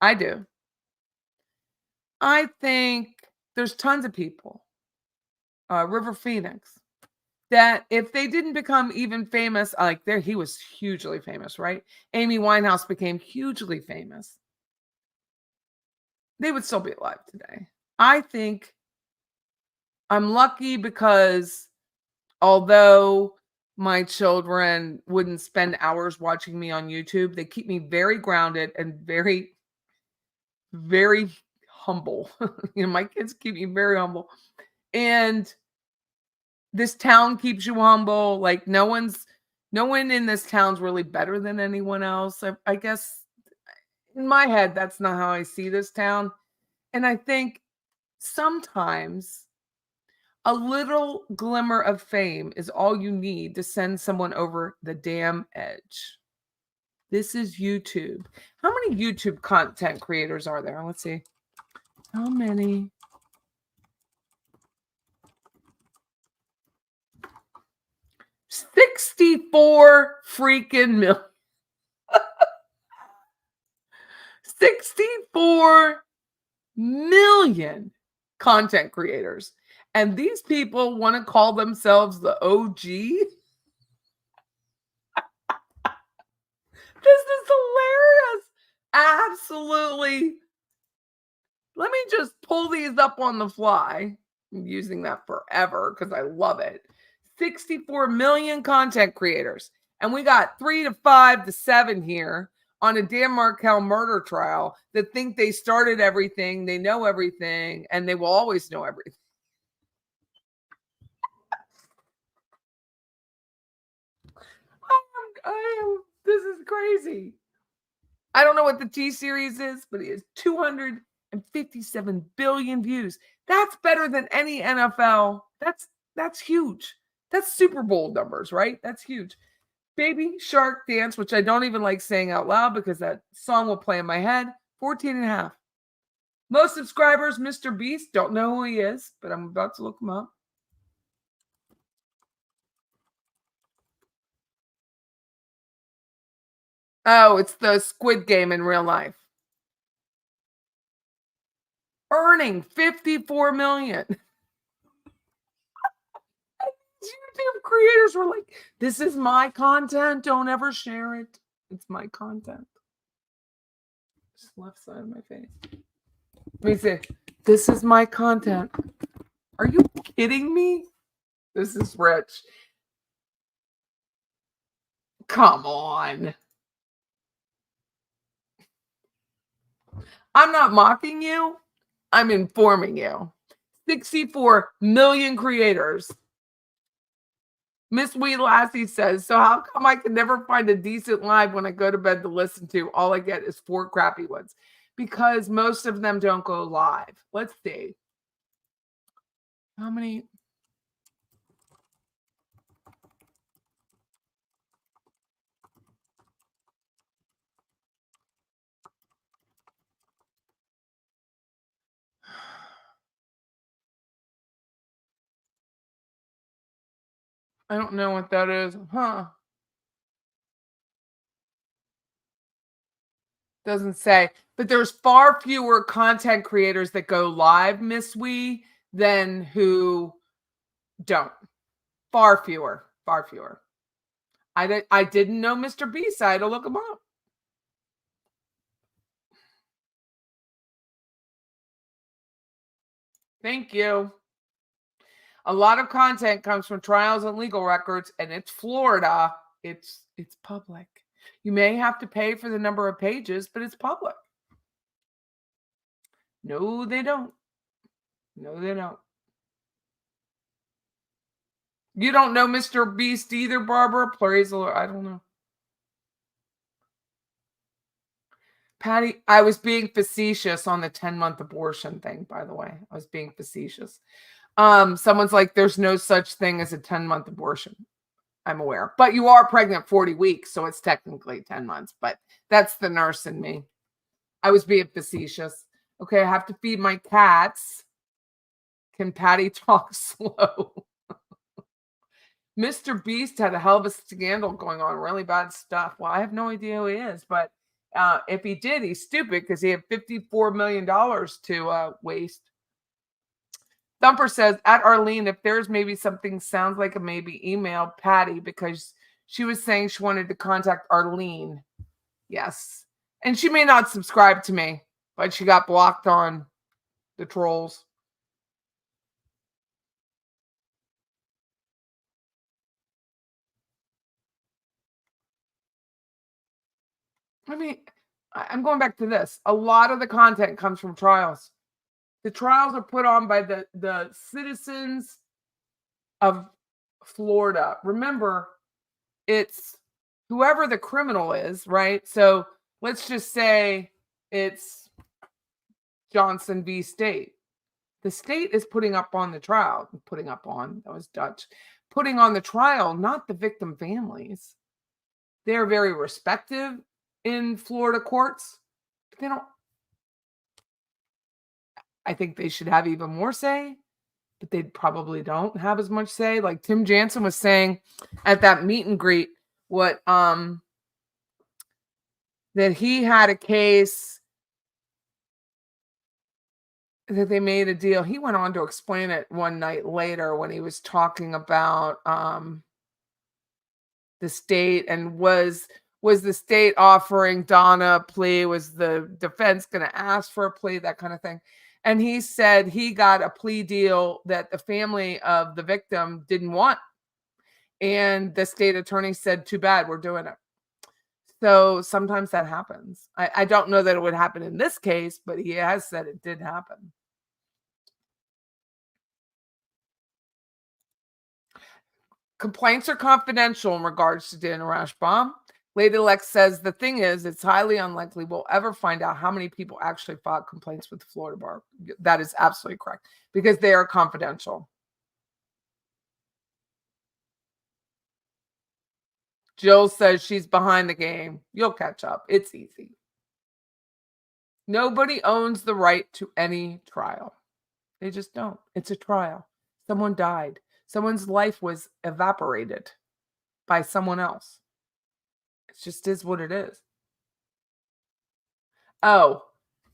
I do. I think there's tons of people, River Phoenix, that if they didn't become even famous, like there, he was hugely famous, right? Amy Winehouse became hugely famous. They would still be alive today. I think I'm lucky because although my children wouldn't spend hours watching me on YouTube, they keep me very grounded and very, very humble. My kids keep me very humble. And this town keeps you humble. Like no one in this town's really better than anyone else. I guess in my head, that's not how I see this town. And I think sometimes a little glimmer of fame is all you need to send someone over the damn edge. This is YouTube. How many YouTube content creators are there? Let's see. How many? $64 freaking million. 64 million content creators. And these people want to call themselves the OG. This is hilarious. Absolutely. Let me just pull these up on the fly. I'm using that forever because I love it. 64 million content creators. And we got 3 to 5 to 7 here on a Dan Markel murder trial that think they started everything, they know everything, and they will always know everything. This is crazy. I don't know what the T series is, but it is 257 billion views. That's better than any NFL. That's huge. That's Super Bowl numbers, right? That's huge. Baby Shark Dance, which I don't even like saying out loud because that song will play in my head, 14 and a half. Most subscribers, Mr. Beast, don't know who he is, but I'm about to look him up. Oh, it's the Squid Game in real life. earning 54 million. YouTube creators were like, this is my content. Don't ever share it. It's my content. Just left side of my face. Let me see. This is my content. Are you kidding me? This is rich. Come on. I'm not mocking you. I'm informing you. 64 million creators. Miss Wee Lassie says, so how come I can never find a decent live when I go to bed to listen to? All I get is 4 crappy ones. Because most of them don't go live. Let's see. How many? I don't know what that is. Huh. Doesn't say. But there's far fewer content creators that go live, Miss Wee, than who don't. Far fewer. Far fewer. I didn't know Mr. B, so I had to look him up. Thank you. A lot of content comes from trials and legal records, and it's Florida. It's public. You may have to pay for the number of pages, but it's public. No, they don't. No, they don't. You don't know Mr. Beast either, Barbara? Praise the Lord. I don't know. Patty, I was being facetious on the 10-month abortion thing, by the way. I was being facetious. Someone's like, there's no such thing as a 10-month abortion. I'm aware. But you are pregnant 40 weeks, so it's technically 10 months. But that's the nurse in me. I was being facetious. Okay, I have to feed my cats. Can Patty talk slow? Mr. Beast had a hell of a scandal going on, really bad stuff. Well, I have no idea who he is, but if he did, he's stupid because he had $54 million to waste. Thumper says, at Arlene, if there's maybe something sounds like a maybe, email Patty because she was saying she wanted to contact Arlene. Yes. And she may not subscribe to me, but she got blocked on the trolls. I mean, I'm going back to this. A lot of the content comes from trials. The trials are put on by the citizens of Florida. Remember, it's whoever the criminal is, right? So let's just say it's Johnson v. State. The state is putting up on the trial, that was Dutch, putting on the trial, not the victim families. They're very respective in Florida courts, but they don't. I think they should have even more say, but they probably don't have as much say. Like Tim Jansen was saying at that meet and greet, that he had a case that they made a deal. He went on to explain it one night later when he was talking about the state and was the state offering Donna a plea? Was the defense going to ask for a plea? That kind of thing. And he said he got a plea deal that the family of the victim didn't want. And the state attorney said, too bad, we're doing it. So sometimes that happens. I don't know that it would happen in this case, but he has said it did happen. Complaints are confidential in regards to Daniel Rashbaum. Lady Lex says the thing is, it's highly unlikely we'll ever find out how many people actually filed complaints with the Florida bar. That is absolutely correct because they are confidential. Jill says she's behind the game. You'll catch up. It's easy. Nobody owns the right to any trial. They just don't. It's a trial. Someone died. Someone's life was evaporated by someone else. It just is what it is. Oh,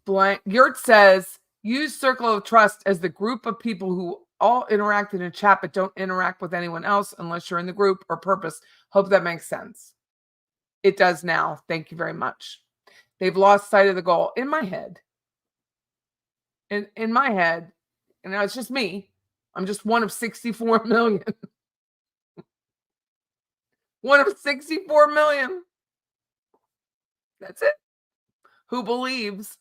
blank. Yurt says, Use circle of trust as the group of people who all interact in a chat but don't interact with anyone else unless you're in the group or purpose. Hope that makes sense. It does now. Thank you very much. They've lost sight of the goal. In my head, in my head, and now it's just me. I'm just one of 64 million. One of 64 million. That's it. Who believes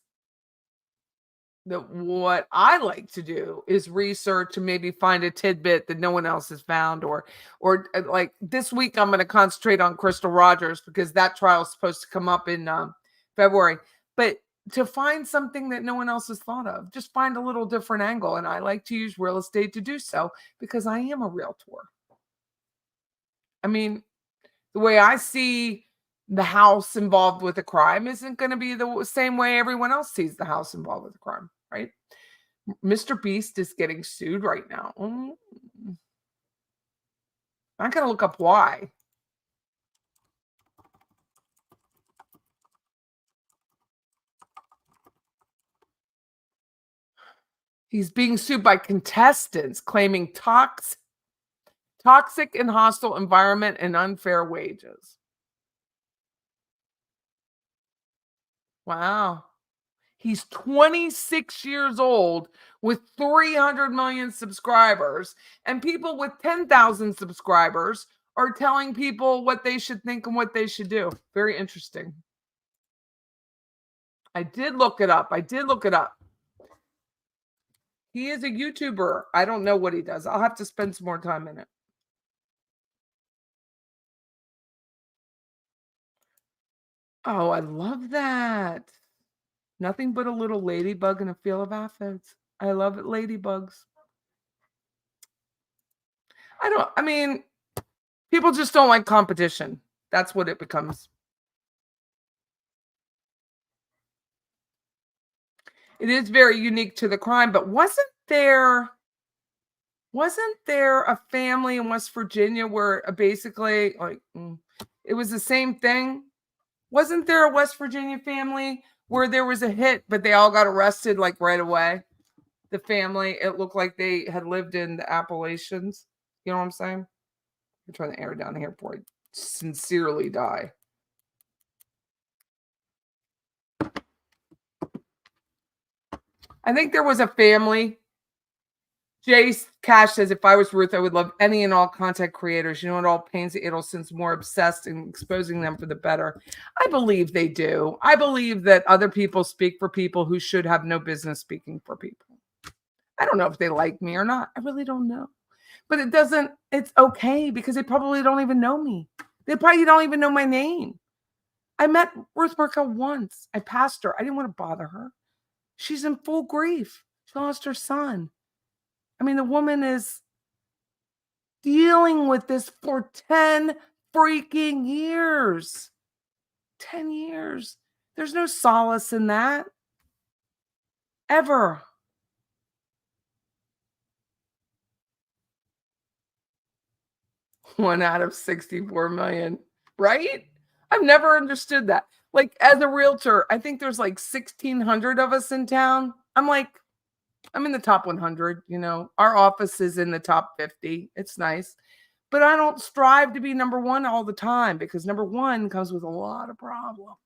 that what I like to do is research and maybe find a tidbit that no one else has found, or like this week I'm going to concentrate on Crystal Rogers because that trial is supposed to come up in February. But to find something that no one else has thought of, just find a little different angle. And I like to use real estate to do so because I am a realtor. I mean, the way I see the house involved with a crime isn't going to be the same way everyone else sees the house involved with a crime, right? Mr. Beast is getting sued right now. I'm going to look up why. He's being sued by contestants claiming toxic and hostile environment and unfair wages. Wow. He's 26 years old with 300 million subscribers, and people with 10,000 subscribers are telling people what they should think and what they should do. Very interesting. I did look it up. He is a YouTuber. I don't know what he does. I'll have to spend some more time in it. Oh, I love that. Nothing but a little ladybug and a field of aphids. I love it, ladybugs. I mean, people just don't like competition. That's what it becomes. It is very unique to the crime, but wasn't there a family in West Virginia where basically it was the same thing? Wasn't there a West Virginia family where there was a hit, but they all got arrested like right away? The family, it looked like they had lived in the Appalachians. You know what I'm saying? I'm trying to air down here before I sincerely die. I think there was a family. Jace Cash says, if I was Ruth, I would love any and all content creators. You know, it all pains the Adelsons more obsessed in exposing them for the better. I believe they do. I believe that other people speak for people who should have no business speaking for people. I don't know if they like me or not. I really don't know. But it's okay because they probably don't even know me. They probably don't even know my name. I met Ruth Markel once. I passed her. I didn't want to bother her. She's in full grief. She lost her son. I mean, the woman is dealing with this for 10 freaking years. 10 years. There's no solace in that. Ever. One out of 64 million, right? I've never understood that. Like, as a realtor, I think there's like 1,600 of us in town. I'm in the top 100, you know. Our office is in the top 50. It's nice. But I don't strive to be number one all the time because number one comes with a lot of problems.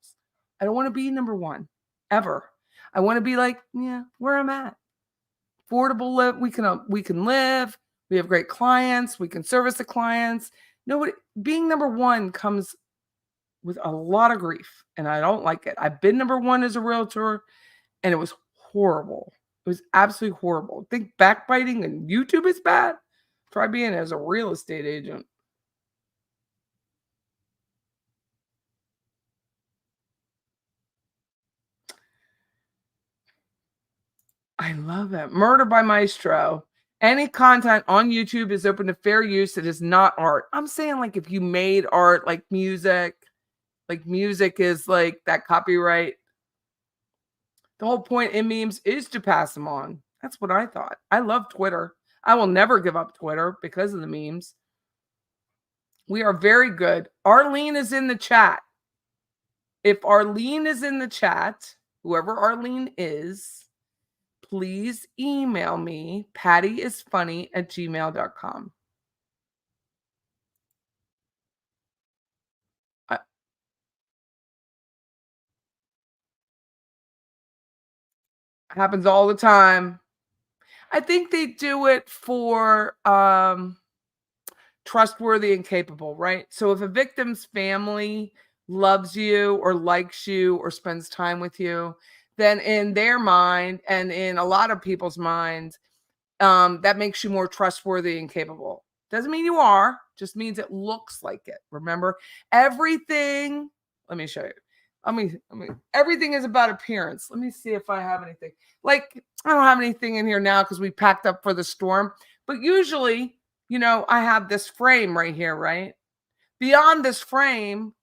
I don't want to be number one ever. I want to be like, yeah, where I'm at. Affordable live. We can live. We have great clients. We can service the clients. Nobody being number one comes with a lot of grief, and I don't like it. I've been number one as a realtor, and it was horrible. It was absolutely horrible. Think backbiting and YouTube is bad. Try being as a real estate agent. I love it. Murder by Maestro. Any content on YouTube is open to fair use. It is not art. I'm saying, like, if you made art, like music is like that copyright. The whole point in memes is to pass them on. That's what I thought. I love Twitter. I will never give up Twitter because of the memes. We are very good. Arlene is in the chat. If Arlene is in the chat, whoever Arlene is, please email me, pattyisfunny@gmail.com. Uh, happens all the time. I think they do it for trustworthy and capable, right? So if a victim's family loves you or likes you or spends time with you, then in their mind and in a lot of people's minds, that makes you more trustworthy and capable. Doesn't mean you are, just means it looks like it. Remember, everything. Let me show you. Everything is about appearance. Let me see if I have anything. Like, I don't have anything in here now because we packed up for the storm. But usually, I have this frame right here, right? Beyond this frame,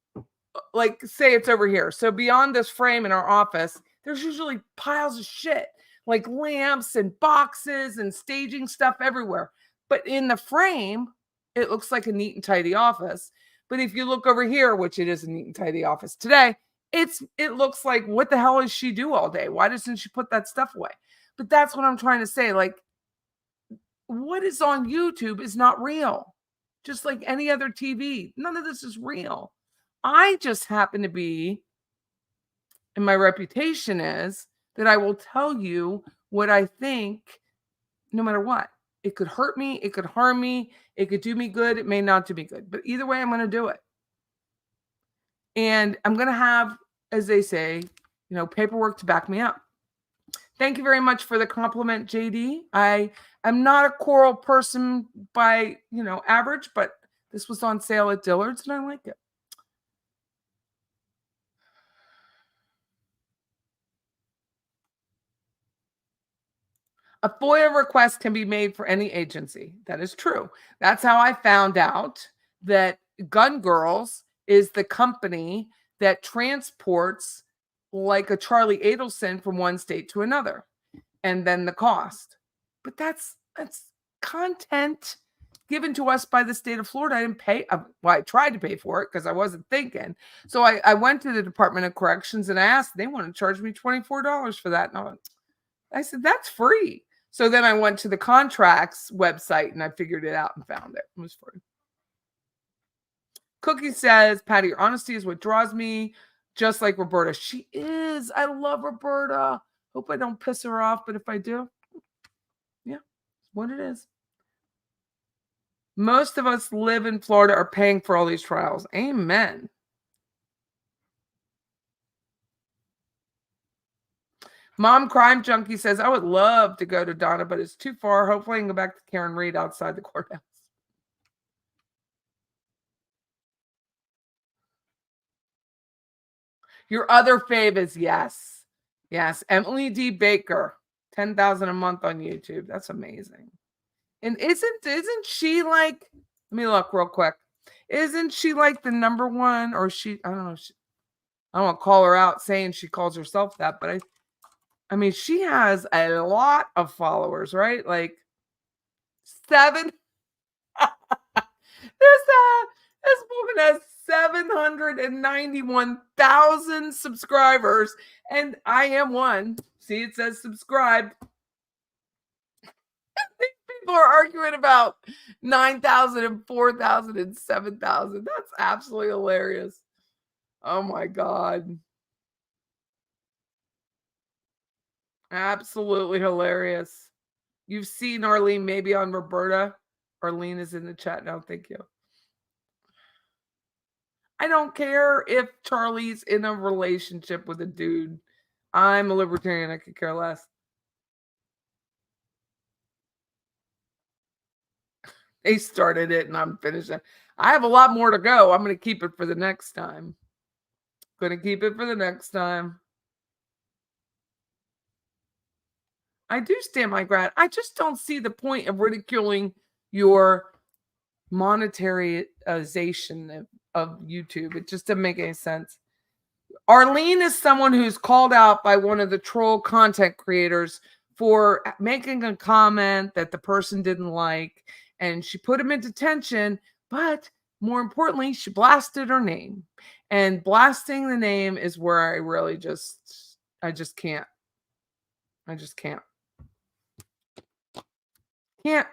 like say it's over here. So beyond this frame in our office, there's usually piles of shit, like lamps and boxes and staging stuff everywhere. But in the frame, it looks like a neat and tidy office. But if you look over here, which it is a neat and tidy office today, it looks like, what the hell does she do all day? Why doesn't she put that stuff away? But that's what I'm trying to say. Like, what is on YouTube is not real. Just like any other TV. None of this is real. I just happen to be, and my reputation is that I will tell you what I think no matter what. It could hurt me, it could harm me, it could do me good, it may not do me good. But either way, I'm going to do it. And I'm going to have, as they say, paperwork to back me up. Thank you very much for the compliment, JD. I am not a coral person by, average, but this was on sale at Dillard's and I like it. A FOIA request can be made for any agency. That is true. That's how I found out that Gun Girls is the company that transports like a Charlie Adelson from one state to another, and then the cost. But that's content given to us by the state of Florida. I didn't pay. Well, I tried to pay for it because I wasn't thinking. So I went to the Department of Corrections and I asked. They want to charge me $24 for that. And I said, that's free. So then I went to the contracts website and I figured it out and found it. It was free. Cookie says, Patty, your honesty is what draws me, just like Roberta. She is. I love Roberta. Hope I don't piss her off, but if I do, yeah, it's what it is. Most of us live in Florida are paying for all these trials. Amen. Mom Crime Junkie says, I would love to go to Donna, but it's too far. Hopefully I can go back to Karen Reed outside the courthouse. Your other fave is yes. Yes. Emily D. Baker, 10,000 a month on YouTube. That's amazing. And isn't she like, let me look real quick. Isn't she like the number one, or I don't know. I don't want to call her out saying she calls herself that, but I mean, she has a lot of followers, right? Like 7. This woman has 791,000 subscribers, and I am one. See, it says subscribed. People are arguing about 9,000 and 4,000 and 7,000. That's absolutely hilarious. Oh my God. Absolutely hilarious. You've seen Arlene maybe on Roberta. Arlene is in the chat now. Thank you. I don't care if Charlie's in a relationship with a dude. I'm a libertarian. I could care less. They started it and I'm finishing. I have a lot more to go. I'm going to keep it for the next time. I do stand my ground. I just don't see the point of ridiculing your monetarization of YouTube. It just doesn't make any sense. Arlene is someone who's called out by one of the troll content creators for making a comment that the person didn't like, and she put him in detention, but more importantly, she blasted her name. And blasting the name is where I just can't. I just can't. Can't.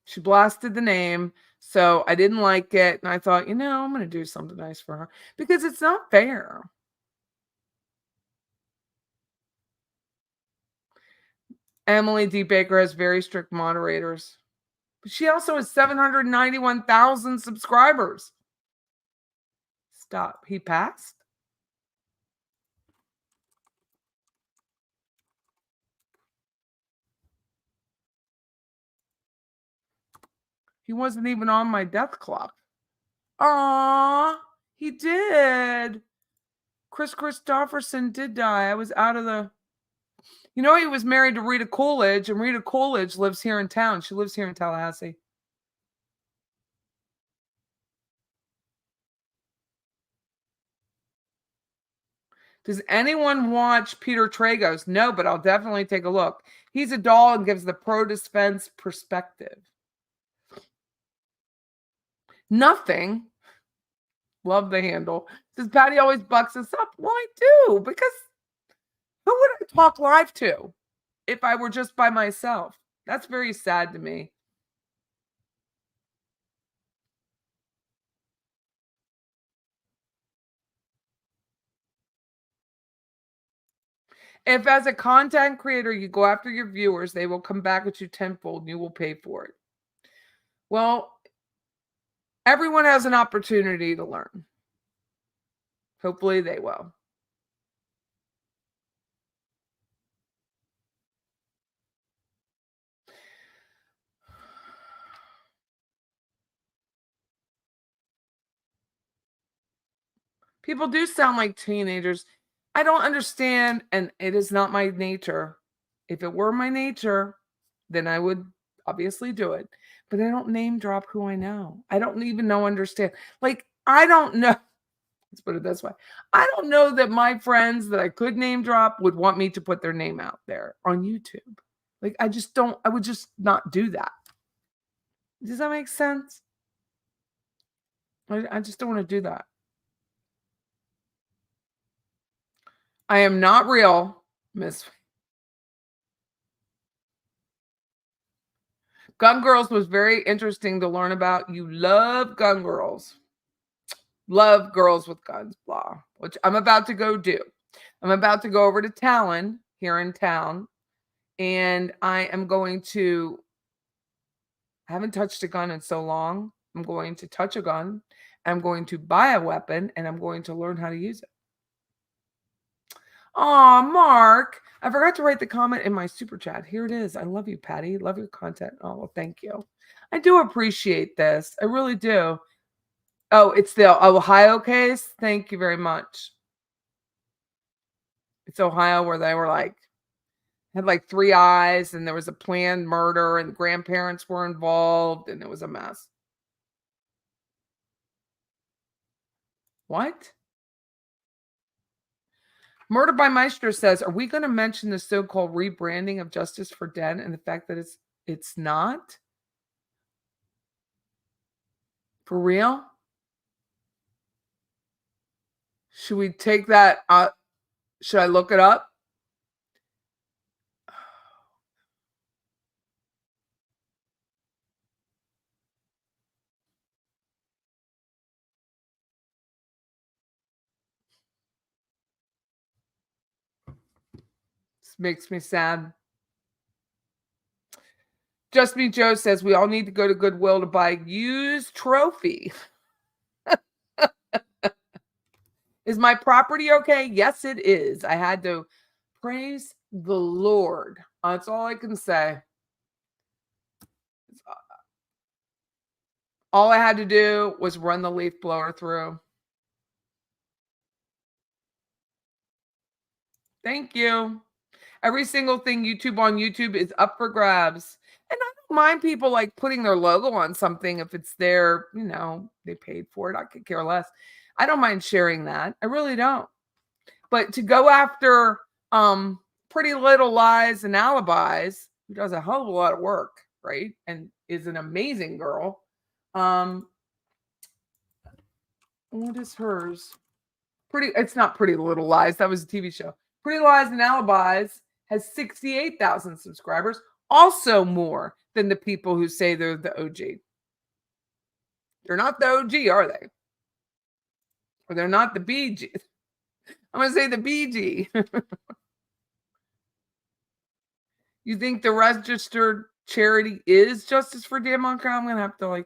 She blasted the name, so I didn't like it, and I thought, I'm going to do something nice for her because it's not fair. Emily D. Baker has very strict moderators. But she also has 791,000 subscribers. Stop. He passed? He wasn't even on my death clock. Aw, he did. Chris Christopherson did die. I was out of the... he was married to Rita Coolidge, and Rita Coolidge lives here in town. She lives here in Tallahassee. Does anyone watch Peter Tragos? No, but I'll definitely take a look. He's a doll and gives the pro-defense perspective. Nothing. Love the handle. Does Patty always bucks us up? Well, I do, because who would I talk live to if I were just by myself? That's very sad to me. If as a content creator you go after your viewers, they will come back at you tenfold and you will pay for it. Well, everyone has an opportunity to learn. Hopefully they will. People do sound like teenagers. I don't understand, and it is not my nature. If it were my nature, then I would obviously do it. But I don't name drop who I know. I don't even understand. Like, I don't know. Let's put it this way. I don't know that my friends that I could name drop would want me to put their name out there on YouTube. Like, I would just not do that. Does that make sense? I just don't want to do that. I am not real, Miss. Gun Girls was very interesting to learn about. You love Gun Girls. Love girls with guns, blah, which I'm about to go do. I'm about to go over to Talon here in town, and I am going to... I haven't touched a gun in so long. I'm going to touch a gun. I'm going to buy a weapon, and I'm going to learn how to use it. Aw, Mark. I forgot to write the comment in my super chat. Here it is. I love you, Patty. Love your content. Oh, well, thank you. I do appreciate this. I really do. Oh, it's the Ohio case? Thank you very much. It's Ohio where they were had like 3 eyes, and there was a planned murder, and grandparents were involved, and it was a mess. What? Murder by Maestro says, are we going to mention the so-called rebranding of Justice for Dead and the fact that it's not? For real? Should we take that? Should I look it up? This makes me sad. Just Me Joe says we all need to go to Goodwill to buy used trophy. Is my property okay? Yes, it is. I had to praise the Lord. That's all I can say. All I had to do was run the leaf blower through. Thank you. Every single thing on YouTube is up for grabs. And I don't mind people like putting their logo on something if it's their, they paid for it. I could care less. I don't mind sharing that. I really don't. But to go after Pretty Little Lies and Alibis, who does a hell of a lot of work, right? And is an amazing girl. What is hers? It's not Pretty Little Lies. That was a TV show. Pretty Lies and Alibis has 68,000 subscribers, also more than the people who say they're the OG. They're not the OG, are they? Or they're not the BG. I'm going to say the BG. You think the registered charity is Justice for Dan Markel? I'm going to have to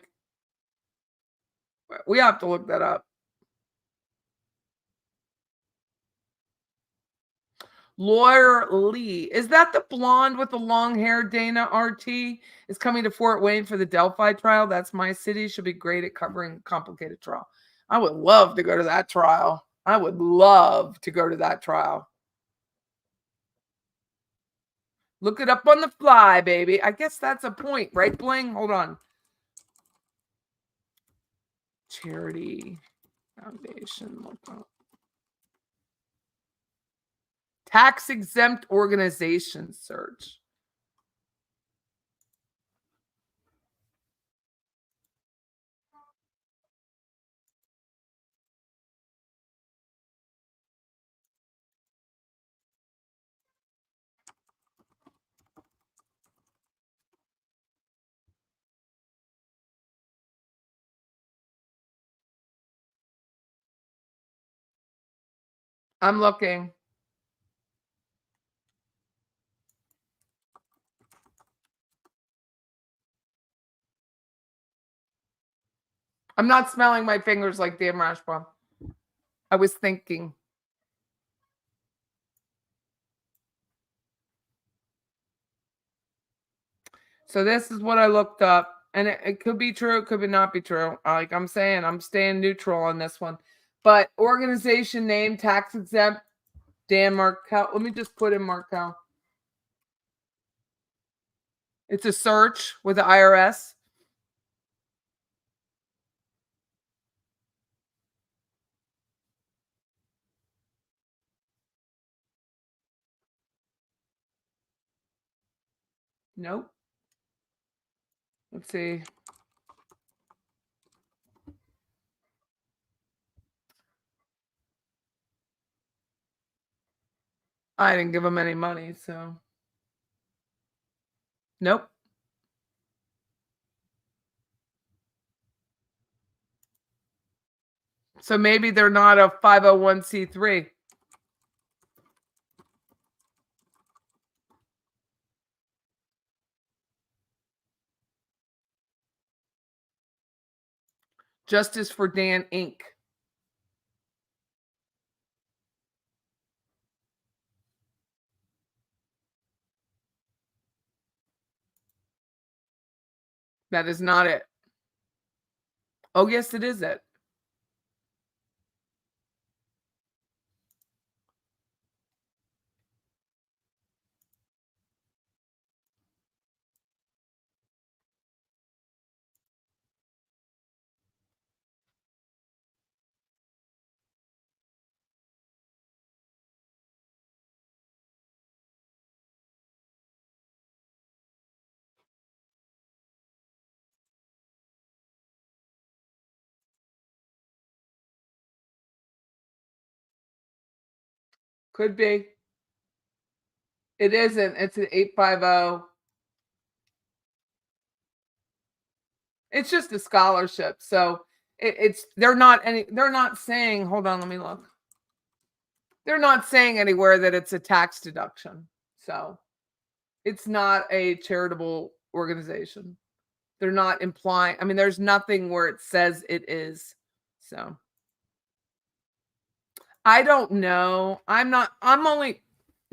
we have to look that up. Lawyer Lee. Is that the blonde with the long hair? Dana RT is coming to Fort Wayne for the Delphi trial. That's my city. She'll be great at covering complicated trial. I would love to go to that trial. I would love to go to that trial. Look it up on the fly, baby. I guess that's a point, right, Bling? Hold on. Charity Foundation. Look up. Tax exempt organization search. I'm looking. I'm not smelling my fingers like Daniel Rashbaum. I was thinking. So this is what I looked up. And it could be true, it could not be true. Like I'm saying, I'm staying neutral on this one. But organization name, tax exempt, Dan Markel. Let me just put in Markel. It's a search with the IRS. Nope. Let's see. I didn't give him any money, so. Nope. So maybe they're not a 501c3. Justice for Dan Inc. That is not it. Oh, yes, it is it. Could be. It isn't. It's an 850. It's just a scholarship. So they're not saying, hold on, let me look. They're not saying anywhere that it's a tax deduction. So it's not a charitable organization. They're not implying, I mean, there's nothing where it says it is. So I don't know. The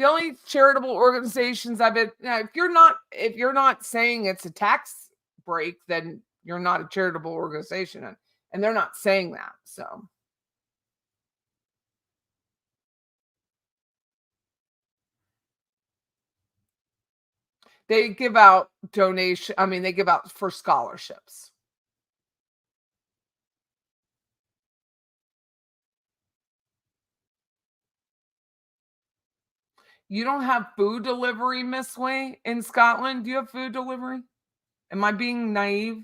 only charitable organizations I've been, if you're not saying it's a tax break, then you're not a charitable organization. And they're not saying that. So they give out they give out for scholarships. You don't have food delivery, Miss Way, in Scotland? Do you have food delivery? Am I being naive?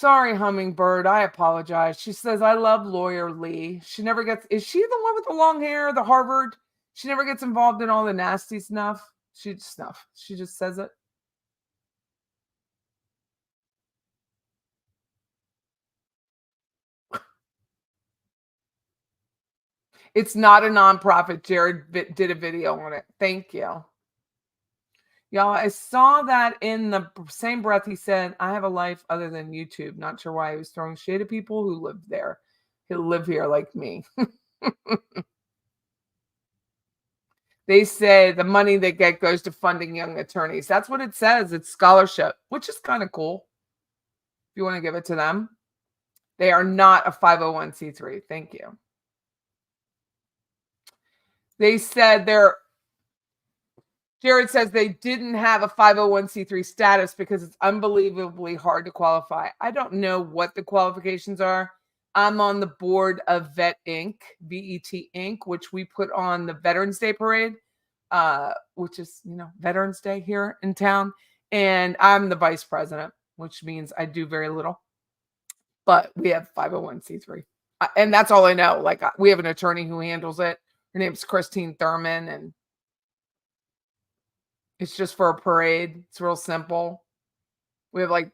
Sorry, Hummingbird. I apologize. She says, I love lawyer Lee. She never gets, is she the one with the long hair, the Harvard? She never gets involved in all the nasty stuff. She just says it. It's not a nonprofit. Jared did a video on it. Thank you. Y'all, I saw that in the same breath he said, I have a life other than YouTube. Not sure why he was throwing shade at people who live there, who live here like me. They say the money they get goes to funding young attorneys. That's what it says. It's scholarship, which is kind of cool. If you want to give it to them. They are not a 501c3. Thank you. They said Jared says they didn't have a 501c3 status because it's unbelievably hard to qualify. I don't know what the qualifications are. I'm on the board of Vet Inc., VET Inc., which we put on the Veterans Day Parade, which is, Veterans Day here in town. And I'm the vice president, which means I do very little. But we have 501c3. And that's all I know. Like, we have an attorney who handles it. Her name's Christine Thurman, and it's just for a parade. It's real simple. We have like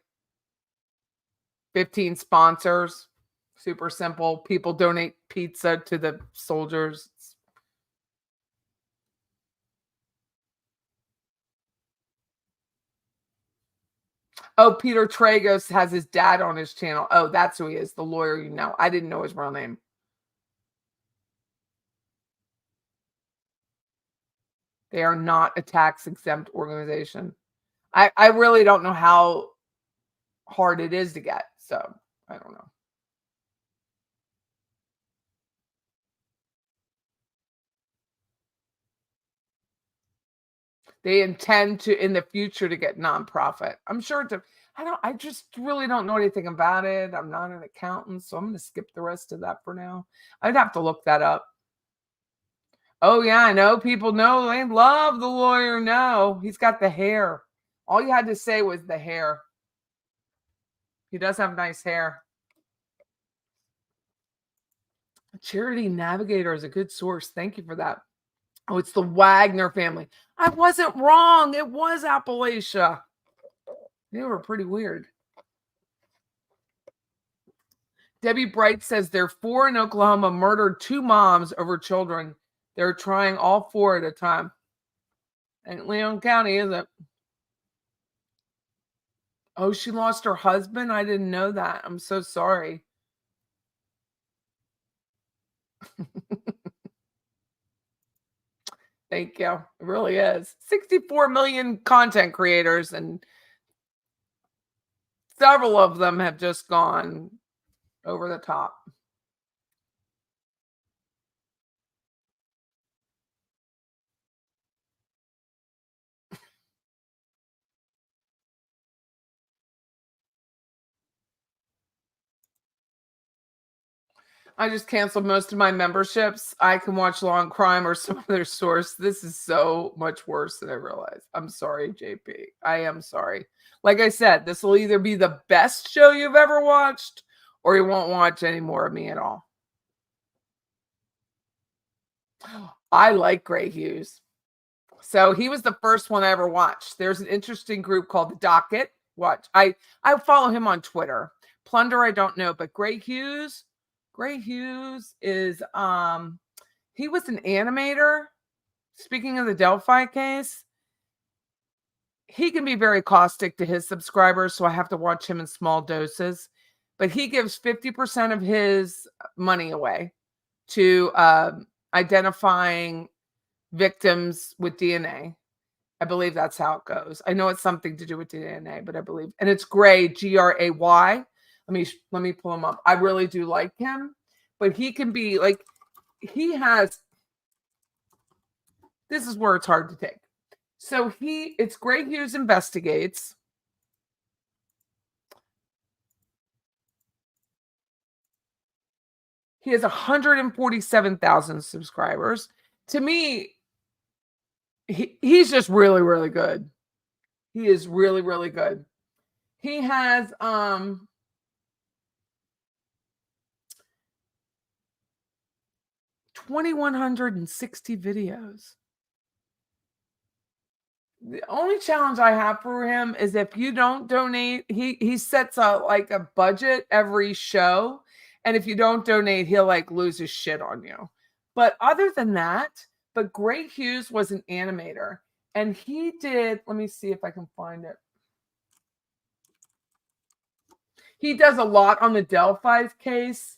15 sponsors. Super simple. People donate pizza to the soldiers. Oh, Peter Tragos has his dad on his channel. Oh, that's who he is, the lawyer you know. I didn't know his real name. They are not a tax-exempt organization. I really don't know how hard it is to get, so I don't know. They intend to, in the future, to get nonprofit. I'm sure I just really don't know anything about it. I'm not an accountant, so I'm going to skip the rest of that for now. I'd have to look that up. Oh, yeah, I know. People know. They love the lawyer. No, he's got the hair. All you had to say was the hair. He does have nice hair. Charity Navigator is a good source. Thank you for that. Oh, it's the Wagner family. I wasn't wrong. It was Appalachia. They were pretty weird. Debbie Bright says their 4 in Oklahoma murdered 2 moms over children. They're trying all 4 at a time. Ain't Leon County, is it? Oh, she lost her husband? I didn't know that. I'm so sorry. Thank you. It really is. 64 million content creators, and several of them have just gone over the top. I just canceled most of my memberships. I can watch Long Crime or some other source. This is so much worse than I realized. I'm sorry, JP. I am sorry. Like I said, this will either be the best show you've ever watched or you won't watch any more of me at all. I like Gray Hughes. So he was the first one I ever watched. There's an interesting group called The Docket. Watch. I follow him on Twitter. Plunder, I don't know, but Gray Hughes is he was an animator. Speaking of the Delphi case, he can be very caustic to his subscribers, so I have to watch him in small doses. But he gives 50% of his money away to identifying victims with DNA. I believe that's how it goes. I know it's something to do with DNA, but I believe, and it's Gray, Gray. Let me pull him up. I really do like him, but he can be like, this is where it's hard to take. So it's Gray Hughes Investigates. He has 147,000 subscribers. To me, he's just really, really good. He is really, really good. He has 2,160 videos. The only challenge I have for him is if you don't donate, he sets a like a budget every show, and if you don't donate, he'll like lose his shit on you. But other than that, but Greg Hughes was an animator, and he did. Let me see if I can find it. He does a lot on the Delphi case,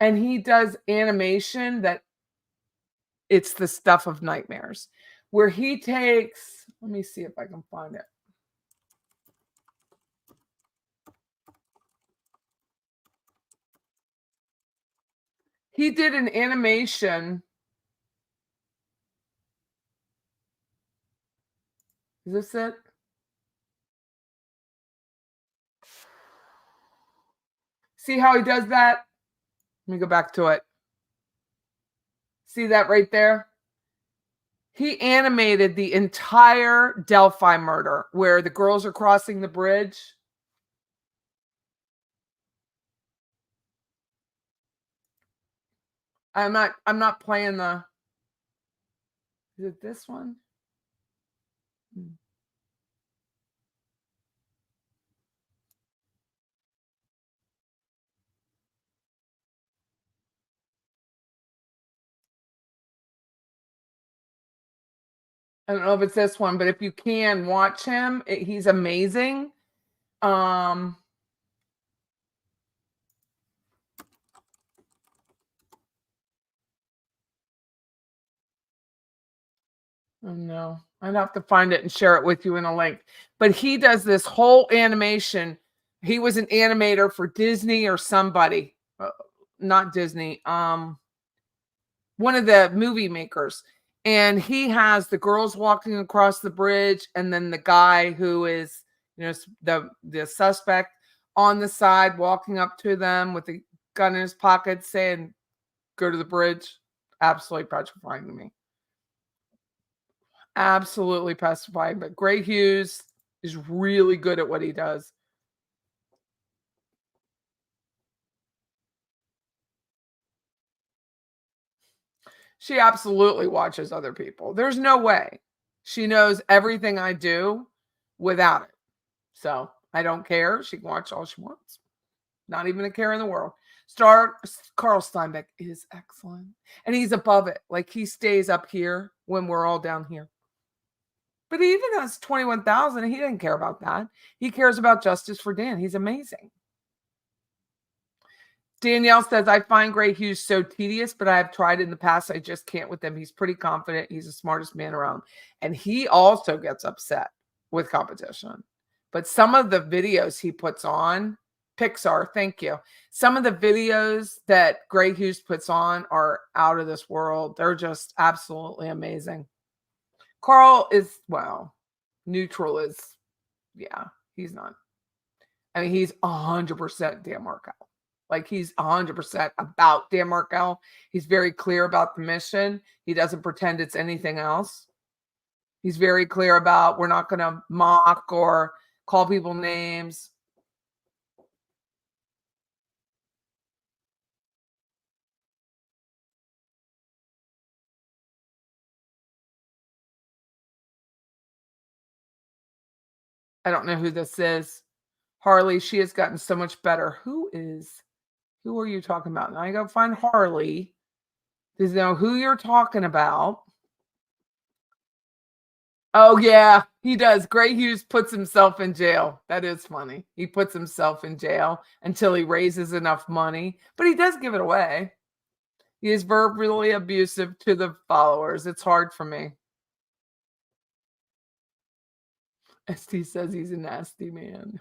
and he does animation that it's the stuff of nightmares, where he takes. Let me see if I can find it. He did an animation. Is this it? See how he does that? Let me go back to it. See that right there? He animated the entire Delphi murder where the girls are crossing the bridge. I'm not playing the. Is it this one? I don't know if it's this one, but if you can watch him, he's amazing. Oh no, I'd have to find it and share it with you in a link. But he does this whole animation. He was an animator for Disney or somebody, not Disney. One of the movie makers, and he has the girls walking across the bridge, and then the guy who is, the suspect on the side walking up to them with a gun in his pocket, saying, "Go to the bridge." Absolutely petrifying to me. Absolutely petrifying. But Greg Hughes is really good at what he does. She absolutely watches other people. There's no way. She knows everything I do without it. So I don't care. She can watch all she wants. Not even a care in the world. Carl Steinbeck is excellent. And he's above it. Like he stays up here when we're all down here. But he even has 21,000. He didn't care about that. He cares about justice for Dan. He's amazing. Danielle says, I find Greg Hughes so tedious, but I have tried in the past. I just can't with him. He's pretty confident. He's the smartest man around. And he also gets upset with competition. But some of the videos he puts on, Pixar, thank you. Some of the videos that Greg Hughes puts on are out of this world. They're just absolutely amazing. Carl is, well, neutral is, yeah, he's not. I mean, he's 100% Dan Markel. Like he's 100% about Dan Markel. He's very clear about the mission. He doesn't pretend it's anything else. He's very clear about we're not going to mock or call people names. I don't know who this is. Harley, she has gotten so much better. Who are you talking about? Now I go find Harley. Does know who you're talking about. Oh yeah, he does. Greg Hughes puts himself in jail. That is funny. He puts himself in jail until he raises enough money, but he does give it away. He is verbally abusive to the followers. It's hard for me. ST says he's a nasty man.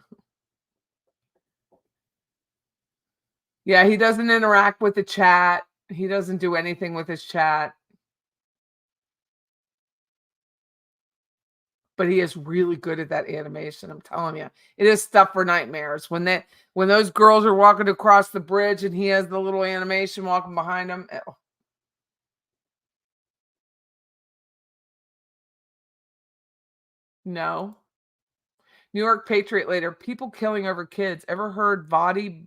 Yeah, he doesn't interact with the chat. He doesn't do anything with his chat. But he is really good at that animation. I'm telling you, it is stuff for nightmares. When those girls are walking across the bridge and he has the little animation walking behind them. No. New York Patriot later. People killing over kids. Ever heard Vadi?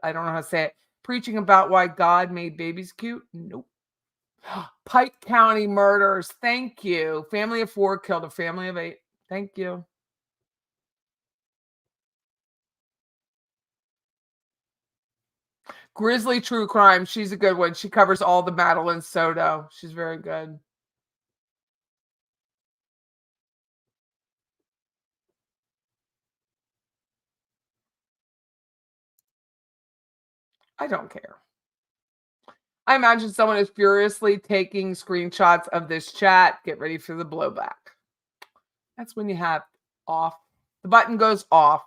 I don't know how to say it. Preaching about why God made babies cute? Nope. Pike County murders. Thank you. Family of 4 killed a family of 8. Thank you. Grizzly True Crime. She's a good one. She covers all the Madeline Soto. She's very good. I don't care. I imagine someone is furiously taking screenshots of this chat. Get ready for the blowback. That's when you have off. The button goes off.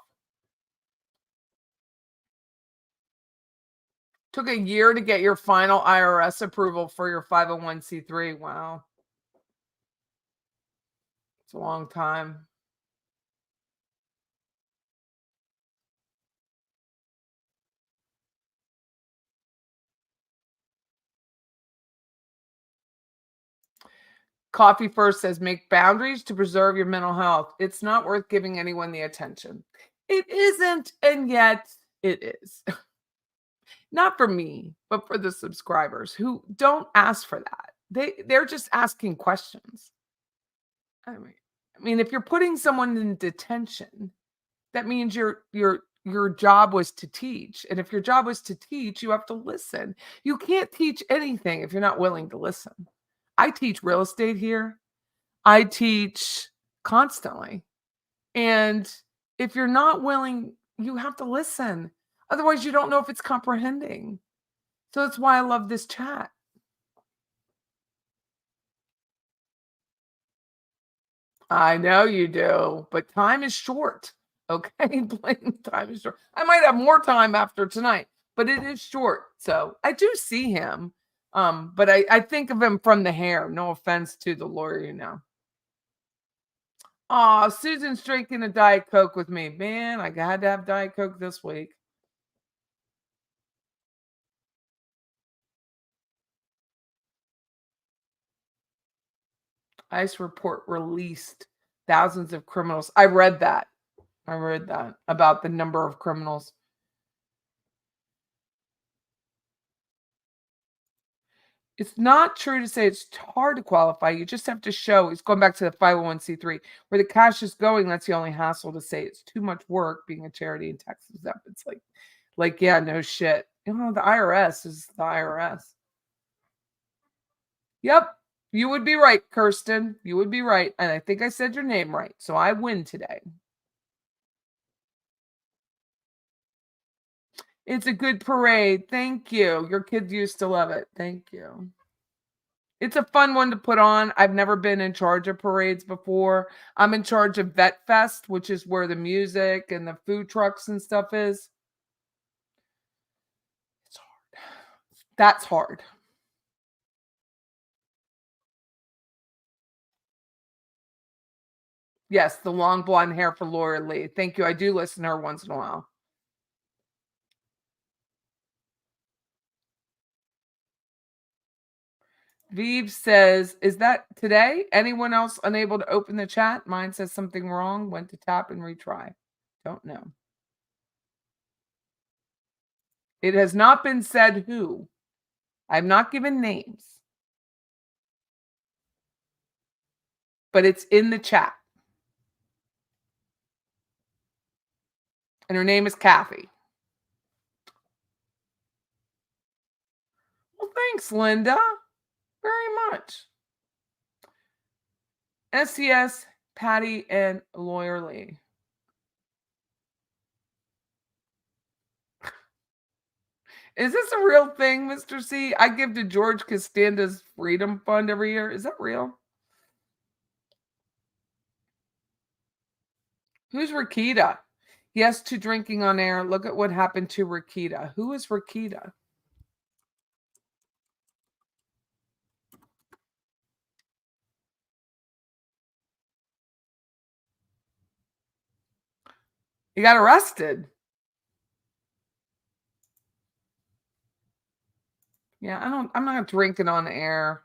Took a year to get your final IRS approval for your 501c3. Wow. It's a long time. Coffee First says make boundaries to preserve your mental health. It's not worth giving anyone the attention. It isn't, and yet it is. Not for me, but for the subscribers who don't ask for that. They're just asking questions. I mean, if you're putting someone in detention, that means your job was to teach. And if your job was to teach, you have to listen. You can't teach anything if you're not willing to listen. I teach real estate here. I teach constantly. And if you're not willing, you have to listen. Otherwise, you don't know if it's comprehending. So that's why I love this chat. I know you do, but time is short. Okay, Blaine, time is short. I might have more time after tonight, but it is short. So I do see him. But I think of him from the hair. No offense to the lawyer, you know. Oh, Susan's drinking a Diet Coke with me. Man, I had to have Diet Coke this week. ICE report released thousands of criminals. I read that. I read that about the number of criminals. It's not true to say it's hard to qualify. You just have to show it's going back to the 501c3 where the cash is going. That's the only hassle to say it's too much work being a charity and tax exempt. It's like, yeah, no shit. You know, the IRS is the IRS. Yep. You would be right, Kirsten. You would be right. And I think I said your name right. So I win today. It's a good parade. Thank you. Your kids used to love it. Thank you. It's a fun one to put on. I've never been in charge of parades before. I'm in charge of Vet Fest, which is where the music and the food trucks and stuff is. It's hard. That's hard. Yes, the long blonde hair for Laura Lee. Thank you. I do listen to her once in a while. Vive says, is that today? Anyone else unable to open the chat? Mine says something wrong. Went to tap and retry. Don't know. It has not been said who. I've not given names, but it's in the chat. And her name is Kathy. Well, thanks, Linda. Very much. SCS, Patty, and Lawyer Lee. Is this a real thing, Mr. C? I give to George Costanza's Freedom Fund every year. Is that real? Who's Rakita? Yes to drinking on air. Look at what happened to Rakita. Who is Rakita? He got arrested. Yeah, I'm not drinking on air.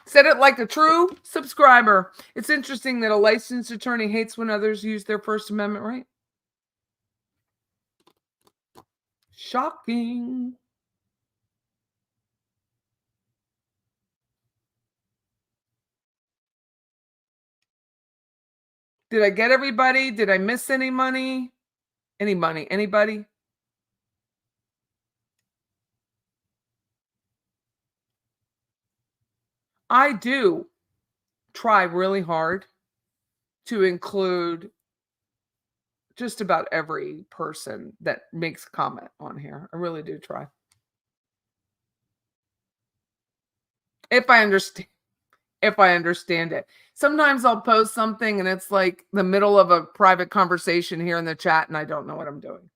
Said it like a true subscriber. It's interesting that a licensed attorney hates when others use their First Amendment right. Shocking. Did I get everybody? Did I miss any money? Any money? Anybody? I do try really hard to include just about every person that makes a comment on here. I really do try. If I understand it. Sometimes I'll post something and it's like the middle of a private conversation here in the chat and I don't know what I'm doing.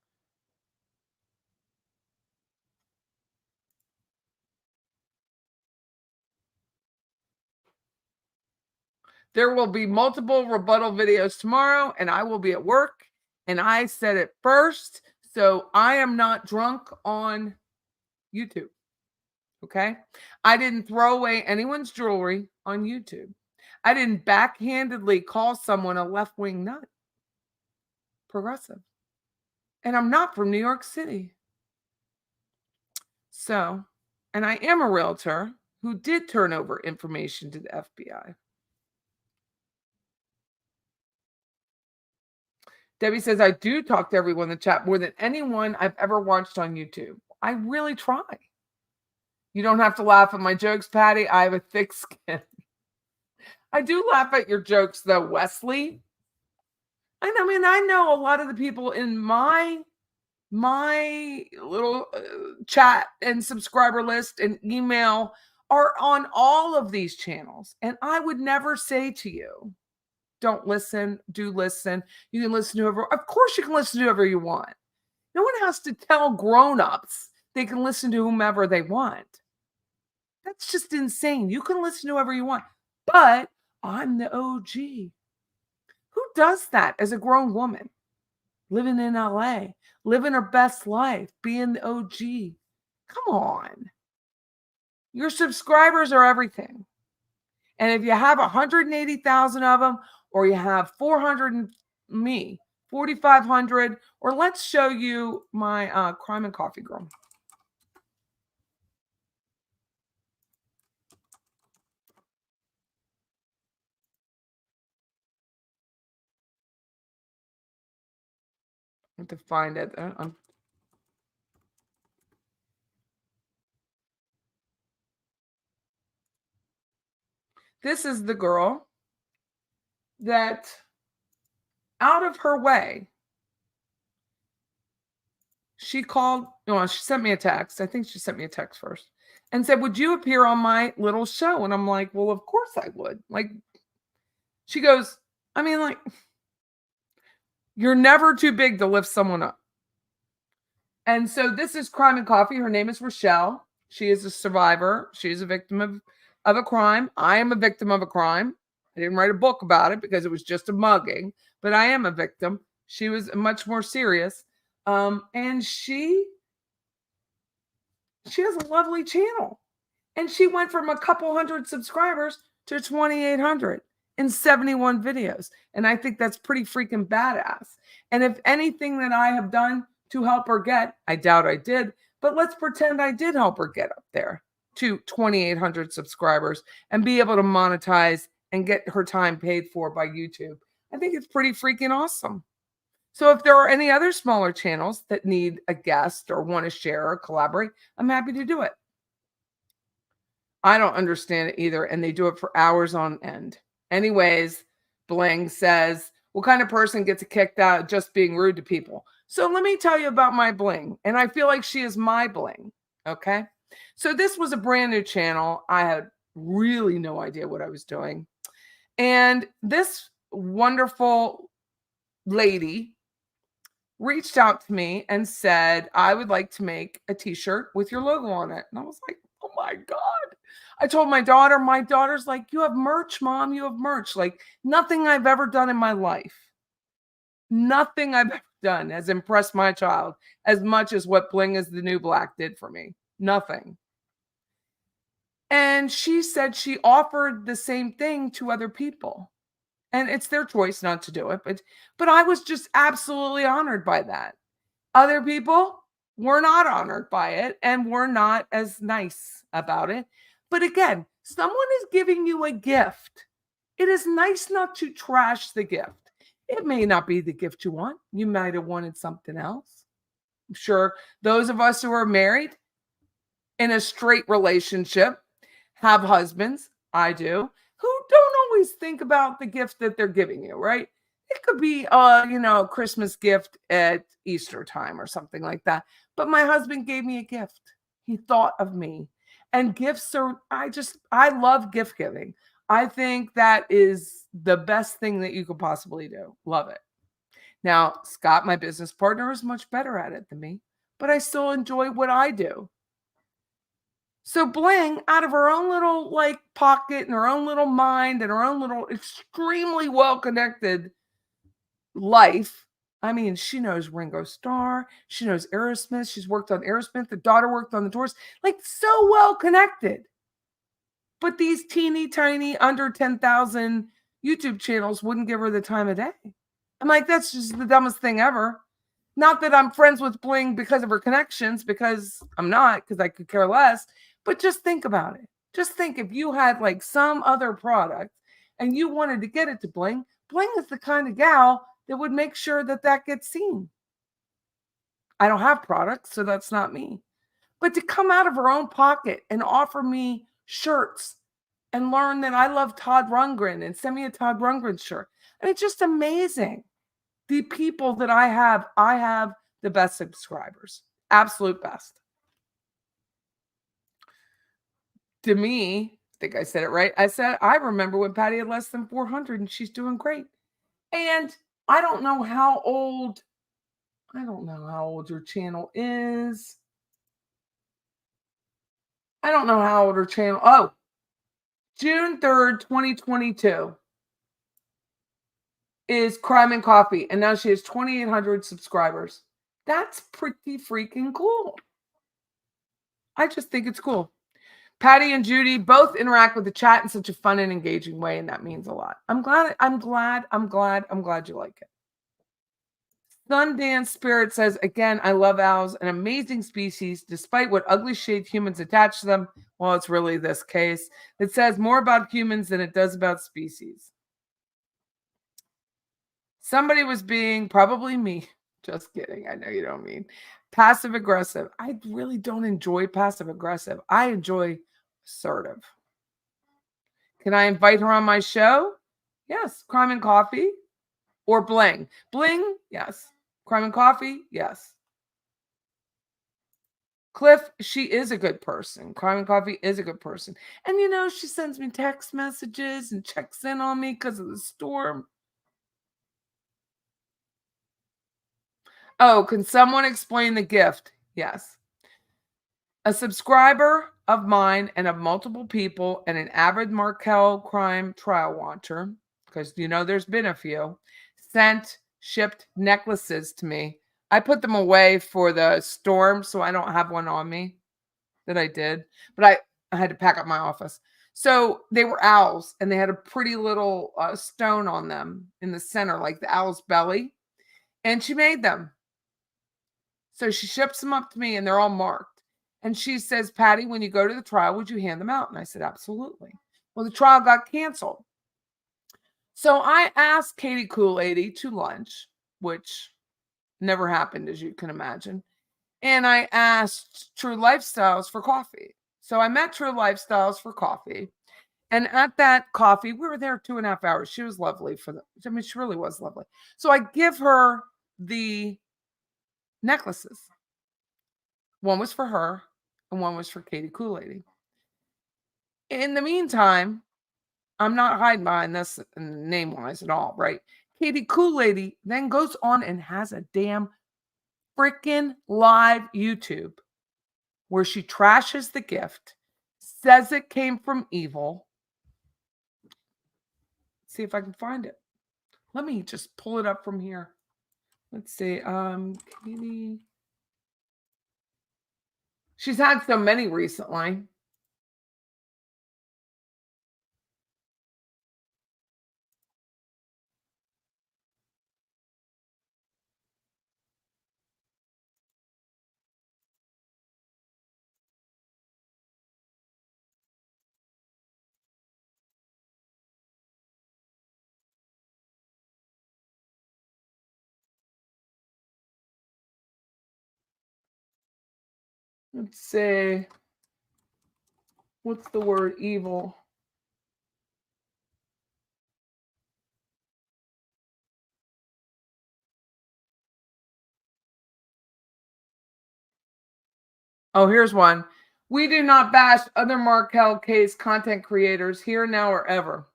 There will be multiple rebuttal videos tomorrow and I will be at work and I said it first. So I am not drunk on YouTube. Okay. I didn't throw away anyone's jewelry on YouTube. I didn't backhandedly call someone a left-wing nut. Progressive. And I'm not from New York City. So, and I am a realtor who did turn over information to the FBI. Debbie says, I do talk to everyone in the chat more than anyone I've ever watched on YouTube. I really try. You don't have to laugh at my jokes, Patty. I have a thick skin. I do laugh at your jokes, though, Wesley. I mean, I know a lot of the people in my little chat and subscriber list and email are on all of these channels. And I would never say to you, don't listen, do listen. You can listen to whoever, of course you can listen to whoever you want. No one has to tell grown-ups they can listen to whomever they want. That's just insane. You can listen to whoever you want, but I'm the OG. Who does that as a grown woman? Living in LA, living her best life, being the OG. Come on. Your subscribers are everything. And if you have 180,000 of them, or you have 4,500, or let's show you my crime and coffee girl. I have to find it. This is the girl that out of her way, she called, no, she sent me a text. I think she sent me a text first and said, would you appear on my little show? And I'm like, well, of course I would. Like, she goes, I mean, like, you're never too big to lift someone up. And so this is Crime and Coffee. Her name is Rochelle. She is a survivor. She is a victim of a crime. I am a victim of a crime. I didn't write a book about it because it was just a mugging, but I am a victim. She was much more serious. And she has a lovely channel. And she went from a couple hundred subscribers to 2,800 in 71 videos. And I think that's pretty freaking badass. And if anything that I have done to help her get, I doubt I did, but let's pretend I did help her get up there to 2,800 subscribers and be able to monetize and get her time paid for by YouTube. I think it's pretty freaking awesome. So if there are any other smaller channels that need a guest or want to share or collaborate, I'm happy to do it. I don't understand it either, and they do it for hours on end. Anyways, Bling says, what kind of person gets kicked out just being rude to people? So let me tell you about my Bling, and I feel like she is my Bling, okay? So this was a brand new channel. I had really no idea what I was doing. And this wonderful lady reached out to me and said, I would like to make a t-shirt with your logo on it. And I was like, oh my God. I told my daughter's like, you have merch, Mom, you have merch. Like nothing I've ever done in my life. Nothing I've ever done has impressed my child as much as what Bling is the New Black did for me. Nothing. And she said she offered the same thing to other people. And it's their choice not to do it. But I was just absolutely honored by that. Other people, we're not honored by it and we're not as nice about it. But again, someone is giving you a gift. It is nice not to trash the gift. It may not be the gift you want. You might have wanted something else. I'm sure those of us who are married in a straight relationship have husbands, I do, who don't always think about the gift that they're giving you, right? It could be a Christmas gift at Easter time or something like that. But my husband gave me a gift. He thought of me. And gifts are I love gift giving. I think that is the best thing that you could possibly do. Love it. Now, Scott, my business partner, is much better at it than me, but I still enjoy what I do. So Bling, out of her own little like pocket and her own little mind and her own little extremely well-connected life. I mean, she knows Ringo Starr, she knows Aerosmith, she's worked on Aerosmith, the daughter worked on the Doors, like so well connected. But these teeny tiny under 10,000 YouTube channels wouldn't give her the time of day. I'm like, that's just the dumbest thing ever. Not that I'm friends with Bling because of her connections, because I'm not, because I could care less. But just think about it. Just think if you had like some other product and you wanted to get it to Bling, Bling is the kind of gal that would make sure that that gets seen. I don't have products, so that's not me. But to come out of her own pocket and offer me shirts and learn that I love Todd Rundgren and send me a Todd Rundgren shirt. I mean, it's just amazing. The people that I have the best subscribers. Absolute best. To me, I think I said it right. I said, I remember when Patty had less than 400 and she's doing great. And I don't know how old, your channel is. I don't know how old her channel. Oh, June 3rd, 2022 is Crime and Coffee. And now she has 2,800 subscribers. That's pretty freaking cool. I just think it's cool. Patty and Judy both interact with the chat in such a fun and engaging way, and that means a lot. I'm glad you like it. Sundance Spirit says, again, I love owls, an amazing species, despite what ugly shade humans attach to them. Well, it's really this case. It says more about humans than it does about species. Somebody was being, probably me, just kidding. I know you don't mean passive aggressive. I really don't enjoy passive aggressive. I enjoy assertive. Can I invite her on my show? Yes. Crime and Coffee or Bling? Bling, yes. Crime and Coffee, yes. Cliff, she is a good person. Crime and Coffee is a good person. And she sends me text messages and checks in on me because of the storm. Oh, can someone explain the gift? Yes. A subscriber of mine and of multiple people and an avid Markel crime trial watcher, because there's been a few, shipped necklaces to me. I put them away for the storm, so I don't have one on me that I did, but I had to pack up my office. So they were owls, and they had a pretty little stone on them in the center, like the owl's belly, and she made them. So she ships them up to me, and they're all marked. And she says, Patty, when you go to the trial, would you hand them out? And I said, absolutely. Well, the trial got canceled. So I asked Katie Kool-Lady to lunch, which never happened, as you can imagine. And I asked True Lifestyles for coffee. So I met True Lifestyles for coffee. And at that coffee, we were there 2.5 hours. She was lovely she really was lovely. So I give her the necklaces. One was for her and one was for Katie Kool-Lady. In the meantime, I'm not hiding behind this name-wise at all, right? Katie Kool-Lady then goes on and has a damn freaking live YouTube where she trashes the gift, says it came from evil. See if I can find it. Let me just pull it up from here. Let's see. Katie. She's had so many recently. Let's see. What's the word evil? Oh, here's one. We do not bash other Markel case content creators here, now, or ever.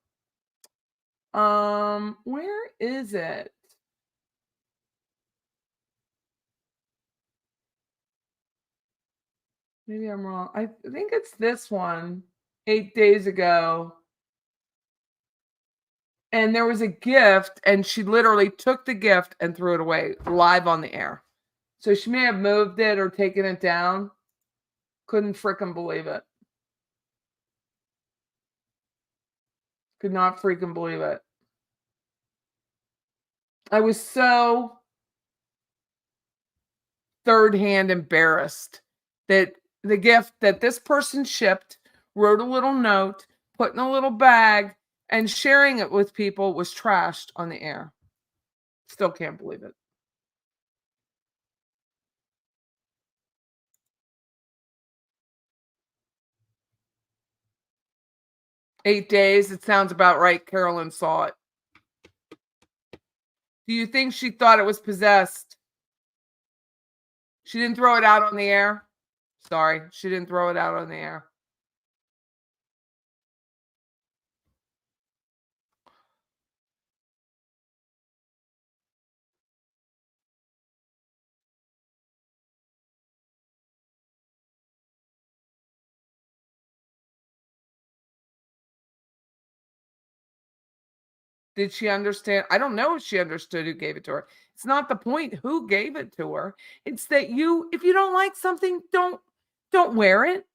Where is it? Maybe I'm wrong. I think it's this one. 8 days ago. And there was a gift, and she literally took the gift and threw it away live on the air. So she may have moved it or taken it down. Couldn't freaking believe it. Could not freaking believe it. I was so third-hand embarrassed that the gift that this person shipped, wrote a little note, put in a little bag, and sharing it with people was trashed on the air. Still can't believe it. Eight days. It sounds about right. Carolyn saw it. Do you think she thought it was possessed? She didn't throw it out on the air? Sorry, she didn't throw it out on the air. Did she understand? I don't know if she understood who gave it to her. It's not the point who gave it to her. It's that if you don't like something, don't wear it.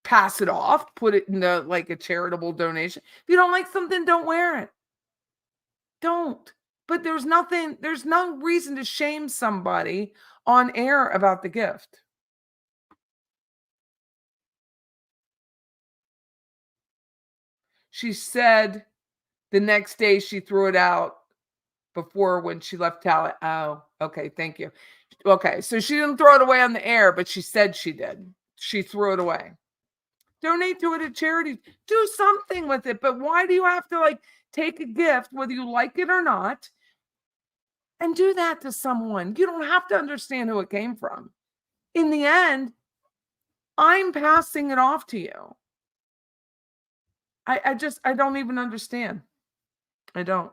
Pass it off, put it in like a charitable donation. If you don't like something, don't wear it. Don't. But there's no reason to shame somebody on air about the gift. She said the next day she threw it out before when she left Talent. Oh, okay. Thank you. Okay. So she didn't throw it away on the air, but she said she did. She threw it away. Donate to it at charity. Do something with it. But why do you have to like take a gift, whether you like it or not, and do that to someone? You don't have to understand who it came from. In the end, I'm passing it off to you. I don't even understand. I don't.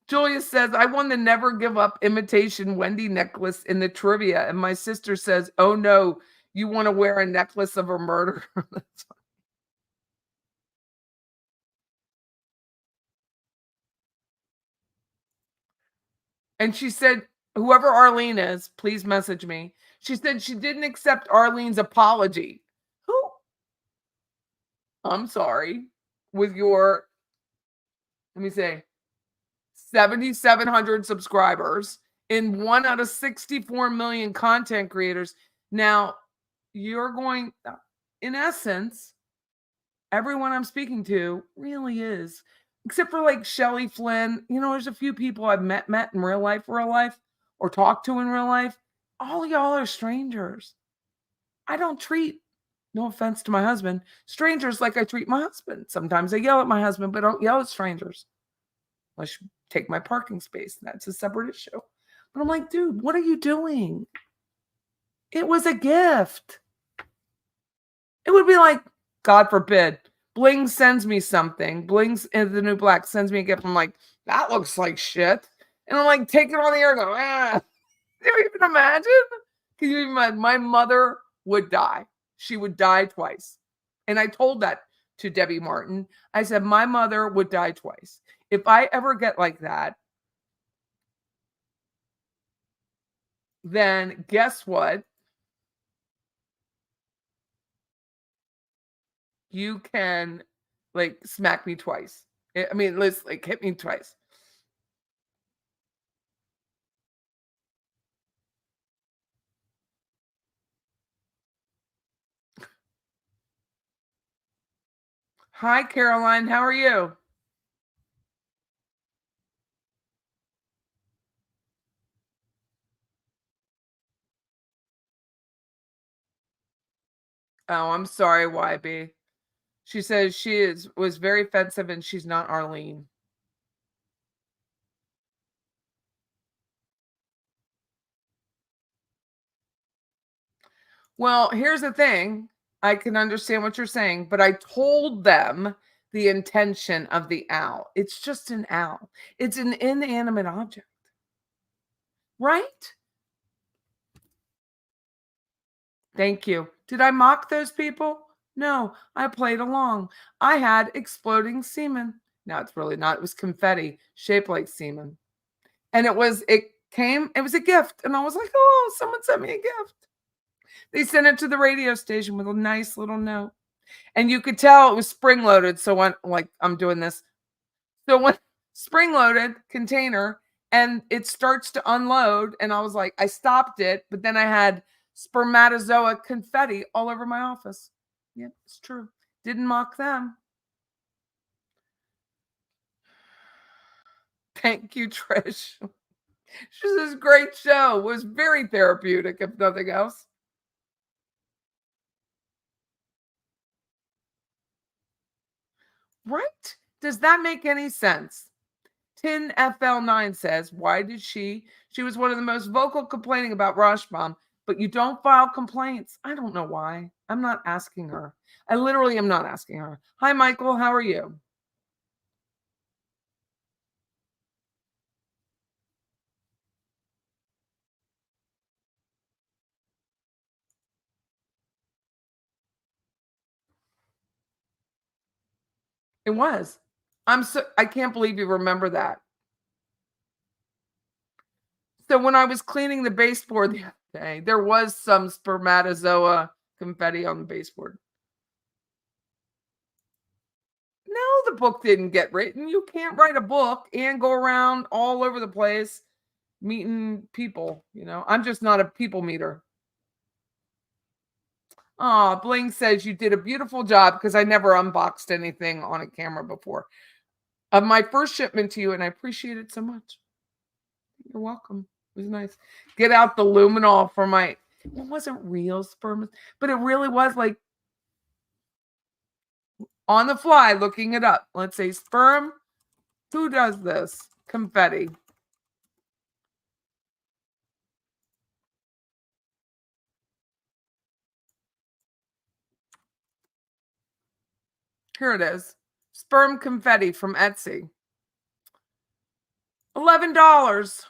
Julia says, I won the Never Give Up imitation Wendy necklace in the trivia. And my sister says, oh no, you want to wear a necklace of a murderer. And she said, whoever Arlene is, please message me. She said she didn't accept Arlene's apology. Who? I'm sorry. With your, let me say, 7,700 subscribers in 1 out of 64 million content creators. Now, you're going, in essence, everyone I'm speaking to really is, except for like Shelly Flynn. There's a few people I've met in real life, or talked to in real life. All y'all are strangers. I don't treat, no offense to my husband, strangers like I treat my husband. Sometimes I yell at my husband, but I don't yell at strangers. Unless you take my parking space. That's a separate issue. But I'm like, dude, what are you doing? It was a gift. It would be like, God forbid, Bling sends me something. Bling's in the New Black sends me a gift. I'm like, that looks like shit. And I'm like, take it on the air and go, ah. Can you even imagine? Can you even imagine? My mother would die. She would die twice. And I told that to Debbie Martin. I said, my mother would die twice. If I ever get like that, then guess what? You can like smack me twice. I mean, let's like hit me twice. Hi, Caroline. How are you? Oh, I'm sorry, YB. She says was very offensive and she's not Arlene. Well, here's the thing. I can understand what you're saying, but I told them the intention of the owl. It's just an owl. It's an inanimate object, right? Thank you. Did I mock those people? No, I played along. I had exploding semen. No, it's really not. It was confetti shaped like semen. And it was a gift. And I was like, oh, someone sent me a gift. They sent it to the radio station with a nice little note. And you could tell it was spring loaded. So when like I'm doing this. So when spring loaded container and it starts to unload, and I was like, I stopped it, but then I had spermatozoa confetti all over my office. Yeah, it's true. Didn't mock them. Thank you, Trish. She says, great show. It was very therapeutic, if nothing else. Right? Does that make any sense? Tin FL9 says, why did she was one of the most vocal complaining about Rashbaum, but you don't file complaints. I don't know why. I'm not asking her. I literally am not asking her. Hi, Michael. How are you? It was. I can't believe you remember that. So when I was cleaning the baseboard the other day, there was some spermatozoa confetti on the baseboard. No, the book didn't get written. You can't write a book and go around all over the place meeting people. I'm just not a people meter. Oh, Bling says you did a beautiful job because I never unboxed anything on a camera before. Of my first shipment to you, and I appreciate it so much. You're welcome. It was nice. Get out the luminol for my. It wasn't real sperm, but it really was like on the fly looking it up. Let's say sperm. Who does this? Confetti. Here it is. Sperm confetti from Etsy. $11.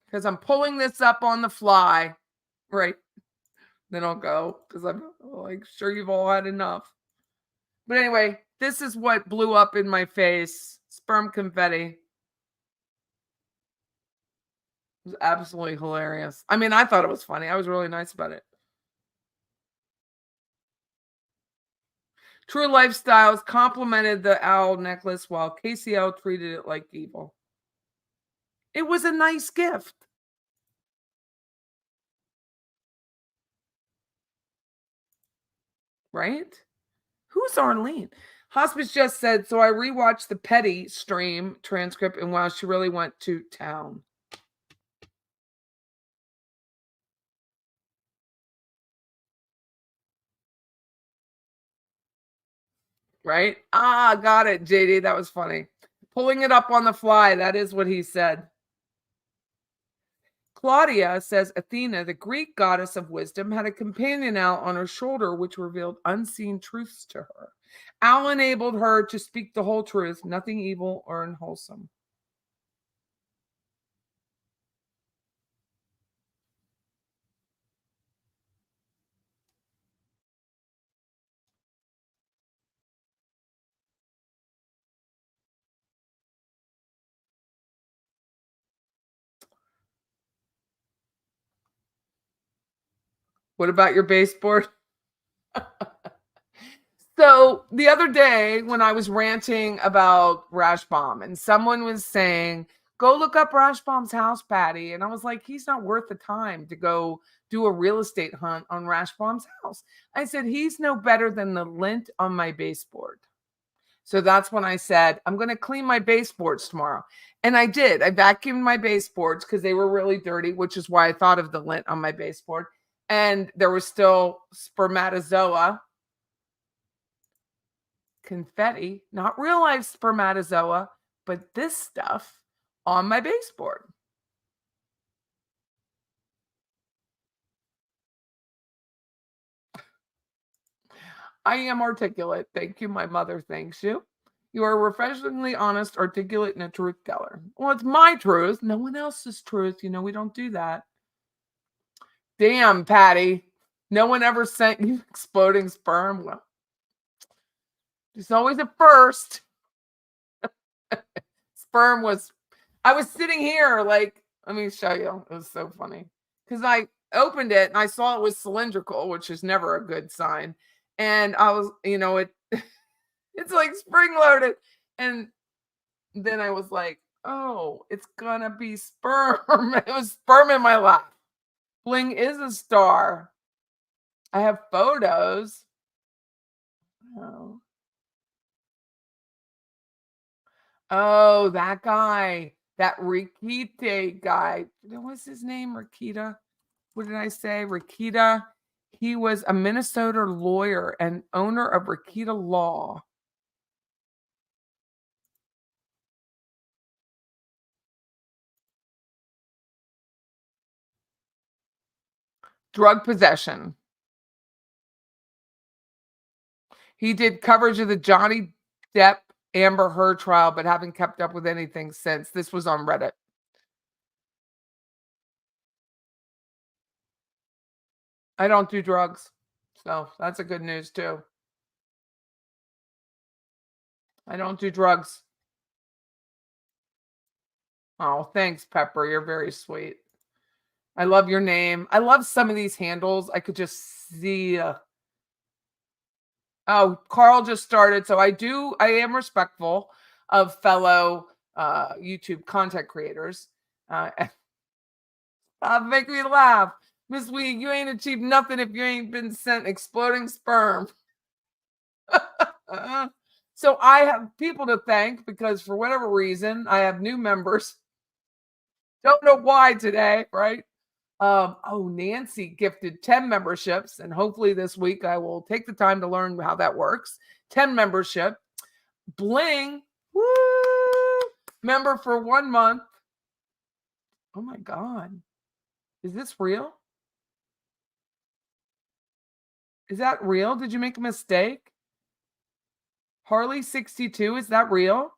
Because I'm pulling this up on the fly. Right. Then I'll go because I'm like sure you've all had enough. But anyway, this is what blew up in my face. Sperm confetti. It was absolutely hilarious. I mean, I thought it was funny. I was really nice about it. True Lifestyles complimented the owl necklace while KCL treated it like evil. It was a nice gift. Right? Who's Arlene? Hospice just said, so I rewatched the Petty stream transcript, and wow, she really went to town. Right? Ah, got it, JD. That was funny. Pulling it up on the fly. That is what he said. Claudia says Athena, the Greek goddess of wisdom, had a companion owl on her shoulder which revealed unseen truths to her. Owl enabled her to speak the whole truth, nothing evil or unwholesome. What about your baseboard? So the other day when I was ranting about Rashbaum and someone was saying, go look up Rashbaum's house, Patty. And I was like, he's not worth the time to go do a real estate hunt on Rashbaum's house. I said, he's no better than the lint on my baseboard. So that's when I said, I'm going to clean my baseboards tomorrow. And I did. I vacuumed my baseboards because they were really dirty, which is why I thought of the lint on my baseboard. And there was still spermatozoa, confetti, not real life spermatozoa, but this stuff on my baseboard. I am articulate. Thank you. My mother thanks you. You are refreshingly honest, articulate, and a truth teller. Well, it's my truth. No one else's truth. You know, we don't do that. Damn, Patty. No one ever sent you exploding sperm. Well, there's always a first. Sperm was, I was sitting here like, let me show you. It was so funny. Because I opened it and I saw it was cylindrical, which is never a good sign. And I was, it's like spring loaded. And then I was like, oh, it's gonna be sperm. It was sperm in my lap. Bling is a star. I have photos. Oh, oh, that guy, that Rikita guy. What's his name? Rikita. What did I say? Rikita. He was a Minnesota lawyer and owner of Rikita Law. Drug possession. He did coverage of the Johnny Depp Amber Heard trial, but haven't kept up with anything since. This was on Reddit. I don't do drugs. So that's a good news too. I don't do drugs. Oh, thanks, Pepper. You're very sweet. I love your name. I love some of these handles. I could just see. Oh, Carl just started. So I am respectful of fellow YouTube content creators. Make me laugh. Miss Weed, you ain't achieved nothing if you ain't been sent exploding sperm. So I have people to thank because for whatever reason, I have new members. Don't know why today, right? Nancy gifted 10 memberships, and hopefully this week I will take the time to learn how that works. 10 membership. Bling, woo! Member for 1 month. Oh my God. Is this real? Is that real? Did you make a mistake? Harley 62, is that real?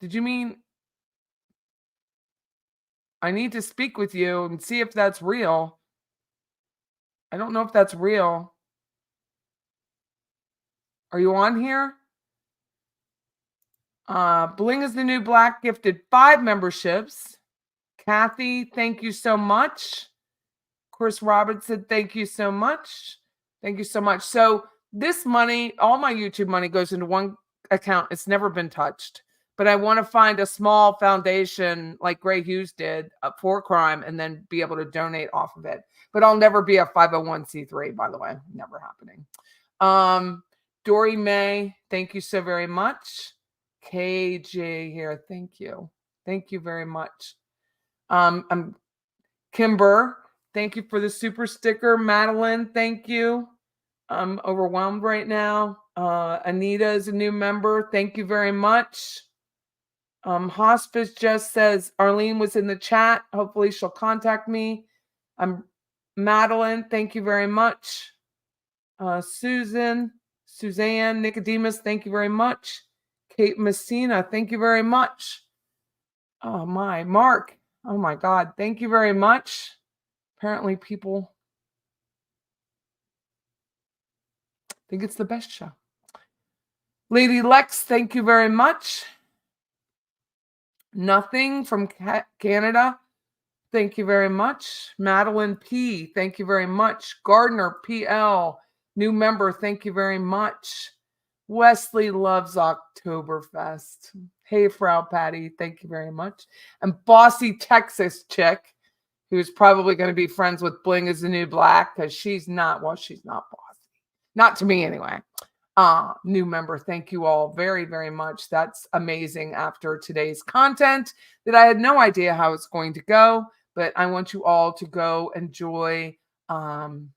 Did you mean I need to speak with you and see if that's real? I don't know if that's real. Are you on here? Bling is the new black gifted 5 memberships. Kathy, thank you so much. Chris Robertson, thank you so much. Thank you so much. So this money, all my YouTube money goes into one account. It's never been touched. But I want to find a small foundation like Gray Hughes did for crime and then be able to donate off of it. But I'll never be a 501c3, by the way. Never happening. Dory May, thank you so very much. KJ here, thank you. Thank you very much. I'm Kimber, thank you for the super sticker. Madeline, thank you. I'm overwhelmed right now. Anita is a new member. Thank you very much. Hospice just says Arlene was in the chat. Hopefully she'll contact me. Madeline, thank you very much. Suzanne, Nicodemus, thank you very much. Kate Messina, thank you very much. Oh my, Mark, oh my God, thank you very much. Apparently people think it's the best show. Lady Lex, thank you very much. Nothing from Canada. Thank you very much. Madeline P, thank you very much. Gardner PL, new member, thank you very much. Wesley loves Oktoberfest. Hey, Frau Patty, thank you very much. And Bossy Texas chick, who's probably going to be friends with Bling is the New Black because she's not bossy. Not to me, anyway. new member. Thank you all very, very much. That's amazing after today's content that I had no idea how it's going to go, but I want you all to go enjoy Carl.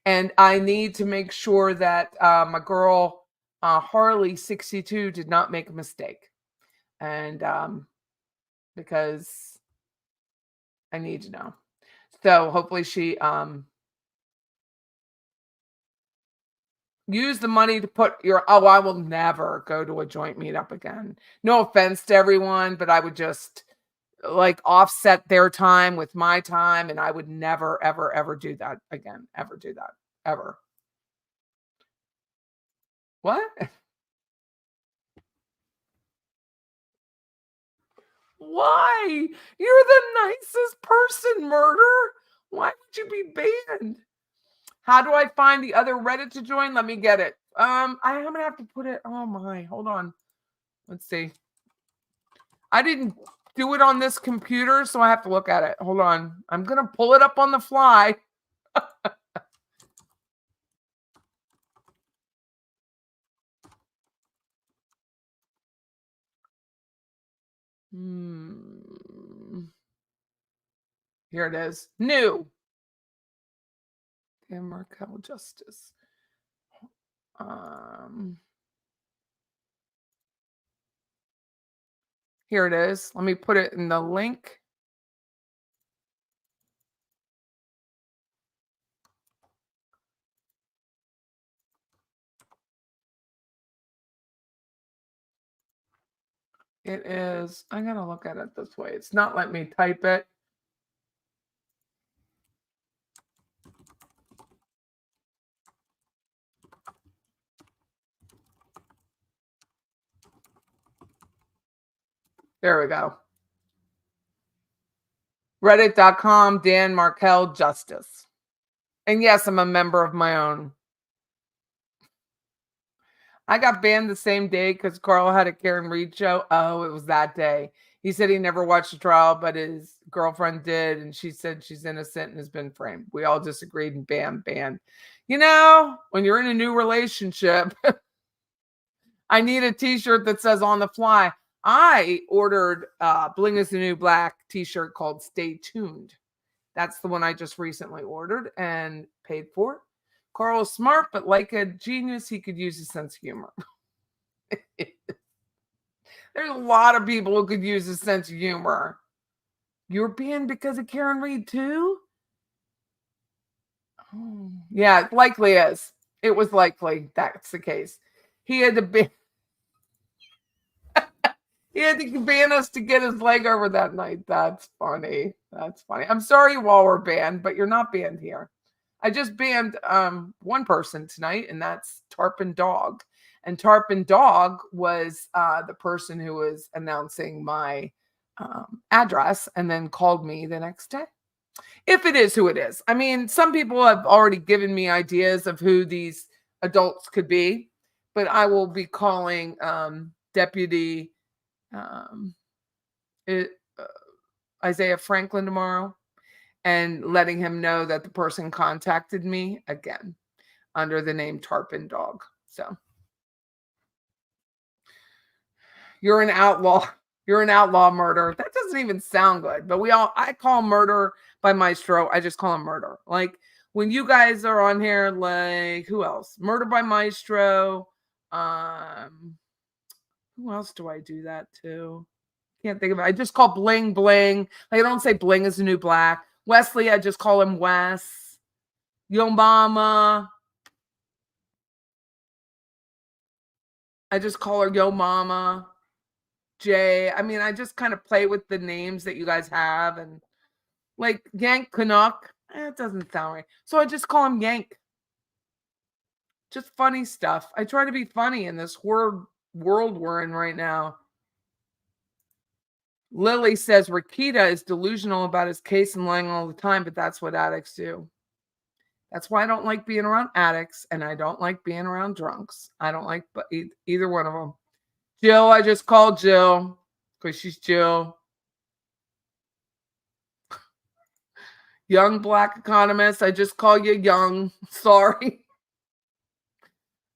And I need to make sure that my girl Harley 62 did not make a mistake. And because I need to know. So hopefully she use the money to put your, oh, I will never go to a joint meetup again. No offense to everyone, but I would just like offset their time with my time, and I would never, ever, ever do that again. Ever do that. Ever. What? Why? You're the nicest person, Murder. Why would you be banned? How do I find the other Reddit to join? Let me get it. I'm gonna have to put it. Oh my, hold on. Let's see. I didn't do it on this computer, so I have to look at it. Hold on. I'm gonna pull it up on the fly. Here it is. New. Daniel Markel Justice. Here it is. Let me put it in the link. It is. I'm going to look at it this way. It's not letting me type it. There we go. Reddit.com, Dan Markel Justice. And yes, I'm a member of my own. I got banned the same day because Carl had a Karen Reed show. Oh, it was that day. He said he never watched the trial, but his girlfriend did. And she said she's innocent and has been framed. We all disagreed and bam, banned. You know, when you're in a new relationship, I need a t-shirt that says on the fly. I ordered Bling is the New Black t-shirt called Stay Tuned. That's the one I just recently ordered and paid for. Carl is smart, but like a genius, he could use a sense of humor. There's a lot of people who could use a sense of humor. You're banned because of Karen Reed too? Oh, yeah, it likely is. It was likely that's the case. He had to ban. He had to ban us to get his leg over that night. That's funny. That's funny. I'm sorry you all were banned, but you're not banned here. I just banned one person tonight, and that's Tarpon Dog. And Tarpon Dog was the person who was announcing my address and then called me the next day. If it is who it is. I mean, some people have already given me ideas of who these adults could be, but I will be calling Deputy Isaiah Franklin tomorrow and letting him know that the person contacted me again under the name Tarpon Dog. So you're an outlaw. You're an outlaw, Murder. That doesn't even sound good, but I call Murder by Maestro. I just call him Murder. Like when you guys are on here, like who else? Murder by Maestro. Who else do I do that to? Can't think of it. I just call Bling Bling. Like I don't say Bling is the New Black. Wesley, I just call him Wes. Yo Mama. I just call her Yo Mama. Jay. I mean, I just kind of play with the names that you guys have. And like Yank Canuck. It doesn't sound right. So I just call him Yank. Just funny stuff. I try to be funny in this world we're in right now. Lily says Rakita is delusional about his case and lying all the time, but that's what addicts do. That's why I don't like being around addicts, and I don't like being around drunks. I don't like either one of them. Jill, I just called Jill because she's Jill. Young Black economist, I just call you Young. Sorry.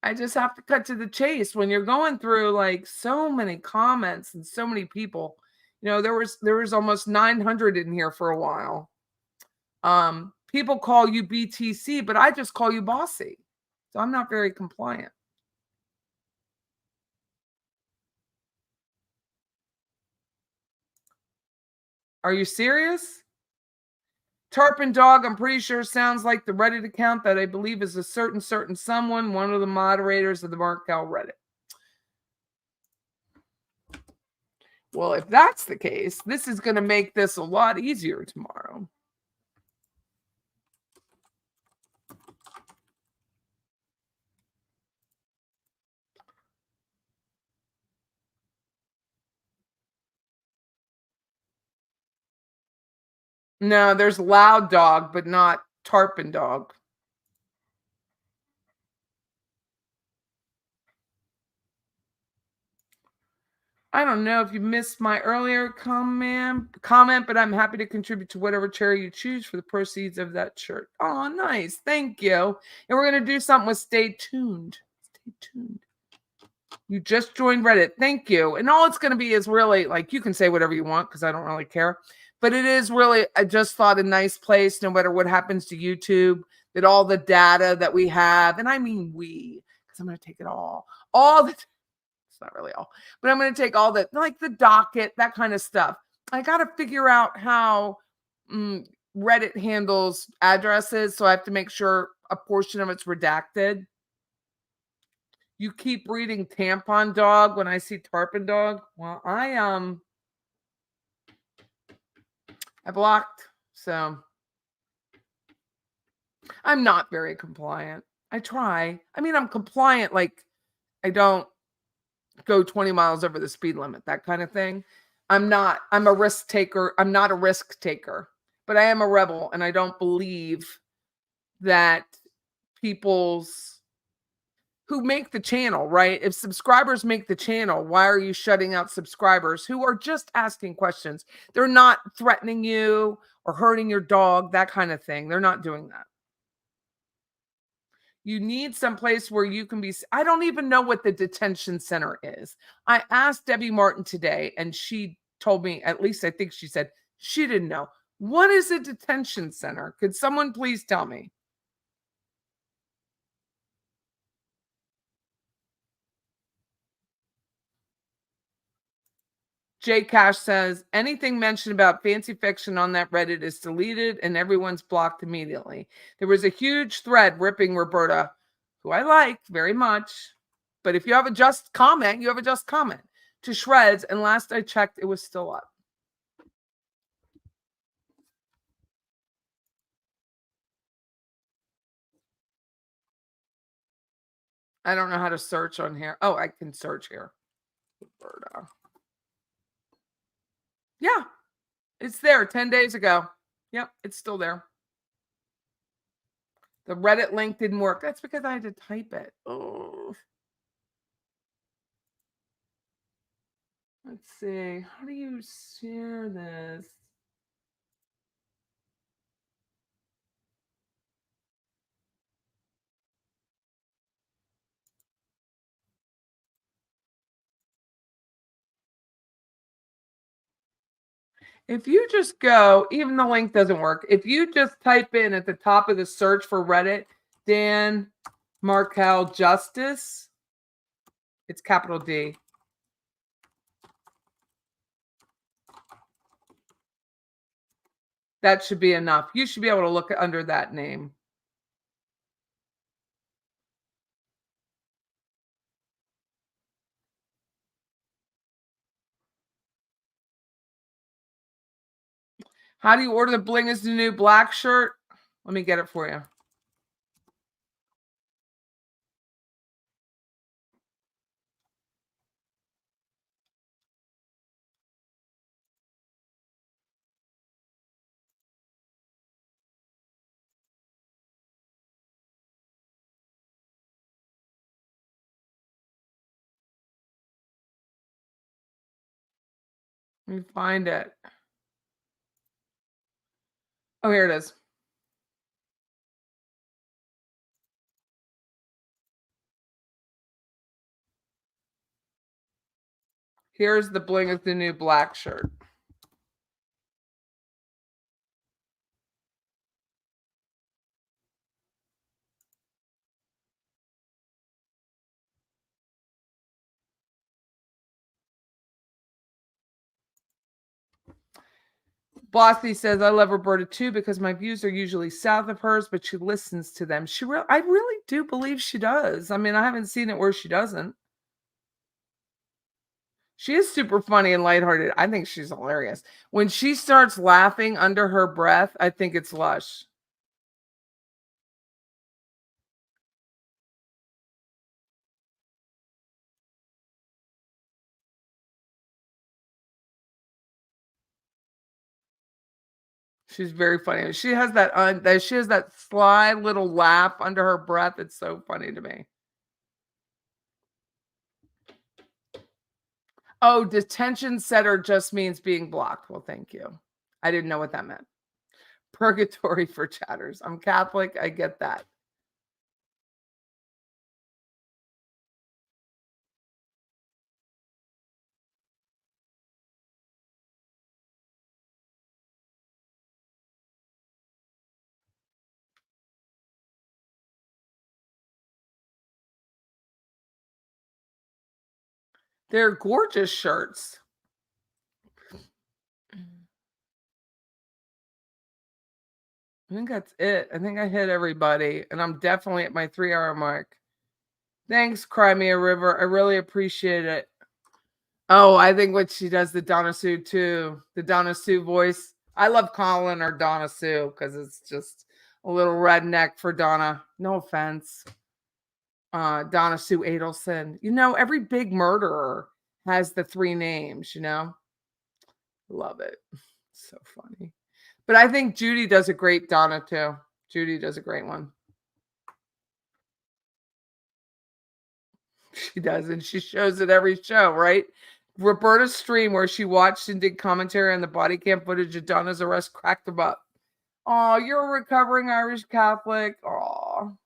I just have to cut to the chase when you're going through like so many comments and so many people. There was almost 900 in here for a while. People call you BTC, but I just call you bossy. So I'm not very compliant. Are you serious? Tarpon Dog, I'm pretty sure sounds like the Reddit account that I believe is a certain someone, one of the moderators of the Markel Reddit. Well, if that's the case, this is going to make this a lot easier tomorrow. No, there's Loud Dog, but not Tarpon Dog. I don't know if you missed my earlier comment, but I'm happy to contribute to whatever charity you choose for the proceeds of that shirt. Oh, nice. Thank you. And we're going to do something with stay tuned. Stay tuned. You just joined Reddit. Thank you. And all it's going to be is really like you can say whatever you want because I don't really care. But it is really, I just thought a nice place, no matter what happens to YouTube, that all the data that we have, and I mean we, because I'm going to take it all the it's not really all, but I'm going to take all the, like the docket, that kind of stuff. I got to figure out how Reddit handles addresses. So I have to make sure a portion of it's redacted. You keep reading tampon dog when I see tarpon dog. Well, I blocked, so I'm not very compliant. I try. I mean, I'm compliant, like I don't go 20 miles over the speed limit, that kind of thing. I'm a risk taker. I'm not a risk taker, but I am a rebel, and I don't believe that people's who make the channel, right? If subscribers make the channel, why are you shutting out subscribers who are just asking questions? They're not threatening you or hurting your dog, that kind of thing. They're not doing that. You need some place where you can be. I don't even know what the detention center is. I asked Debbie Martin today, and she told me, at least I think she said she didn't know. What is a detention center? Could someone please tell me? Jay Cash says anything mentioned about fancy fiction on that Reddit is deleted and everyone's blocked immediately. There was a huge thread ripping Roberta, who I like very much. But if you have a just comment, you have a just comment, to shreds. And last I checked, it was still up. I don't know how to search on here. Oh, I can search here. Roberta. Yeah, it's there 10 days ago. Yep, it's still there. The Reddit link didn't work. That's because I had to type it. Oh. Let's see. How do you share this? If you just go, even the link doesn't work. If you just type in at the top of the search for Reddit, Dan Markel Justice, it's capital D. That should be enough. You should be able to look under that name. How do you order the Bling is the New Black shirt? Let me get it for you. Let me find it. Oh, here it is. Here's the bling of the new black shirt. Bossy says, I love Roberta too because my views are usually south of hers, but she listens to them. I really do believe she does. I mean, I haven't seen it where she doesn't. She is super funny and lighthearted. I think she's hilarious. When she starts laughing under her breath, I think it's lush. She's very funny. She has that sly little laugh under her breath. It's so funny to me. Oh, detention setter just means being blocked. Well, thank you. I didn't know what that meant. Purgatory for chatters. I'm Catholic. I get that. They're gorgeous shirts. I think that's it. I think I hit everybody, and I'm definitely at my 3-hour mark. Thanks, Cry Me a River. I really appreciate it. Oh, I think what she does, the Donna Sue too, the Donna Sue voice. I love calling her Donna Sue because it's just a little redneck for Donna. No offense. Donna Sue Adelson. You know, every big murderer has the 3 names, you know? Love it. So funny. But I think Judy does a great Donna too. Judy does a great one. She does, and she shows it every show, right? Roberta's stream where she watched and did commentary on the body cam footage of Donna's arrest cracked them up. Oh, you're a recovering Irish Catholic. Oh.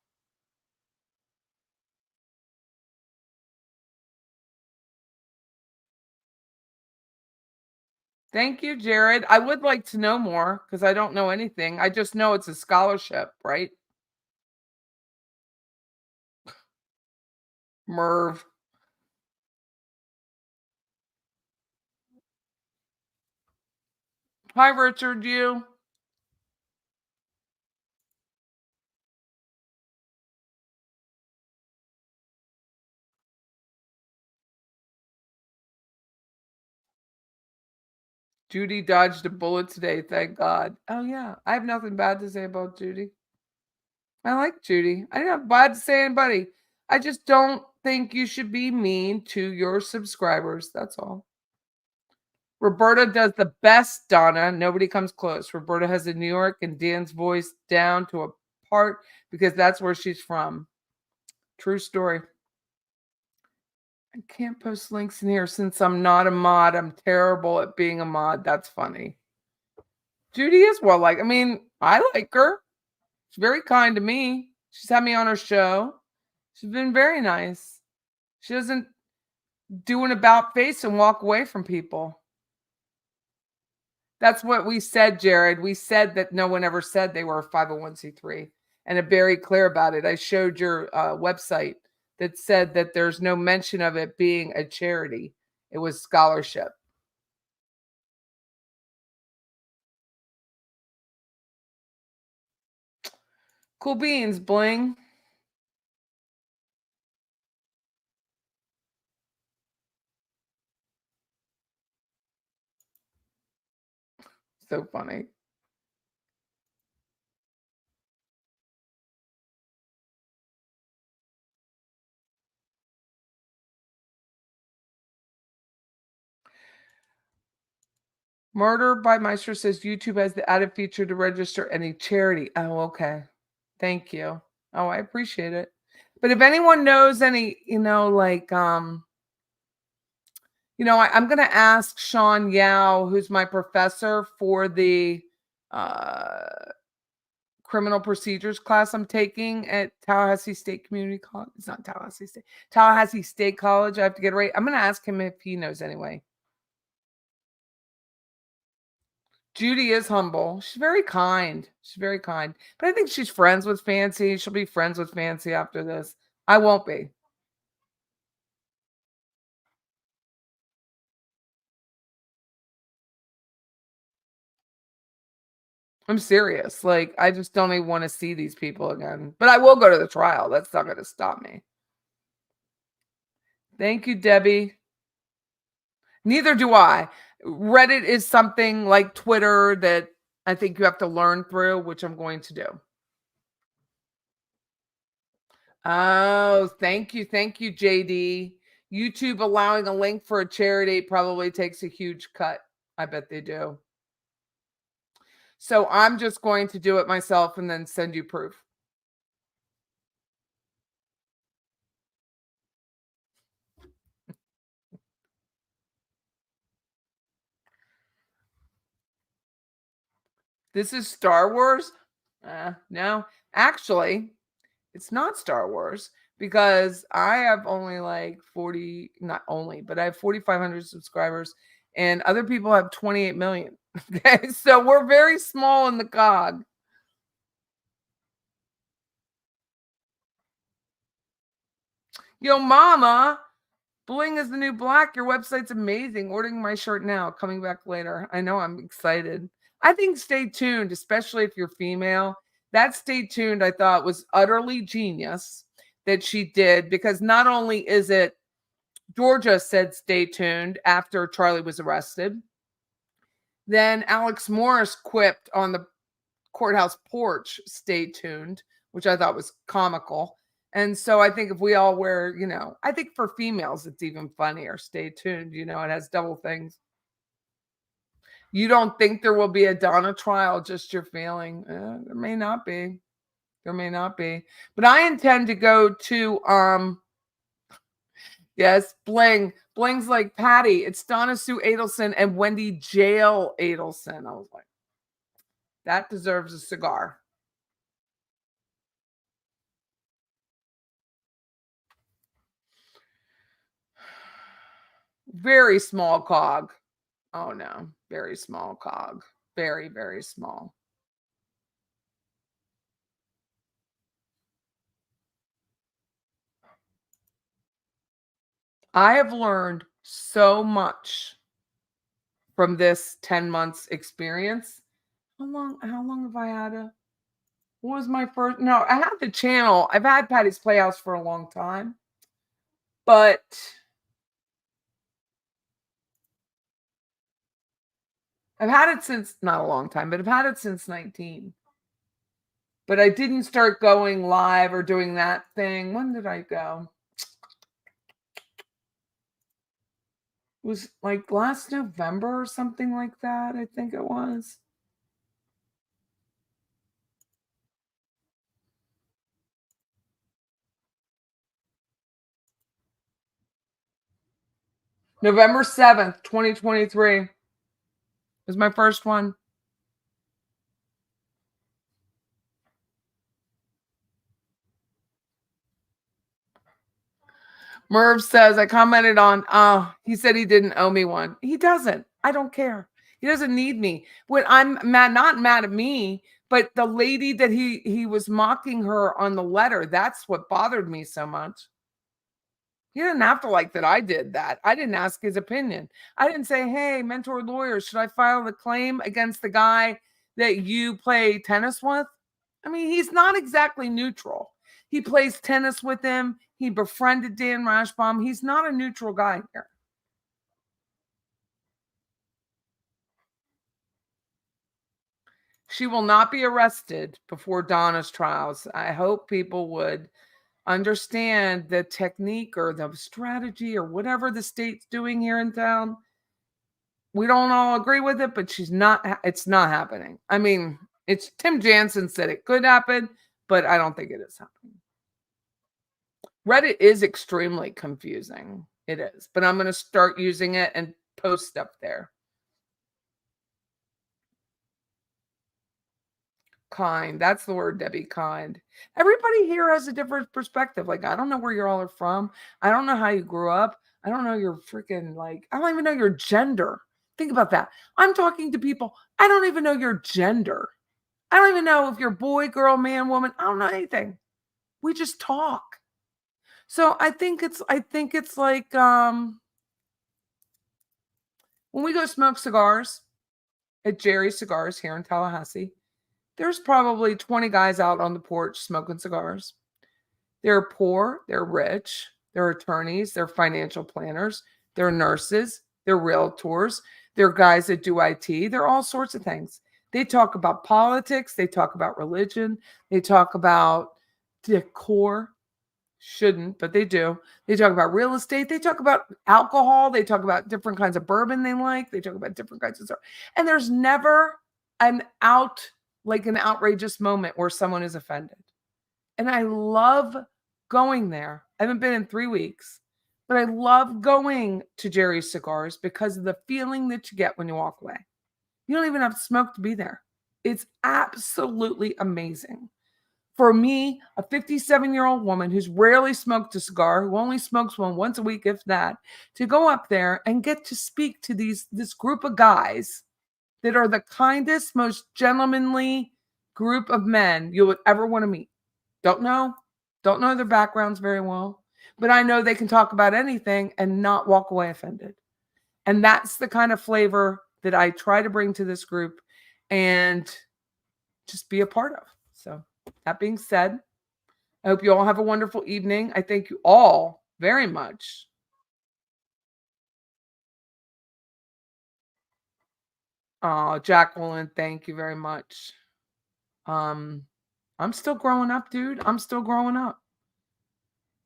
Thank you, Jared. I would like to know more because I don't know anything. I just know it's a scholarship, right? Merv. Hi, Richard. You. Judy dodged a bullet today. Thank God. Oh, yeah. I have nothing bad to say about Judy. I like Judy. I don't have bad to say anybody. I just don't think you should be mean to your subscribers. That's all. Roberta does the best, Donna. Nobody comes close. Roberta has a New York and Dan's voice down to a part because that's where she's from. True story. I can't post links in here since I'm not a mod. I'm terrible at being a mod. That's funny. Judy is well liked. I mean, I like her. She's very kind to me. She's had me on her show. She's been very nice. She doesn't do an about face and walk away from people. That's what we said, Jared. We said that no one ever said they were a 501c3 and are very clear about it. I showed your website that said that there's no mention of it being a charity. It was scholarship. Cool beans, bling. So funny. Murder by Meister says YouTube has the added feature to register any charity. Oh, okay. Thank you. Oh, I appreciate it. But if anyone knows any, I'm going to ask Sean Yao, who's my professor for the criminal procedures class I'm taking at Tallahassee State Community College. It's not Tallahassee State. Tallahassee State College. I have to get it right. I'm going to ask him if he knows anyway. Judy is humble. She's very kind. She's very kind. But I think she's friends with Fancy. She'll be friends with Fancy after this. I won't be. I'm serious. Like, I just don't even want to see these people again. But I will go to the trial. That's not going to stop me. Thank you, Debbie. Neither do I. Reddit is something like Twitter that I think you have to learn through, which I'm going to do. Oh, thank you. Thank you, JD. YouTube allowing a link for a charity probably takes a huge cut. I bet they do. So I'm just going to do it myself and then send you proof. This is Star Wars? No, actually, it's not Star Wars because I have only like 40, not only, but I have 4,500 subscribers and other people have 28 million. Okay, so we're very small in the cog. Yo, mama, bling is the new black. Your website's amazing. Ordering my shirt now, coming back later. I know, I'm excited. I think stay tuned, especially if you're female. That stay tuned, I thought, was utterly genius that she did because not only is it Georgia said stay tuned after Charlie was arrested, then Alex Morris quipped on the courthouse porch, stay tuned, which I thought was comical. And so I think if we all wear, I think for females, it's even funnier. Stay tuned. It has double things. You don't think there will be a Donna trial, just your feeling. There may not be. There may not be. But I intend to go to, yes, Bling. Bling's like, Patty, it's Donna Sue Adelson and Wendy Jail Adelson. I was like, that deserves a cigar. Very small cog. Oh no, very small cog. Very, very small. I have learned so much from this 10 months experience. How long have I had what was my first? No, I had the channel. I've had Patty's Playhouse for a long time, but I've had it since not a long time, but I've had it since 19. But I didn't start going live or doing that thing. When did I go? It was like last November or something like that. I think it was. November 7th, 2023 was my first one. Merv says, I commented on, he said he didn't owe me one. He doesn't. I don't care. He doesn't need me. When I'm mad, not mad at me, but the lady that he was mocking her on the letter, that's what bothered me so much. He didn't have to like that I did that. I didn't ask his opinion. I didn't say, hey, mentor lawyer, should I file the claim against the guy that you play tennis with? I mean, he's not exactly neutral. He plays tennis with him. He befriended Dan Rashbaum. He's not a neutral guy here. She will not be arrested before Donna's trials. I hope people would understand the technique or the strategy or whatever the state's doing here in town. We don't all agree with it, but it's not happening. I mean, it's Tim Jansen said it could happen, but I don't think it is happening. Reddit is extremely confusing. It is, but I'm going to start using it and post stuff there. Kind. That's the word, Debbie. Kind. Everybody here has a different perspective. Like, I don't know where you all are from. I don't know how you grew up. I don't know your freaking, like, I don't even know your gender. Think about that. I'm talking to people. I don't even know your gender. I don't even know if you're boy, girl, man, woman. I don't know anything. We just talk. So I think it's like when we go smoke cigars at Jerry's Cigars here in Tallahassee, there's probably 20 guys out on the porch smoking cigars. They're poor, they're rich, they're attorneys, they're financial planners, they're nurses, they're realtors, they're guys that do IT, they're all sorts of things. They talk about politics, they talk about religion, they talk about decor. Shouldn't, but they do. They talk about real estate, they talk about alcohol, they talk about different kinds of bourbon they like, they talk about different kinds of stuff. And there's never an an outrageous moment where someone is offended. And I love going there. I haven't been in 3 weeks, but I love going to Jerry's Cigars because of the feeling that you get when you walk away. You don't even have to smoke to be there. It's absolutely amazing. For me, a 57-year-old woman who's rarely smoked a cigar, who only smokes one once a week, if that, to go up there and get to speak to this group of guys that are the kindest, most gentlemanly group of men you would ever want to meet. Don't know their backgrounds very well, but I know they can talk about anything and not walk away offended. And that's the kind of flavor that I try to bring to this group and just be a part of. So that being said, I hope you all have a wonderful evening. I thank you all very much. Oh, Jacqueline, thank you very much. I'm still growing up, dude. I'm still growing up.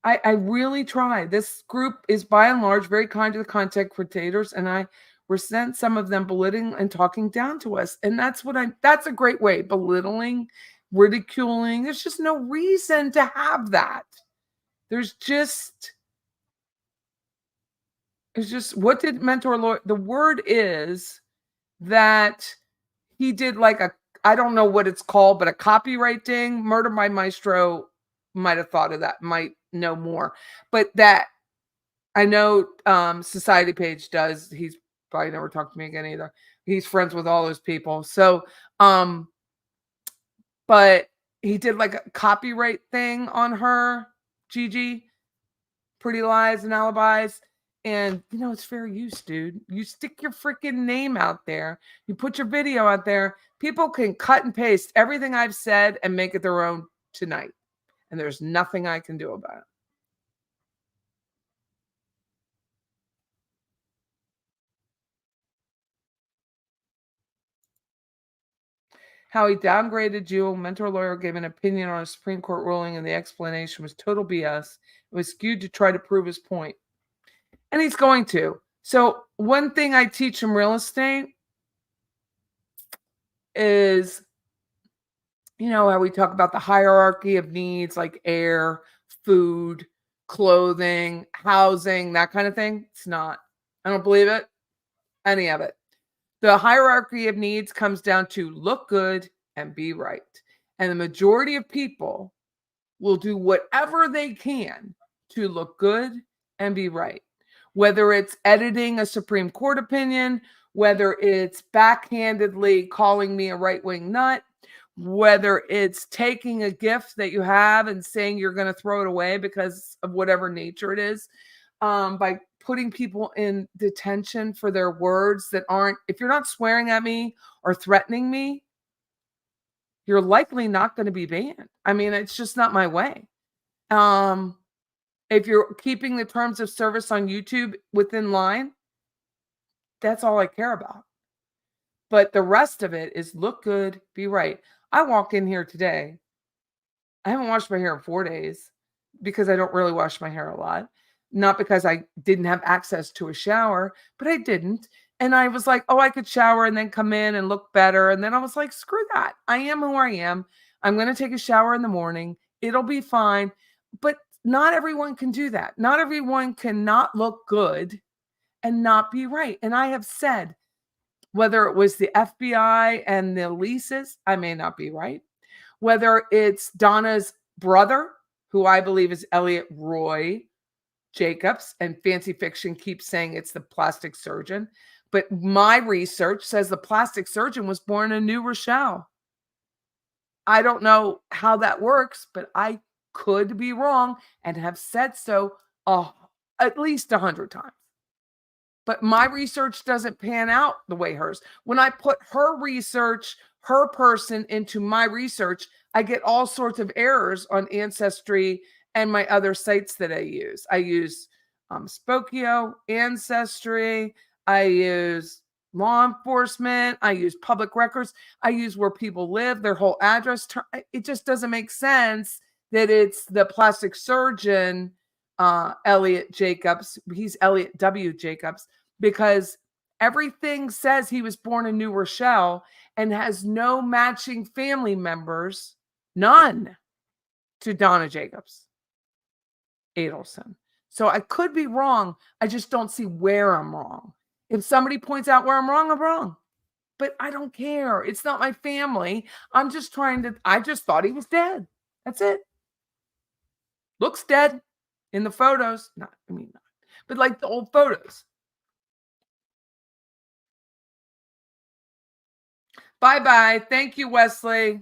I really try. This group is by and large very kind to the content creators, and I resent some of them belittling and talking down to us. And that's a great way. Belittling, ridiculing. There's just no reason to have that. There's just what did mentor lawyer? The word is that he did like I don't know what it's called, but a copyright thing. Murder by Maestro might have thought of that, might know more. But that I know Society Page does. He's probably never talked to me again either. He's friends with all those people. So but he did like a copyright thing on her, Gigi, Pretty Lies and Alibis. And, it's fair use, dude. You stick your freaking name out there. You put your video out there. People can cut and paste everything I've said and make it their own tonight. And there's nothing I can do about it. How he downgraded you. A mentor lawyer gave an opinion on a Supreme Court ruling, and the explanation was total BS. It was skewed to try to prove his point. And he's going to. So one thing I teach in real estate is, how we talk about the hierarchy of needs like air, food, clothing, housing, that kind of thing. It's not. I don't believe it. Any of it. The hierarchy of needs comes down to look good and be right. And the majority of people will do whatever they can to look good and be right. Whether it's editing a Supreme Court opinion, whether it's backhandedly calling me a right-wing nut, whether it's taking a gift that you have and saying you're going to throw it away because of whatever nature it is, by putting people in detention for their words that aren't, if you're not swearing at me or threatening me, you're likely not going to be banned. I mean, it's just not my way. If you're keeping the terms of service on YouTube within line, that's all I care about. But the rest of it is look good, be right. I walk in here today. I haven't washed my hair in 4 days because I don't really wash my hair a lot. Not because I didn't have access to a shower, but I didn't. And I was like, oh, I could shower and then come in and look better. And then I was like, screw that. I am who I am. I'm going to take a shower in the morning. It'll be fine. But not everyone can do that. Not everyone cannot look good and not be right. And I have said, whether it was the FBI and the leases, I may not be right. whether it's Donna's brother, who I believe is Elliot Roy Jacobs, and Fancy Fiction keeps saying it's the plastic surgeon. But my research says the plastic surgeon was born in New Rochelle. I don't know how that works, but I could be wrong and have said so at least 100 times. But my research doesn't pan out the way hers. When I put her research, her person into my research, I get all sorts of errors on Ancestry and my other sites that I use. I use Spokio, Ancestry, I use law enforcement, I use public records, I use where people live, their whole address. It just doesn't make sense that it's the plastic surgeon, Elliot Jacobs. He's Elliot W. Jacobs, because everything says he was born in New Rochelle and has no matching family members, none, to Donna Jacobs Adelson. So I could be wrong. I just don't see where I'm wrong. If somebody points out where I'm wrong, I'm wrong. But I don't care. It's not my family. I just thought he was dead. That's it. Looks dead in the photos. Not, but like the old photos. Bye-bye. Thank you, Wesley.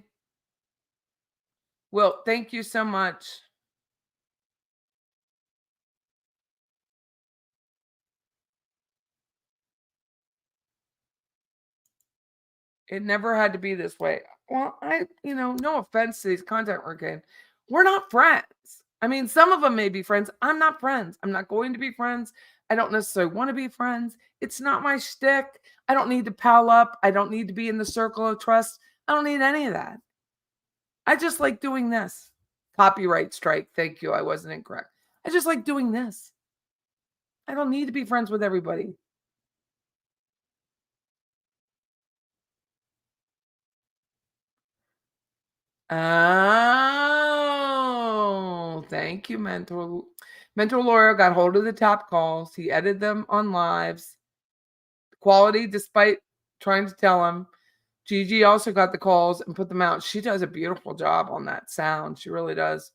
Will, thank you so much. It never had to be this way. Well, no offense to these content working. We're not friends. I mean, some of them may be friends. I'm not friends. I'm not going to be friends. I don't necessarily want to be friends. It's not my shtick. I don't need to pal up. I don't need to be in the circle of trust. I don't need any of that. I just like doing this. Copyright strike. Thank you. I wasn't incorrect. I just like doing this. I don't need to be friends with everybody. Oh, thank you, mentor. Mentor lawyer got hold of the top calls. He edited them on lives. Quality, despite trying to tell him. Gigi also got the calls and put them out. She does a beautiful job on that sound. She really does.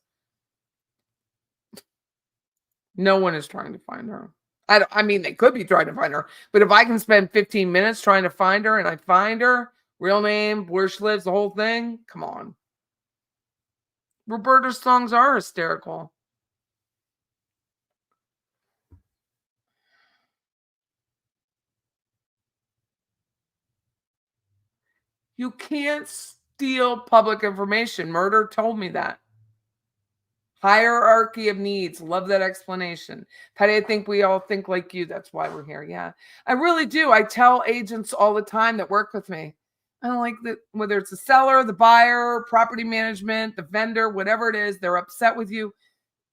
No one is trying to find her. I mean, they could be trying to find her, but if I can spend 15 minutes trying to find her and I find her, real name, where she lives, the whole thing, come on. Roberta's songs are hysterical. You can't steal public information. Murder told me that. Hierarchy of needs. Love that explanation. Patty, I think we all think like you. That's why we're here. Yeah, I really do. I tell agents all the time that work with me, I don't like that, whether it's the seller, the buyer, property management, the vendor, whatever it is, they're upset with you.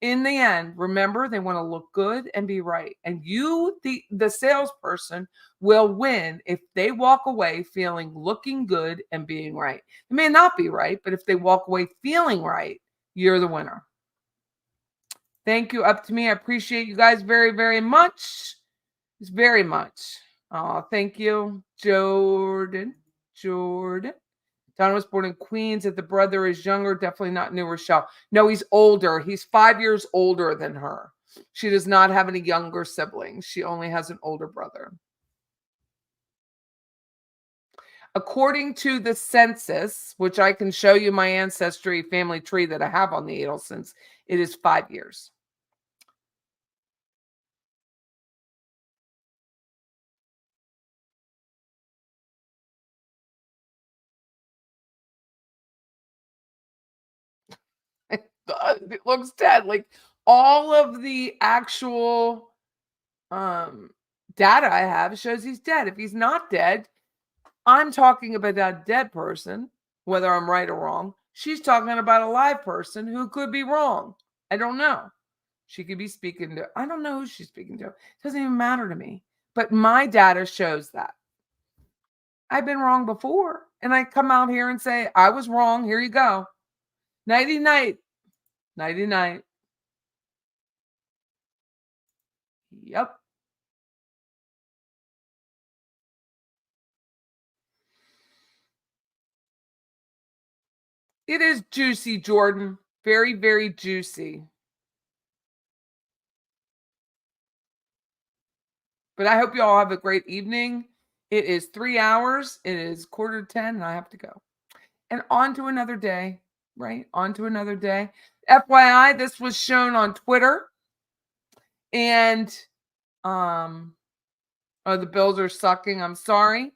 In the end, remember, they want to look good and be right. And you, the salesperson, will win if they walk away feeling looking good and being right. It may not be right, but if they walk away feeling right, you're the winner. Thank you. Up to me. I appreciate you guys very, very much. It's very much. Oh, thank you, Jordan. Donna was born in Queens. If the brother is younger, definitely not New Rochelle. No, he's older. He's 5 years older than her. She does not have any younger siblings. She only has an older brother. According to the census, which I can show you my ancestry family tree that I have on the Adelsons, it is 5 years. It looks dead. Like all of the actual data I have shows he's dead. If he's not dead, I'm talking about that dead person, whether I'm right or wrong. She's talking about a live person who could be wrong. I don't know. She could be speaking to, I don't know who she's speaking to. It doesn't even matter to me. But my data shows that. I've been wrong before. And I come out here and say, I was wrong. Here you go. Nighty night. Nighty night. Yep. It is juicy, Jordan. Very, very juicy. But I hope you all have a great evening. It is 3 hours. It is 9:45, and I have to go. And on to another day, right? On to another day. FYI, this was shown on Twitter. And oh, the Bills are sucking. I'm sorry.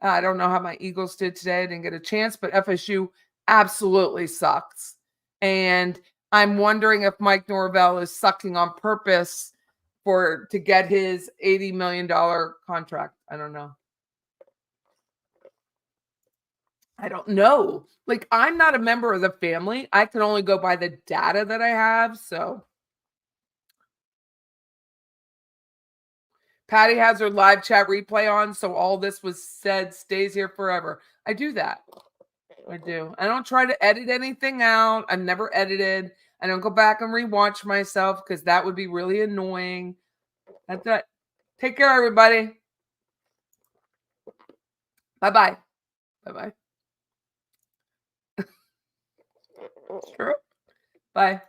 I don't know how my Eagles did today. I didn't get a chance, but FSU absolutely sucks. And I'm wondering if Mike Norvell is sucking on purpose to get his $80 million contract. I don't know. I don't know. Like, I'm not a member of the family. I can only go by the data that I have. So Patty has her live chat replay on, so all this was said stays here forever. I do that. I do. I don't try to edit anything out. I've never edited. I don't go back and rewatch myself because that would be really annoying. That's it. Take care, everybody. Bye-bye. Bye-bye. Sure. Bye.